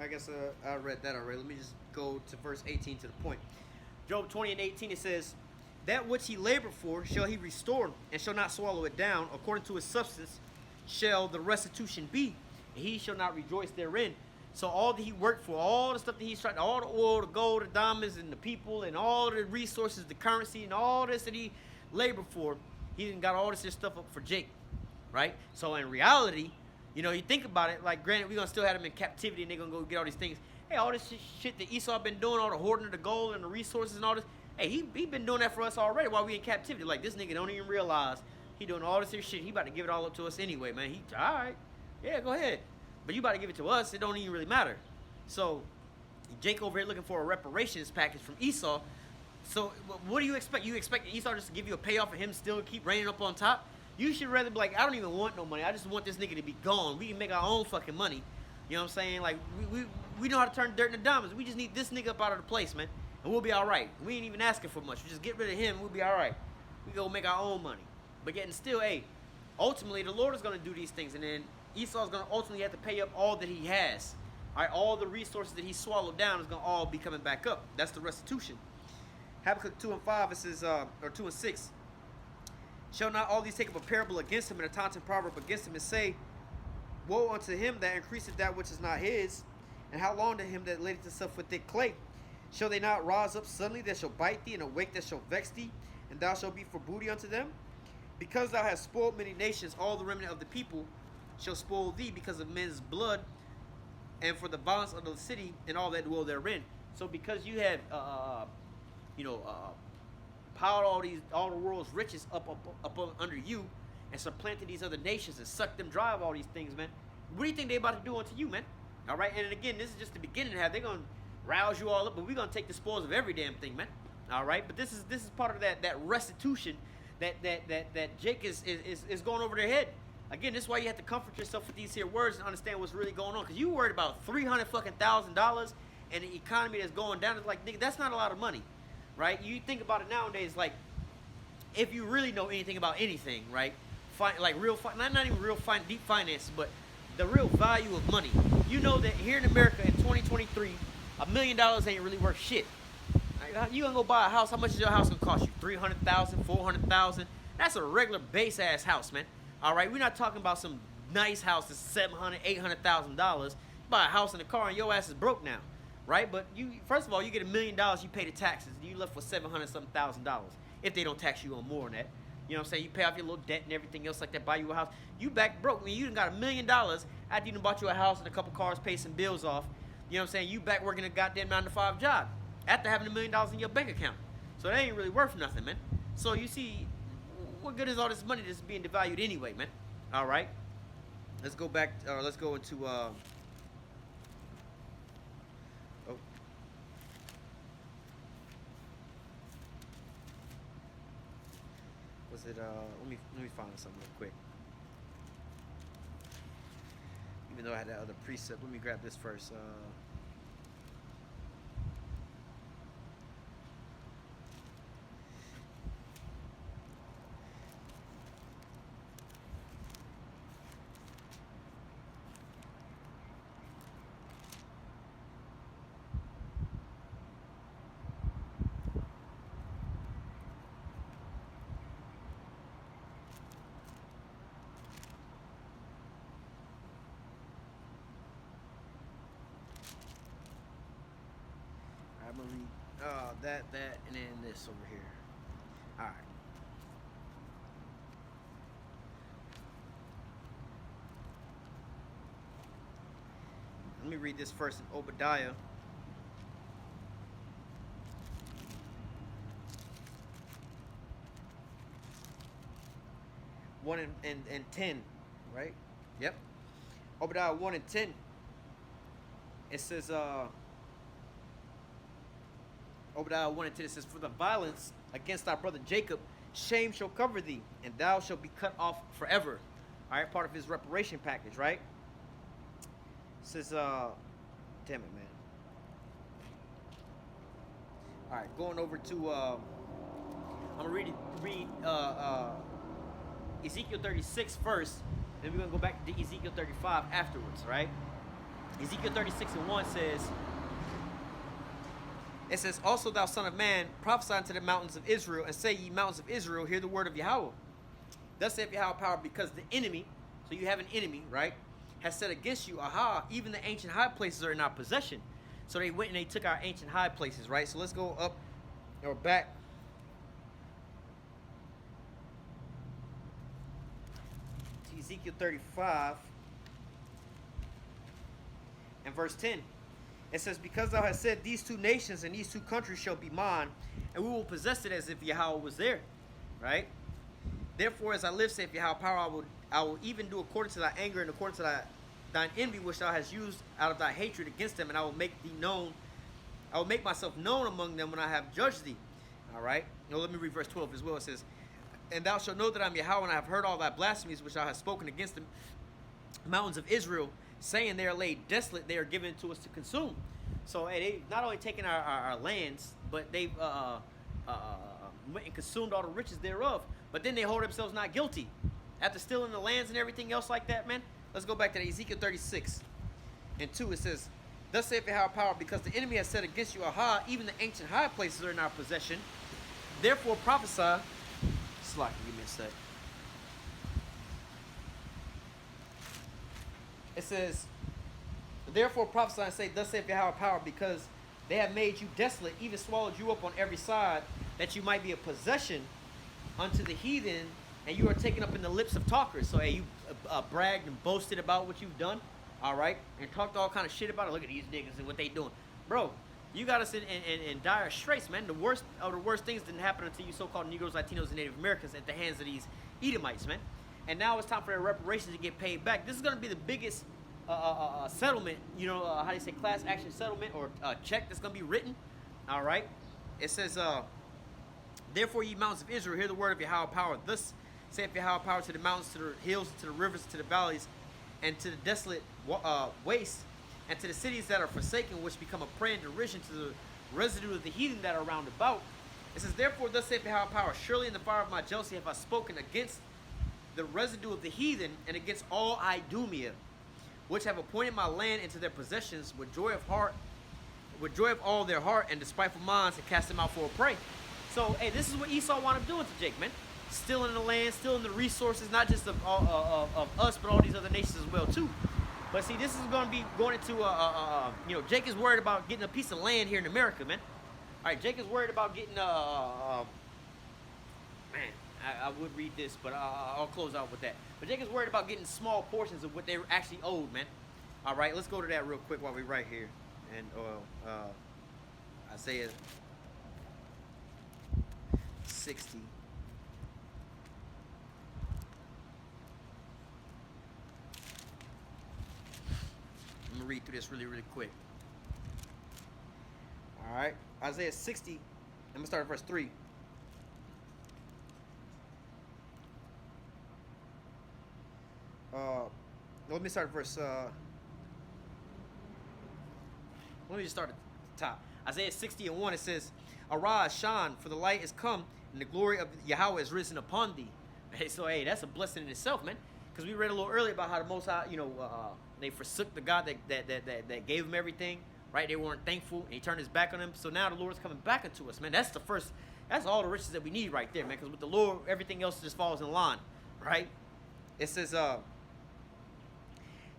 I guess I read that already. Let me just go to verse 18 to the point. Job 20 and 18, it says, that which he labored for shall he restore, and shall not swallow it down. According to his substance shall the restitution be, and he shall not rejoice therein. So all that he worked for, all the stuff that he's trying, all the oil, the gold, the diamonds, and the people, and all the resources, the currency, and all this that he labored for, he didn't got all this stuff up for Jake, right? So in reality, you know, you think about it, like, granted, we're going to still have them in captivity, and they're going to go get all these things. Hey, all this shit that Esau been doing, all the hoarding of the gold and the resources and all this, hey, he been doing that for us already while we in captivity. Like, this nigga don't even realize he doing all this here shit. He about to give it all up to us anyway, man. He, all right, yeah, go ahead. But you about to give it to us, it don't even really matter. So, Jake over here looking for a reparations package from Esau. So, what do you expect? You expect Esau just to give you a payoff for him still keep reigning up on top? You should rather be like, I don't even want no money. I just want this nigga to be gone. We can make our own fucking money. You know what I'm saying? Like, we know how to turn dirt into diamonds. We just need this nigga up out of the place, man. And we'll be all right. We ain't even asking for much. We just get rid of him. We'll be all right. We go make our own money. But yet and still, hey, ultimately, the Lord is going to do these things. And then Esau's going to ultimately have to pay up all that he has. All right, all the resources that he swallowed down is going to all be coming back up. That's the restitution. Habakkuk 2 and 5, it says, or 2 and 6. Shall not all these take up a parable against him and a taunting proverb against him and say, woe unto him that increaseth that which is not his, and how long to him that ladeth himself with thick clay? Shall they not rise up suddenly that shall bite thee, and awake that shall vex thee, and thou shalt be for booty unto them? Because thou hast spoiled many nations, all the remnant of the people shall spoil thee because of men's blood, and for the violence of the city and all that dwell therein. So because you have, piled all the world's riches up under you, and supplanted these other nations and sucked them dry of all these things, man. What do you think they about to do unto you, man? All right, and again, this is just the beginning. They're gonna rouse you all up, but we're gonna take the spoils of every damn thing, man. All right, but this is part of that restitution that Jake is going over their head. Again, this is why you have to comfort yourself with these here words and understand what's really going on. Because you worried about $300,000 and the economy that's going down. It's like, nigga, that's not a lot of money, right? You think about it nowadays, like, if you really know anything about anything, right? Like real, not even real deep finance, but the real value of money. You know that here in America in 2023, $1 million ain't really worth shit. Like, you gonna go buy a house? How much is your house gonna cost you? $300,000, $400,000. That's a regular base ass house, man. All right, we're not talking about some nice house that's $700,000, $800,000. You buy a house and a car and your ass is broke now, right? But you, first of all, you get $1 million, you pay the taxes, and you left with $700-something thousand if they don't tax you on more than that. You know what I'm saying? You pay off your little debt and everything else like that, buy you a house. You back broke. I mean, you done got $1 million after you done bought you a house and a couple cars, pay some bills off. You know what I'm saying? You back working a goddamn 9-to-5 job after having $1 million in your bank account. So that ain't really worth nothing, man. So you see, what good is all this money that's being devalued anyway, man? All right. Let's go back, or let's go into, let me find something real quick. Even though I had that other precept, let me grab this first. I'm gonna read that, and then this over here. All right. Let me read this first in Obadiah. One and 10, right? Yep. Obadiah 1 and 10. It says, Obadiah 1 and 10, it says, for the violence against our brother Jacob shame shall cover thee, and thou shalt be cut off forever. All right, part of his reparation package, right? It says, damn it, man. All right, going over to, I'm gonna read Ezekiel 36 first, then we're gonna go back to Ezekiel 35 afterwards, right? Ezekiel 36:1 says, it says, also thou son of man, prophesy unto the mountains of Israel, and say, ye mountains of Israel, hear the word of Yahweh. Thus saith Yahweh power, because the enemy, so you have an enemy, right, has said against you, aha, even the ancient high places are in our possession. So they went and they took our ancient high places, right? So let's go up or back to Ezekiel 35 and verse 10. It says, because thou hast said, these two nations and these two countries shall be mine, and we will possess it as if Yahweh was there, right? Therefore, as I live, saith Yahweh power, I will even do according to thy anger and according to thine envy, which thou hast used out of thy hatred against them, and I will make thee known. I will make myself known among them when I have judged thee. All right. Now let me read verse 12 as well. It says, and thou shalt know that I am Yahweh, and I have heard all thy blasphemies which thou hast spoken against the mountains of Israel, saying they are laid desolate, they are given to us to consume. So hey, they not only taken our lands, but they've went and consumed all the riches thereof. But then they hold themselves not guilty after stealing the lands and everything else like that, man. Let's go back to Ezekiel 36 and 2. It says, thus saith Yahweh power, because the enemy has said against you, aha, even the ancient high places are in our possession. Therefore prophesy. Slack, give me a sec. It says, therefore prophesy and say, thus saith Yahweh power, because they have made you desolate, even swallowed you up on every side, that you might be a possession unto the heathen, and you are taken up in the lips of talkers. So hey, you bragged and boasted about what you've done, all right, and talked all kind of shit about it. Look at these niggas and what they doing. Bro, you got us in dire straits, man. The worst of the worst things didn't happen until you so-called Negroes, Latinos, and Native Americans at the hands of these Edomites, man. And now it's time for their reparations to get paid back. This is going to be the biggest settlement, you know, how do you say, class action settlement or check that's going to be written, all right? It says, therefore, ye mountains of Israel, hear the word of Yahweh power. Thus saith Yahweh power to the mountains, to the hills, to the rivers, to the valleys, and to the desolate waste, and to the cities that are forsaken, which become a prey and derision to the residue of the heathen that are round about. It says, therefore, thus saith Yahweh power, surely in the fire of my jealousy have I spoken against the residue of the heathen, and against all Idumea, which have appointed my land into their possessions with joy of heart, with joy of all their heart, and despiteful minds, and cast them out for a prey. So, hey, this is what Esau wound up doing to Jake, man. Stealing the land, stealing the resources, not just of us, but all these other nations as well, too. But see, this is going to be going into, you know, Jake is worried about getting a piece of land here in America, man. All right, Jake is worried about getting, man, I would read this, but I'll close out with that. But Jake is worried about getting small portions of what they actually owed, man. All right, let's go to that real quick while we're right here. And Isaiah 60. I'm going to read through this really, really quick. All right, Isaiah 60. I'm going to start at verse 3. Let me start at verse. Let me just start at the top. Isaiah 60 and 1, it says, arise, shine, for the light is come, and the glory of Yahweh is risen upon thee. Hey, so, hey, that's a blessing in itself, man. Because we read a little earlier about how the Most High, you know, they forsook the God that gave them everything, right? They weren't thankful, and he turned his back on them. So now the Lord's coming back into us, man. That's the first, that's all the riches that we need right there, man. Because with the Lord, everything else just falls in line, right? It says,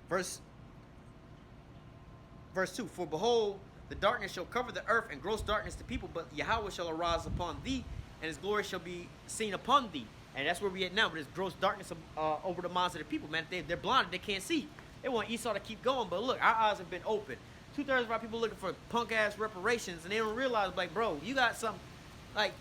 verse 2, for behold, the darkness shall cover the earth, and gross darkness the people, but Yahweh shall arise upon thee, and his glory shall be seen upon thee. And that's where we at now, but there's gross darkness over the minds of the people, man. They're blinded, they can't see. They want Esau to keep going, but look, our eyes have been open. 2/3 of our people looking for punk-ass reparations, and they don't realize, like, bro, you got some, like,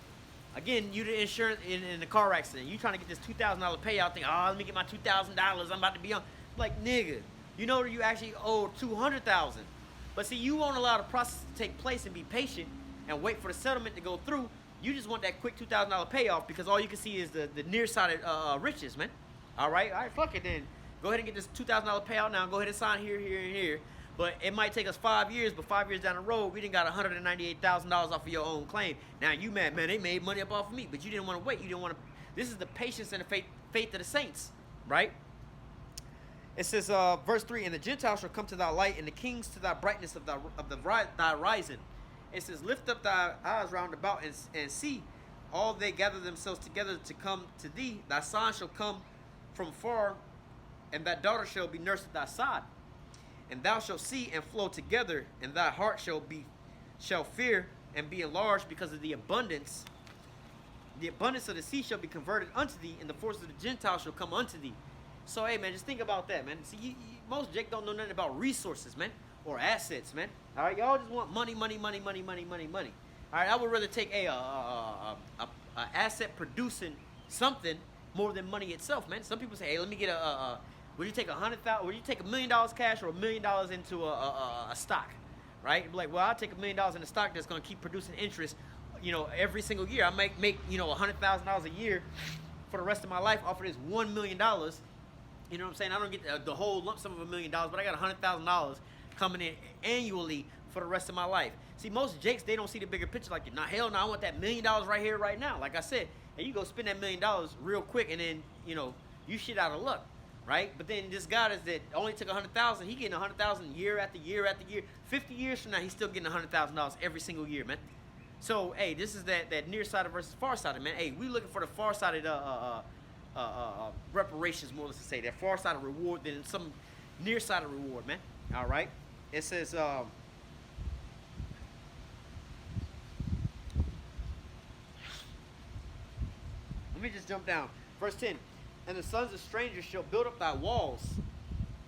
again, you the insurance in the car accident. You trying to get this $2,000 payout thing. Oh, let me get my $2,000. I'm about to be on. Like, nigga, you know you actually owe $200,000. But see, you won't allow the process to take place and be patient and wait for the settlement to go through. You just want that quick $2,000 payoff because all you can see is the nearsighted riches, man. All right, fuck it then. Go ahead and get this $2,000 payout now. Go ahead and sign here, here, and here. But it might take us 5 years, but 5 years down the road, we done got $198,000 off of your own claim. Now you mad, man, they made money up off of me, but you didn't want to wait. You didn't want to. This is the patience and the faith of the saints, right? It says, verse 3, and the Gentiles shall come to thy light, and the kings to thy brightness of thy rising. It says, lift up thy eyes round about and see, all they gather themselves together to come to thee. Thy son shall come from far, and thy daughter shall be nursed at thy side. And thou shalt see and flow together, and thy heart shall fear and be enlarged because of the abundance. The abundance of the sea shall be converted unto thee, and the force of the Gentiles shall come unto thee. So, hey, man, just think about that, man. See, most Jake don't know nothing about resources, man, or assets, man. All right, y'all just want money, money, money, money, money, money, money. All right, I would rather take a asset producing something more than money itself, man. Some people say, hey, let me get would you take would you take $1 million cash or $1 million into a stock, right? Like, well, I'll take $1 million in a stock that's going to keep producing interest, every single year. I might make, $100,000 a year for the rest of my life off of this $1 million. You know what I'm saying? I don't get the whole lump sum of $1 million, but I got $100,000 coming in annually for the rest of my life. See, most Jakes, they don't see the bigger picture. Like, nah, hell no, I want that $1 million right here, right now. Like I said, and you go spend that $1 million real quick, and then, you shit out of luck. Right? But then this guy that only took $100,000, he getting $100,000 year after year after year. 50 years from now, he's still getting $100,000 every single year, man. So, hey, this is that nearsighted versus farsighted, man. Hey, we looking for the farsighted reparations, more to say, that farsighted reward than some nearsighted reward, man. All right? It says, let me just jump down. Verse 10. And the sons of strangers shall build up thy walls,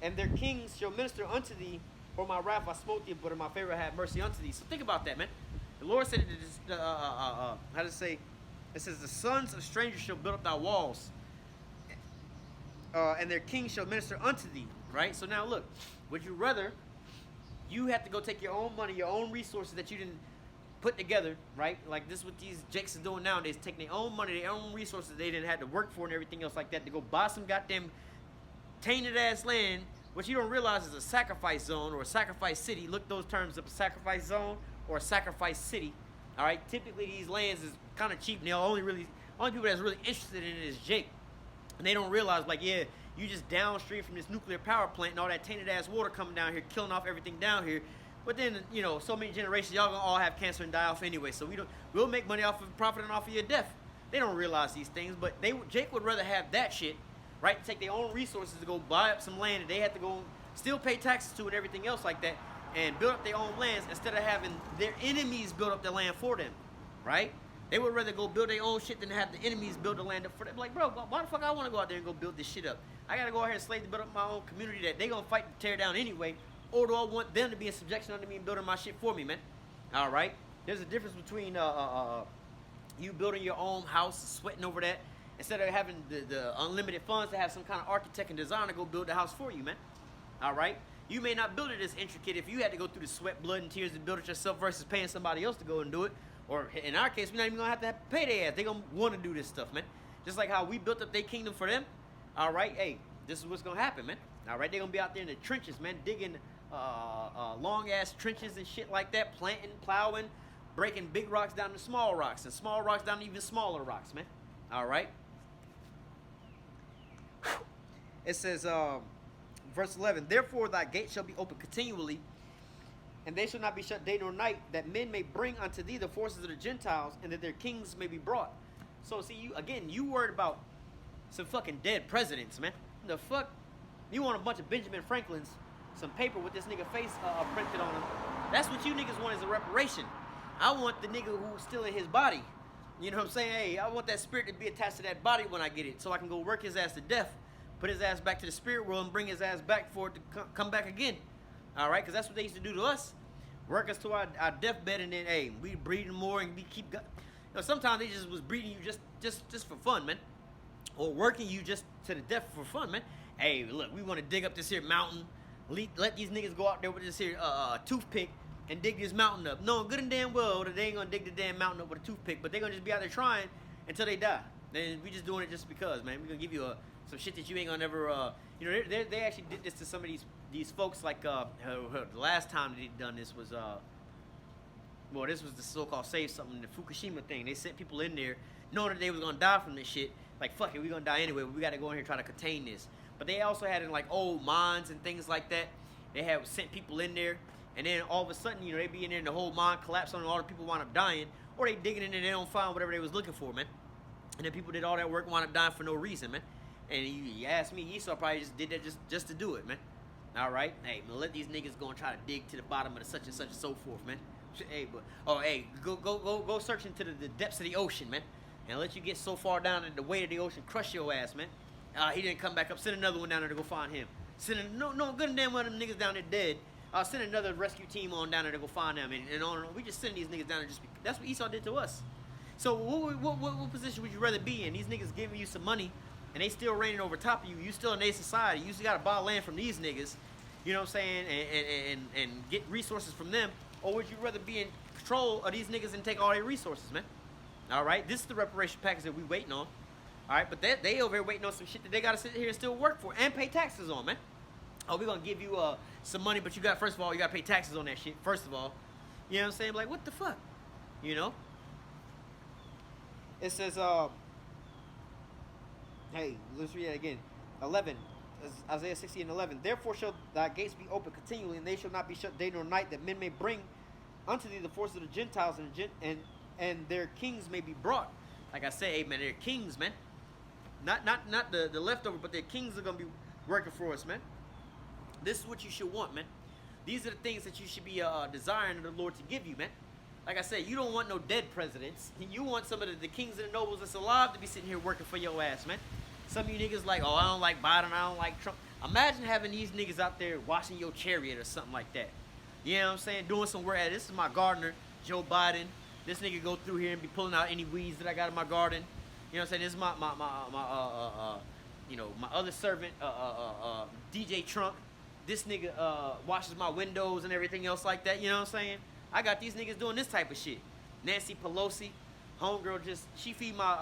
and their kings shall minister unto thee. For my wrath I smote thee, but in my favor I have mercy unto thee. So think about that, man. The Lord said, how to say? It says, the sons of strangers shall build up thy walls, and their kings shall minister unto thee. Right? So now look, would you rather you have to go take your own money, your own resources that you didn't put together, right? Like this is what these Jakes are doing nowadays, taking their own money, their own resources they didn't have to work for and everything else like that to go buy some goddamn tainted ass land, which you don't realize is a sacrifice zone or a sacrifice city. Look those terms up, a sacrifice zone or a sacrifice city. All right, typically these lands is kind of cheap. And only people that's really interested in it is Jake, and they don't realize, like, yeah, you just downstream from this nuclear power plant and all that tainted ass water coming down here, killing off everything down here. But then, so many generations, y'all gonna all have cancer and die off anyway. So we'll make money off of profiting off of your death. They don't realize these things, but Jake would rather have that shit, right? Take their own resources to go buy up some land that they have to go still pay taxes to and everything else like that, and build up their own lands instead of having their enemies build up the land for them, right? They would rather go build their own shit than have the enemies build the land up for them. Like, bro, why the fuck I want to go out there and go build this shit up? I gotta go out here and slave to build up my own community that they gonna fight to tear down anyway. Or do I want them to be in subjection under me and building my shit for me, man? All right? There's a difference between you building your own house, sweating over that, instead of having the unlimited funds to have some kind of architect and designer go build the house for you, man. All right? You may not build it as intricate if you had to go through the sweat, blood, and tears to build it yourself versus paying somebody else to go and do it. Or in our case, we're not even going to have to pay their ass. They're going to want to do this stuff, man. Just like how we built up their kingdom for them. All right? Hey, this is what's going to happen, man. All right? They're going to be out there in the trenches, man, digging long ass trenches and shit like that, planting, plowing, breaking big rocks down to small rocks, and small rocks down to even smaller rocks, man. All right. It says, verse 11, therefore thy gate shall be open continually, and they shall not be shut day nor night, that men may bring unto thee the forces of the Gentiles, and that their kings may be brought. So see, you worried about some fucking dead presidents, man. The fuck? You want a bunch of Benjamin Franklins, some paper with this nigga face printed on him. That's what you niggas want as a reparation. I want the nigga who's still in his body. You know what I'm saying? Hey, I want that spirit to be attached to that body when I get it, so I can go work his ass to death, put his ass back to the spirit world, and bring his ass back for it to come back again. All right? Because that's what they used to do to us. Work us to our deathbed, and then, hey, we breeding more, and we keep... sometimes they just was breeding you just for fun, man. Or working you just to the death for fun, man. Hey, look, we want to dig up this here mountain, let these niggas go out there with this here toothpick and dig this mountain up, knowing good and damn well that they ain't gonna dig the damn mountain up with a toothpick, but they gonna just be out there trying until they die. Then we just doing it just because, man. We gonna give you some shit that you ain't gonna never, you know, they actually did this to some of these folks, like, the last time they done this was, well, this was the so-called Save Something, the Fukushima thing. They sent people in there knowing that they was gonna die from this shit. Like, fuck it, we gonna die anyway, but we gotta go in here and try to contain this. But they also had in, like, old mines and things like that. They had sent people in there, and then all of a sudden, you know, they be in there and the whole mine collapsed on them, all the people wind up dying, or they digging in there and they don't find whatever they was looking for, man. And then people did all that work, wound up dying for no reason, man. And you ask me, Esau probably just did that just to do it, man. All right? Hey, man, let these niggas go and try to dig to the bottom of the such and such and so forth, man. Hey, but, go search into the depths of the ocean, man. And let you get so far down that the weight of the ocean crush your ass, man. He didn't come back up. Send another one down there to go find him. No, good and damn well them niggas down there dead. Send another rescue team on down there to go find them. And on. We just send these niggas down there just because. That's what Esau did to us. So what position would you rather be in? These niggas giving you some money, and they still reigning over top of you. You still in their society. You still got to buy land from these niggas. You know what I'm saying? And get resources from them. Or would you rather be in control of these niggas and take all their resources, man? All right? This is the reparation package that we waiting on. All right? But they over here waiting on some shit that they got to sit here and still work for and pay taxes on, man. Oh, we're going to give you some money, but you got, first of all, you got to pay taxes on that shit, first of all. You know what I'm saying? Like, what the fuck? You know? It says, hey, let's read that again. 11, Isaiah 60 and 11. Therefore shall thy gates be open continually, and they shall not be shut day nor night, that men may bring unto thee the force of the Gentiles, and their kings may be brought. Like I say, amen, they're kings, man. Not the leftover, but their kings are going to be working for us, man. This is what you should want, man. These are the things that you should be desiring the Lord to give you, man. Like I said, you don't want no dead presidents. You want some of the kings and the nobles that's alive to be sitting here working for your ass, man. Some of you niggas like, oh, I don't like Biden, I don't like Trump. Imagine having these niggas out there washing your chariot or something like that. You know what I'm saying? Doing some work. This is my gardener, Joe Biden. This nigga go through here and be pulling out any weeds that I got in my garden. You know what I'm saying? This is my other servant, DJ Trump. This nigga washes my windows and everything else like that. You know what I'm saying? I got these niggas doing this type of shit. Nancy Pelosi, homegirl, she feed my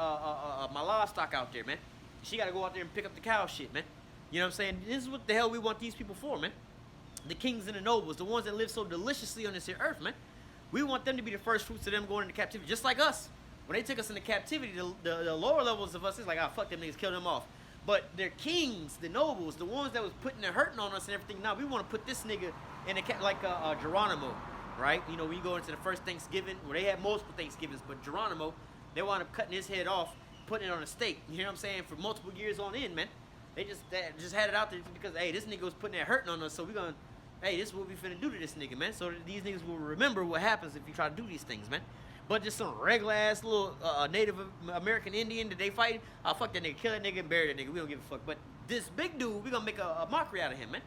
my livestock out there, man. She got to go out there and pick up the cow shit, man. You know what I'm saying? This is what the hell we want these people for, man. The kings and the nobles, the ones that live so deliciously on this here earth, man. We want them to be the first fruits of them going into captivity, just like us. When they took us into captivity, the lower levels of us, it's like, fuck them niggas, kill them off. But they're kings, the nobles, the ones that was putting their hurting on us and everything. Now we want to put this nigga in like Geronimo, right? You know, when you go into the first Thanksgiving, where they had multiple Thanksgivings, but Geronimo, they wound up cutting his head off, putting it on a stake. You know what I'm saying? For multiple years on end, man. They just had it out there because, hey, this nigga was putting that hurting on us, so we gonna, hey, this is what we finna do to this nigga, man. So that these niggas will remember what happens if you try to do these things, man. But just some regular ass little Native American Indian that they fight, fuck that nigga, kill that nigga and bury that nigga. We don't give a fuck. But this big dude, we gonna make a mockery out of him, man.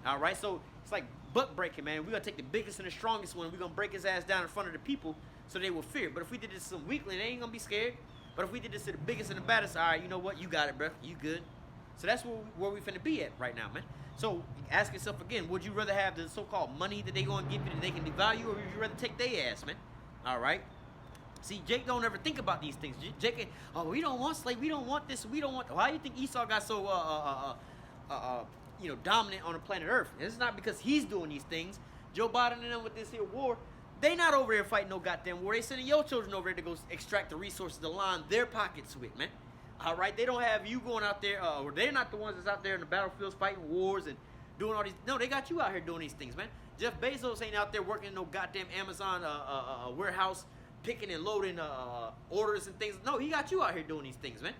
All right, so it's like buck breaking, man. We gonna take the biggest and the strongest one. We gonna break his ass down in front of the people so they will fear. But if we did this to some weakling, they ain't gonna be scared. But if we did this to the biggest and the baddest, all right, you know what? You got it, bro. You good. So that's where we finna be at right now, man. So ask yourself again, would you rather have the so-called money that they gonna give you that they can devalue, or would you rather take their ass, man? All right. See, Jake don't ever think about these things. Jake, we don't want slavery. We don't want this. We don't want. Why do you think Esau got so dominant on the planet Earth? It's not because he's doing these things. Joe Biden and them with this here war, they not over here fighting no goddamn war. They sending your children over here to go extract the resources to line their pockets with, man. All right, they don't have you going out there, or they're not the ones that's out there in the battlefields fighting wars and doing all these. No, they got you out here doing these things, man. Jeff Bezos ain't out there working in no goddamn Amazon warehouse, picking and loading orders and things. No, he got you out here doing these things, man.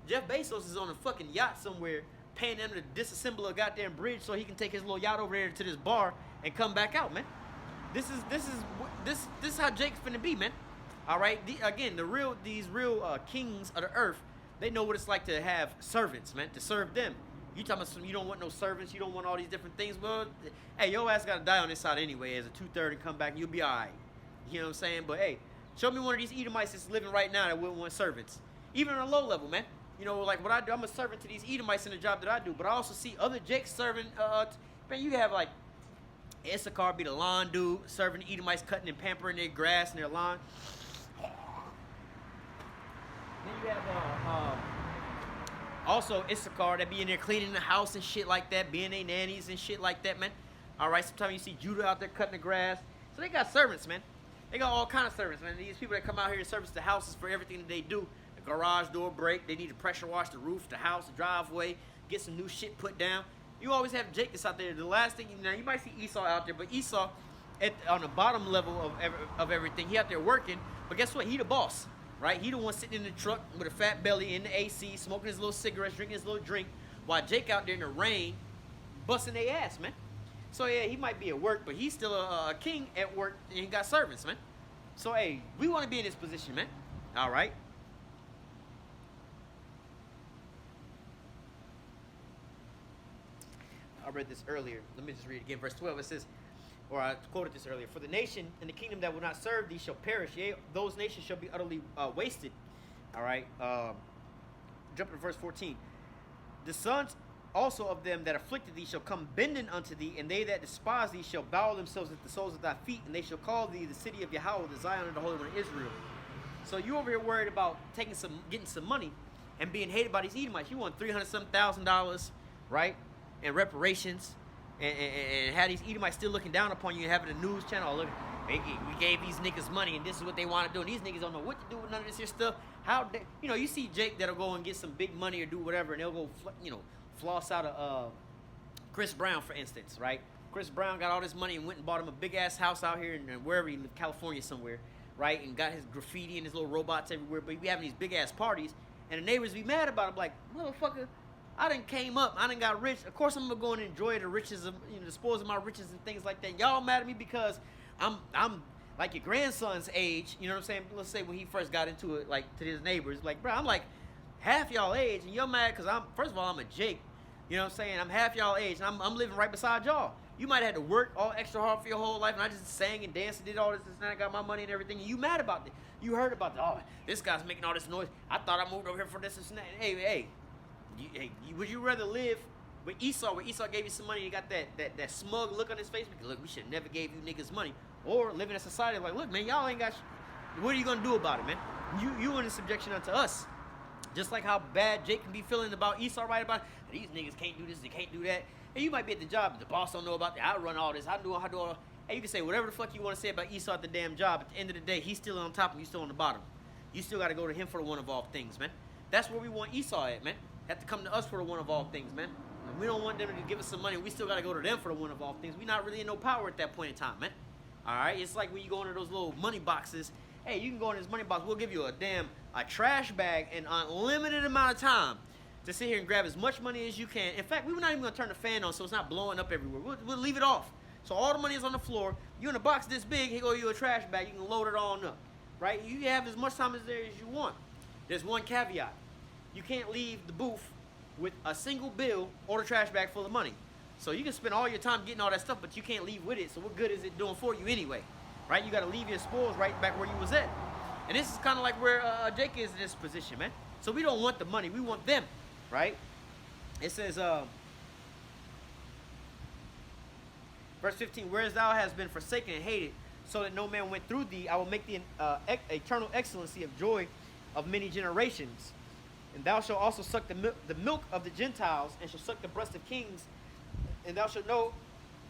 Jeff Bezos is on a fucking yacht somewhere, paying them to disassemble a goddamn bridge so he can take his little yacht over there to this bar and come back out, man. This is how Jake's finna be, man. All right, these real kings of the earth, they know what it's like to have servants, man, to serve them. You talking about you don't want no servants, you don't want all these different things. Well, hey, your ass gotta die on this side anyway as a 2/3 and come back and you'll be all right. You know what I'm saying? But hey, show me one of these Edomites that's living right now that wouldn't want servants. Even on a low level, man. You know, like what I do, I'm a servant to these Edomites in the job that I do. But I also see other Jakes serving. Man, you have like Issachar be the lawn dude, serving the Edomites, cutting and pampering their grass and their lawn. Then you have also Issachar that be in there cleaning the house and shit like that, being their nannies and shit like that, man. All right, sometimes you see Judah out there cutting the grass. So they got servants, man. They got all kind of servants, man. These people that come out here and service the houses for everything that they do. The garage door break, they need to pressure wash the roof, the house, the driveway, get some new shit put down. You always have Jake that's out there. The last thing you know, you might see Esau out there, but Esau on the bottom level of everything, he out there working. But guess what? He the boss, right? He the one sitting in the truck with a fat belly in the AC, smoking his little cigarettes, drinking his little drink, while Jake out there in the rain, busting their ass, man. So yeah, he might be at work, but he's still a king at work, and he got servants, man. So hey, we want to be in this position, man. All right. I read this earlier. Let me just read it again. Verse 12, it says, or I quoted this earlier, for the nation and the kingdom that will not serve thee shall perish. Yea, those nations shall be utterly wasted. All right. Jumping to verse 14. The sons also of them that afflicted thee shall come bending unto thee, and they that despise thee shall bow themselves at the soles of thy feet, and they shall call thee the city of Yahweh, the Zion of the Holy One of Israel. So you over here worried about getting some money and being hated by these Edomites. You want $300,000, right? And reparations, and have these Edomites still looking down upon you and having a news channel. Look, we gave these niggas money, and this is what they want to do. And these niggas don't know what to do with none of this here stuff. How they, you see Jake that'll go and get some big money or do whatever, and they'll go, floss out of Chris Brown, for instance, right? Chris Brown got all this money and went and bought him a big ass house out here in wherever he lived, California somewhere, right? And got his graffiti and his little robots everywhere. But he be having these big ass parties, and the neighbors be mad about him, like, motherfucker. I done came up, I done got rich. Of course, I'm gonna go and enjoy the riches of, the spoils of my riches and things like that. Y'all mad at me because I'm like your grandson's age. You know what I'm saying? Let's say when he first got into it, like to his neighbors, like, bro, I'm like half y'all age, and you're mad because first of all, I'm a Jake. You know what I'm saying? I'm half y'all age, and I'm living right beside y'all. You might have had to work all extra hard for your whole life, and I just sang and danced and did all this and I got my money and everything. And you mad about it? You heard about it? Oh, this guy's making all this noise. I thought I moved over here for this and that. Hey. Would you rather live with Esau, where Esau gave you some money and you got that smug look on his face? Because, look, we should never gave you niggas money. Or live in a society like, look, man, y'all ain't got what are you going to do about it, man? You in subjection unto us. Just like how bad Jake can be feeling about Esau, right? About these niggas can't do this, they can't do that. And you might be at the job, but the boss don't know about that. I run all this, I do all that. Hey, you can say whatever the fuck you want to say about Esau at the damn job. At the end of the day, he's still on top and you still on the bottom. You still got to go to him for the one of all things, man. That's where we want Esau at, man. Have to come to us for the one of all things, man. And we don't want them to give us some money. We still got to go to them for the one of all things. We're not really in no power at that point in time, man. All right? It's like when you go into those little money boxes. Hey, you can go in this money box. We'll give you a trash bag and unlimited amount of time to sit here and grab as much money as you can. In fact, we're not even going to turn the fan on so it's not blowing up everywhere. We'll leave it off. So all the money is on the floor. You in a box this big, here go you a trash bag. You can load it on up, right? You have as much time as there as you want. There's one caveat. You can't leave the booth with a single bill or the trash bag full of money. So you can spend all your time getting all that stuff, but you can't leave with it. So what good is it doing for you anyway? Right? You got to leave your spoils right back where you was at. And this is kind of like where Jake is in this position, man. So we don't want the money. We want them, right? It says, verse 15, whereas thou hast been forsaken and hated, so that no man went through thee, I will make thee eternal excellency of joy of many generations. And thou shalt also suck the milk of the Gentiles, and shalt suck the breast of kings. And thou shalt know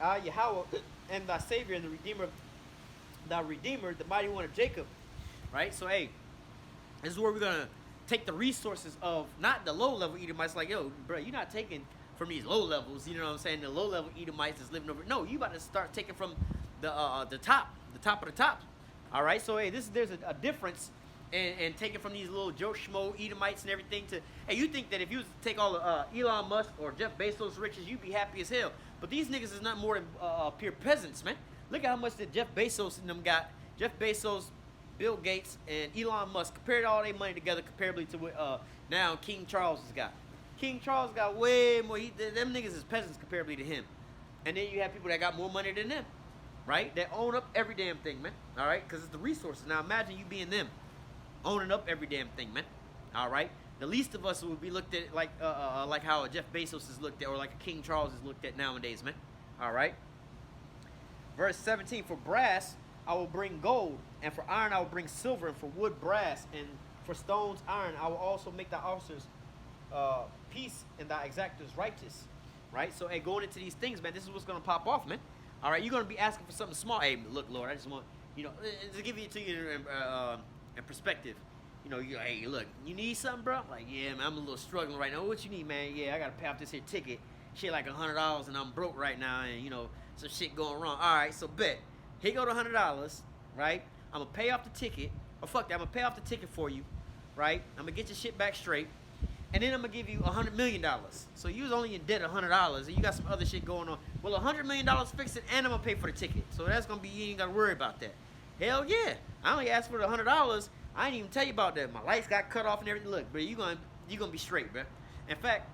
Yahweh, and thy Savior, and the Redeemer, the mighty one of Jacob. Right? So, hey, this is where we're going to take the resources of not the low-level Edomites. Like, yo, bro, you're not taking from these low levels. You know what I'm saying? The low-level Edomites is living over. No, you about to start taking from the top of the top. All right? So, hey, there's a difference. And taking from these little Joe Schmo Edomites and everything to, hey, you think that if you was to take all of Elon Musk or Jeff Bezos' riches, you'd be happy as hell. But these niggas is not more than pure peasants, man. Look at how much that Jeff Bezos and them got. Jeff Bezos, Bill Gates, and Elon Musk compared all their money together comparably to what now King Charles has got. King Charles got way more. Them niggas is peasants comparably to him. And then you have people that got more money than them, right? That own up every damn thing, man. All right? Because it's the resources. Now imagine you being them. Owning up every damn thing, man. All right. The least of us would be looked at like how Jeff Bezos is looked at, or like a King Charles is looked at nowadays, man. All right. Verse 17, for brass I will bring gold, and for iron I will bring silver, and for wood brass, and for stones iron. I will also make thy officers peace, and thy exactors righteous. Right? So, hey, going into these things, man, this is what's going to pop off, man. All right, you're going to be asking for something small. Hey, look, Lord, I just want, to give it to you in perspective. Hey, look, you need something, bro? Like, yeah, man, I'm a little struggling right now. What you need, man? Yeah, I got to pay off this here ticket. Shit like $100, and I'm broke right now, and, some shit going wrong. All right, so bet. Here go the $100, right? I'm going to pay off the ticket. Or fuck that, I'm going to pay off the ticket for you, right? I'm going to get your shit back straight. And then I'm going to give you $100 million. So you was only in debt $100, and you got some other shit going on. Well, $100 million fix it, and I'm going to pay for the ticket. So that's going to be, you ain't got to worry about that. Hell yeah. I only asked for the $100. I ain't even tell you about that. My lights got cut off and everything. Look, bro, you gonna be straight, bro. In fact,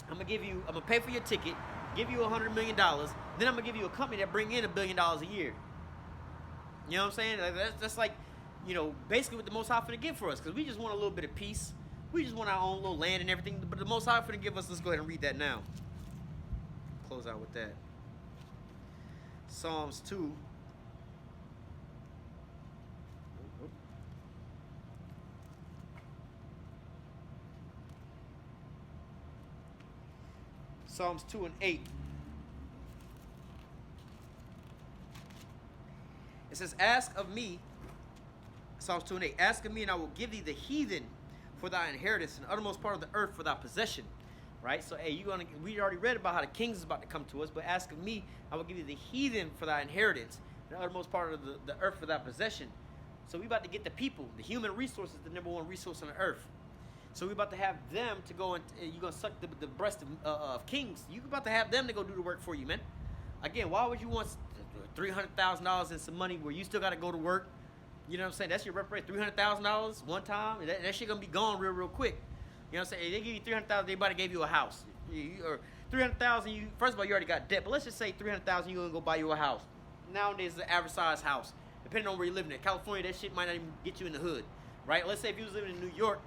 I'm gonna pay for your ticket, give you $100 million, then I'm gonna give you a company that bring in $1 billion a year. You know what I'm saying? That's like, basically what the Most High finna give for us, because we just want a little bit of peace. We just want our own little land and everything, but the Most High finna give us. Let's go ahead and read that now. Close out with that. Psalms 2. Psalms 2 and 8. It says, ask of me, Psalms 2 and 8, ask of me and I will give thee the heathen for thy inheritance and the uttermost part of the earth for thy possession. Right? So, hey, we already read about how the kings is about to come to us, but ask of me, I will give you the heathen for thy inheritance and the uttermost part of the earth for thy possession. So we about to get the people. The human resource is the number one resource on the earth. So we're about to have them to go and you're going to suck the breast of kings. You're about to have them to go do the work for you, man. Again, why would you want $300,000 in some money where you still got to go to work? You know what I'm saying? That's your reparation. $300,000 one time. That shit going to be gone real quick. You know what I'm saying? They give you $300,000, they about to give you a house. Or $300,000, first of all, you already got debt. But let's just say $300,000, you're going to go buy you a house. Nowadays, it's an average size house. Depending on where you're living in. California, that shit might not even get you in the hood. Right? Let's say if you was living in New York,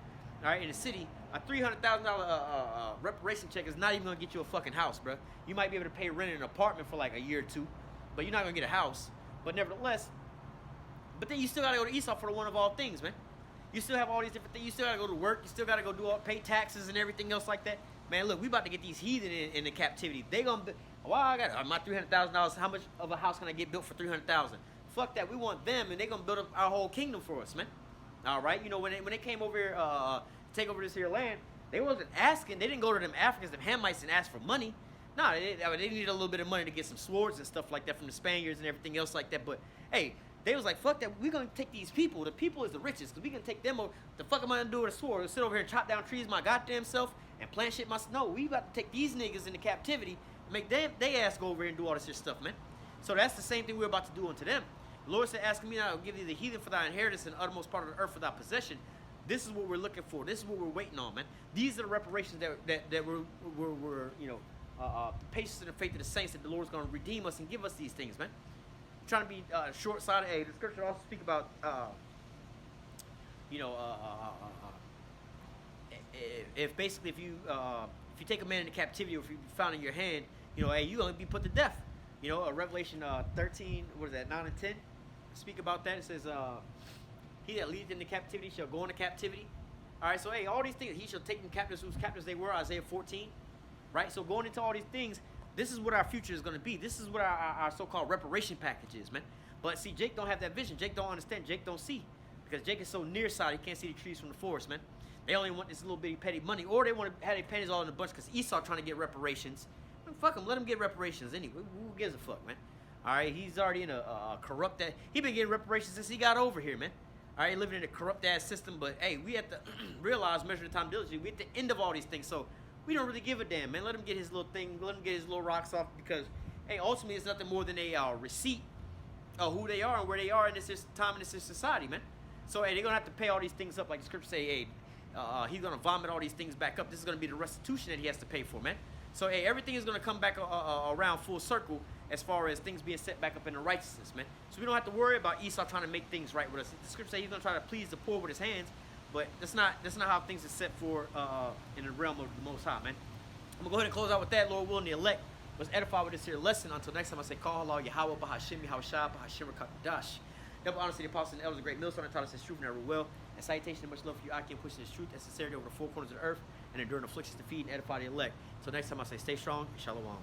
all right, in the city, a $300,000 reparation check is not even going to get you a fucking house, bro. You might be able to pay rent in an apartment for like a year or two, but you're not going to get a house. But nevertheless, but then you still got to go to Esau for the one of all things, man. You still have all these different things. You still got to go to work. You still got to go pay taxes and everything else like that. Man, look, we about to get these heathen in the captivity. They going to, I got my $300,000. How much of a house can I get built for $300,000? Fuck that. We want them, and they're going to build up our whole kingdom for us, man. All right, when they came over here, take over this here land, they wasn't asking. They didn't go to them Africans, them Hamites, and ask for money. No, they needed a little bit of money to get some swords and stuff like that from the Spaniards and everything else like that. But hey, they was like, fuck that. We're gonna take these people. The people is the richest, because we can take them over. The fuck am I gonna do with a sword? Sit over here and chop down trees my goddamn self and plant shit myself? No, we about to take these niggas into captivity and make they ass go over here and do all this shit stuff, man. So that's the same thing we're about to do unto them. The Lord said, ask me, and I will give thee the heathen for thy inheritance and the uttermost part of the earth for thy possession. This is what we're looking for. This is what we're waiting on, man. These are the reparations that we're patience and the faith of the saints, that the Lord's going to redeem us and give us these things, man. I'm trying to be short-sighted. Hey, the scripture also speak about, if you take a man into captivity, or if you found in your hand, hey, you only be put to death. Revelation 13, what is that, 9 and 10? Speak about that. It says, he that leadeth into captivity shall go into captivity. All right, so hey, all these things, he shall take them captives whose captives they were, Isaiah 14. Right, so going into all these things, this is what our future is going to be. This is what our so-called reparation package is, man. But see, Jake don't have that vision. Jake don't understand. Jake don't see. Because Jake is so nearsighted, he can't see the trees from the forest, man. They only want this little bitty petty money, or they want to have their pennies all in a bunch because Esau trying to get reparations. Man, fuck him, let him get reparations anyway. Who gives a fuck, man? All right, he's already in a corrupt, he been getting reparations since he got over here, man. All right, living in a corrupt ass system, but hey, we have to realize, measure the time diligently. We at the end of all these things, so we don't really give a damn, man. Let him get his little thing, let him get his little rocks off, because hey, ultimately it's nothing more than a receipt of who they are and where they are in this time in this society, man. So hey, they're gonna have to pay all these things up, like the scripture say. Hey, he's gonna vomit all these things back up. This is gonna be the restitution that he has to pay for, man. So hey, everything is gonna come back around full circle as far as things being set back up in the righteousness, man. So we don't have to worry about Esau trying to make things right with us. The scripture says he's gonna try to please the poor with his hands, but that's not how things are set for in the realm of the Most High, man. I'm gonna go ahead and close out with that. Lord willing, the elect was edified with this here lesson. Until next time, I say, call Allah, Yahweh, Bahashim, Yahushua, Bahashim, Rakadash. Double honor to the apostles and elders, the great millstone, and taught us his truth and never will. And salutation and much love for you, I can push this truth and sincerity over the four corners of the earth and enduring afflictions to feed and edify the elect. Until next time, I say, stay strong and shalom.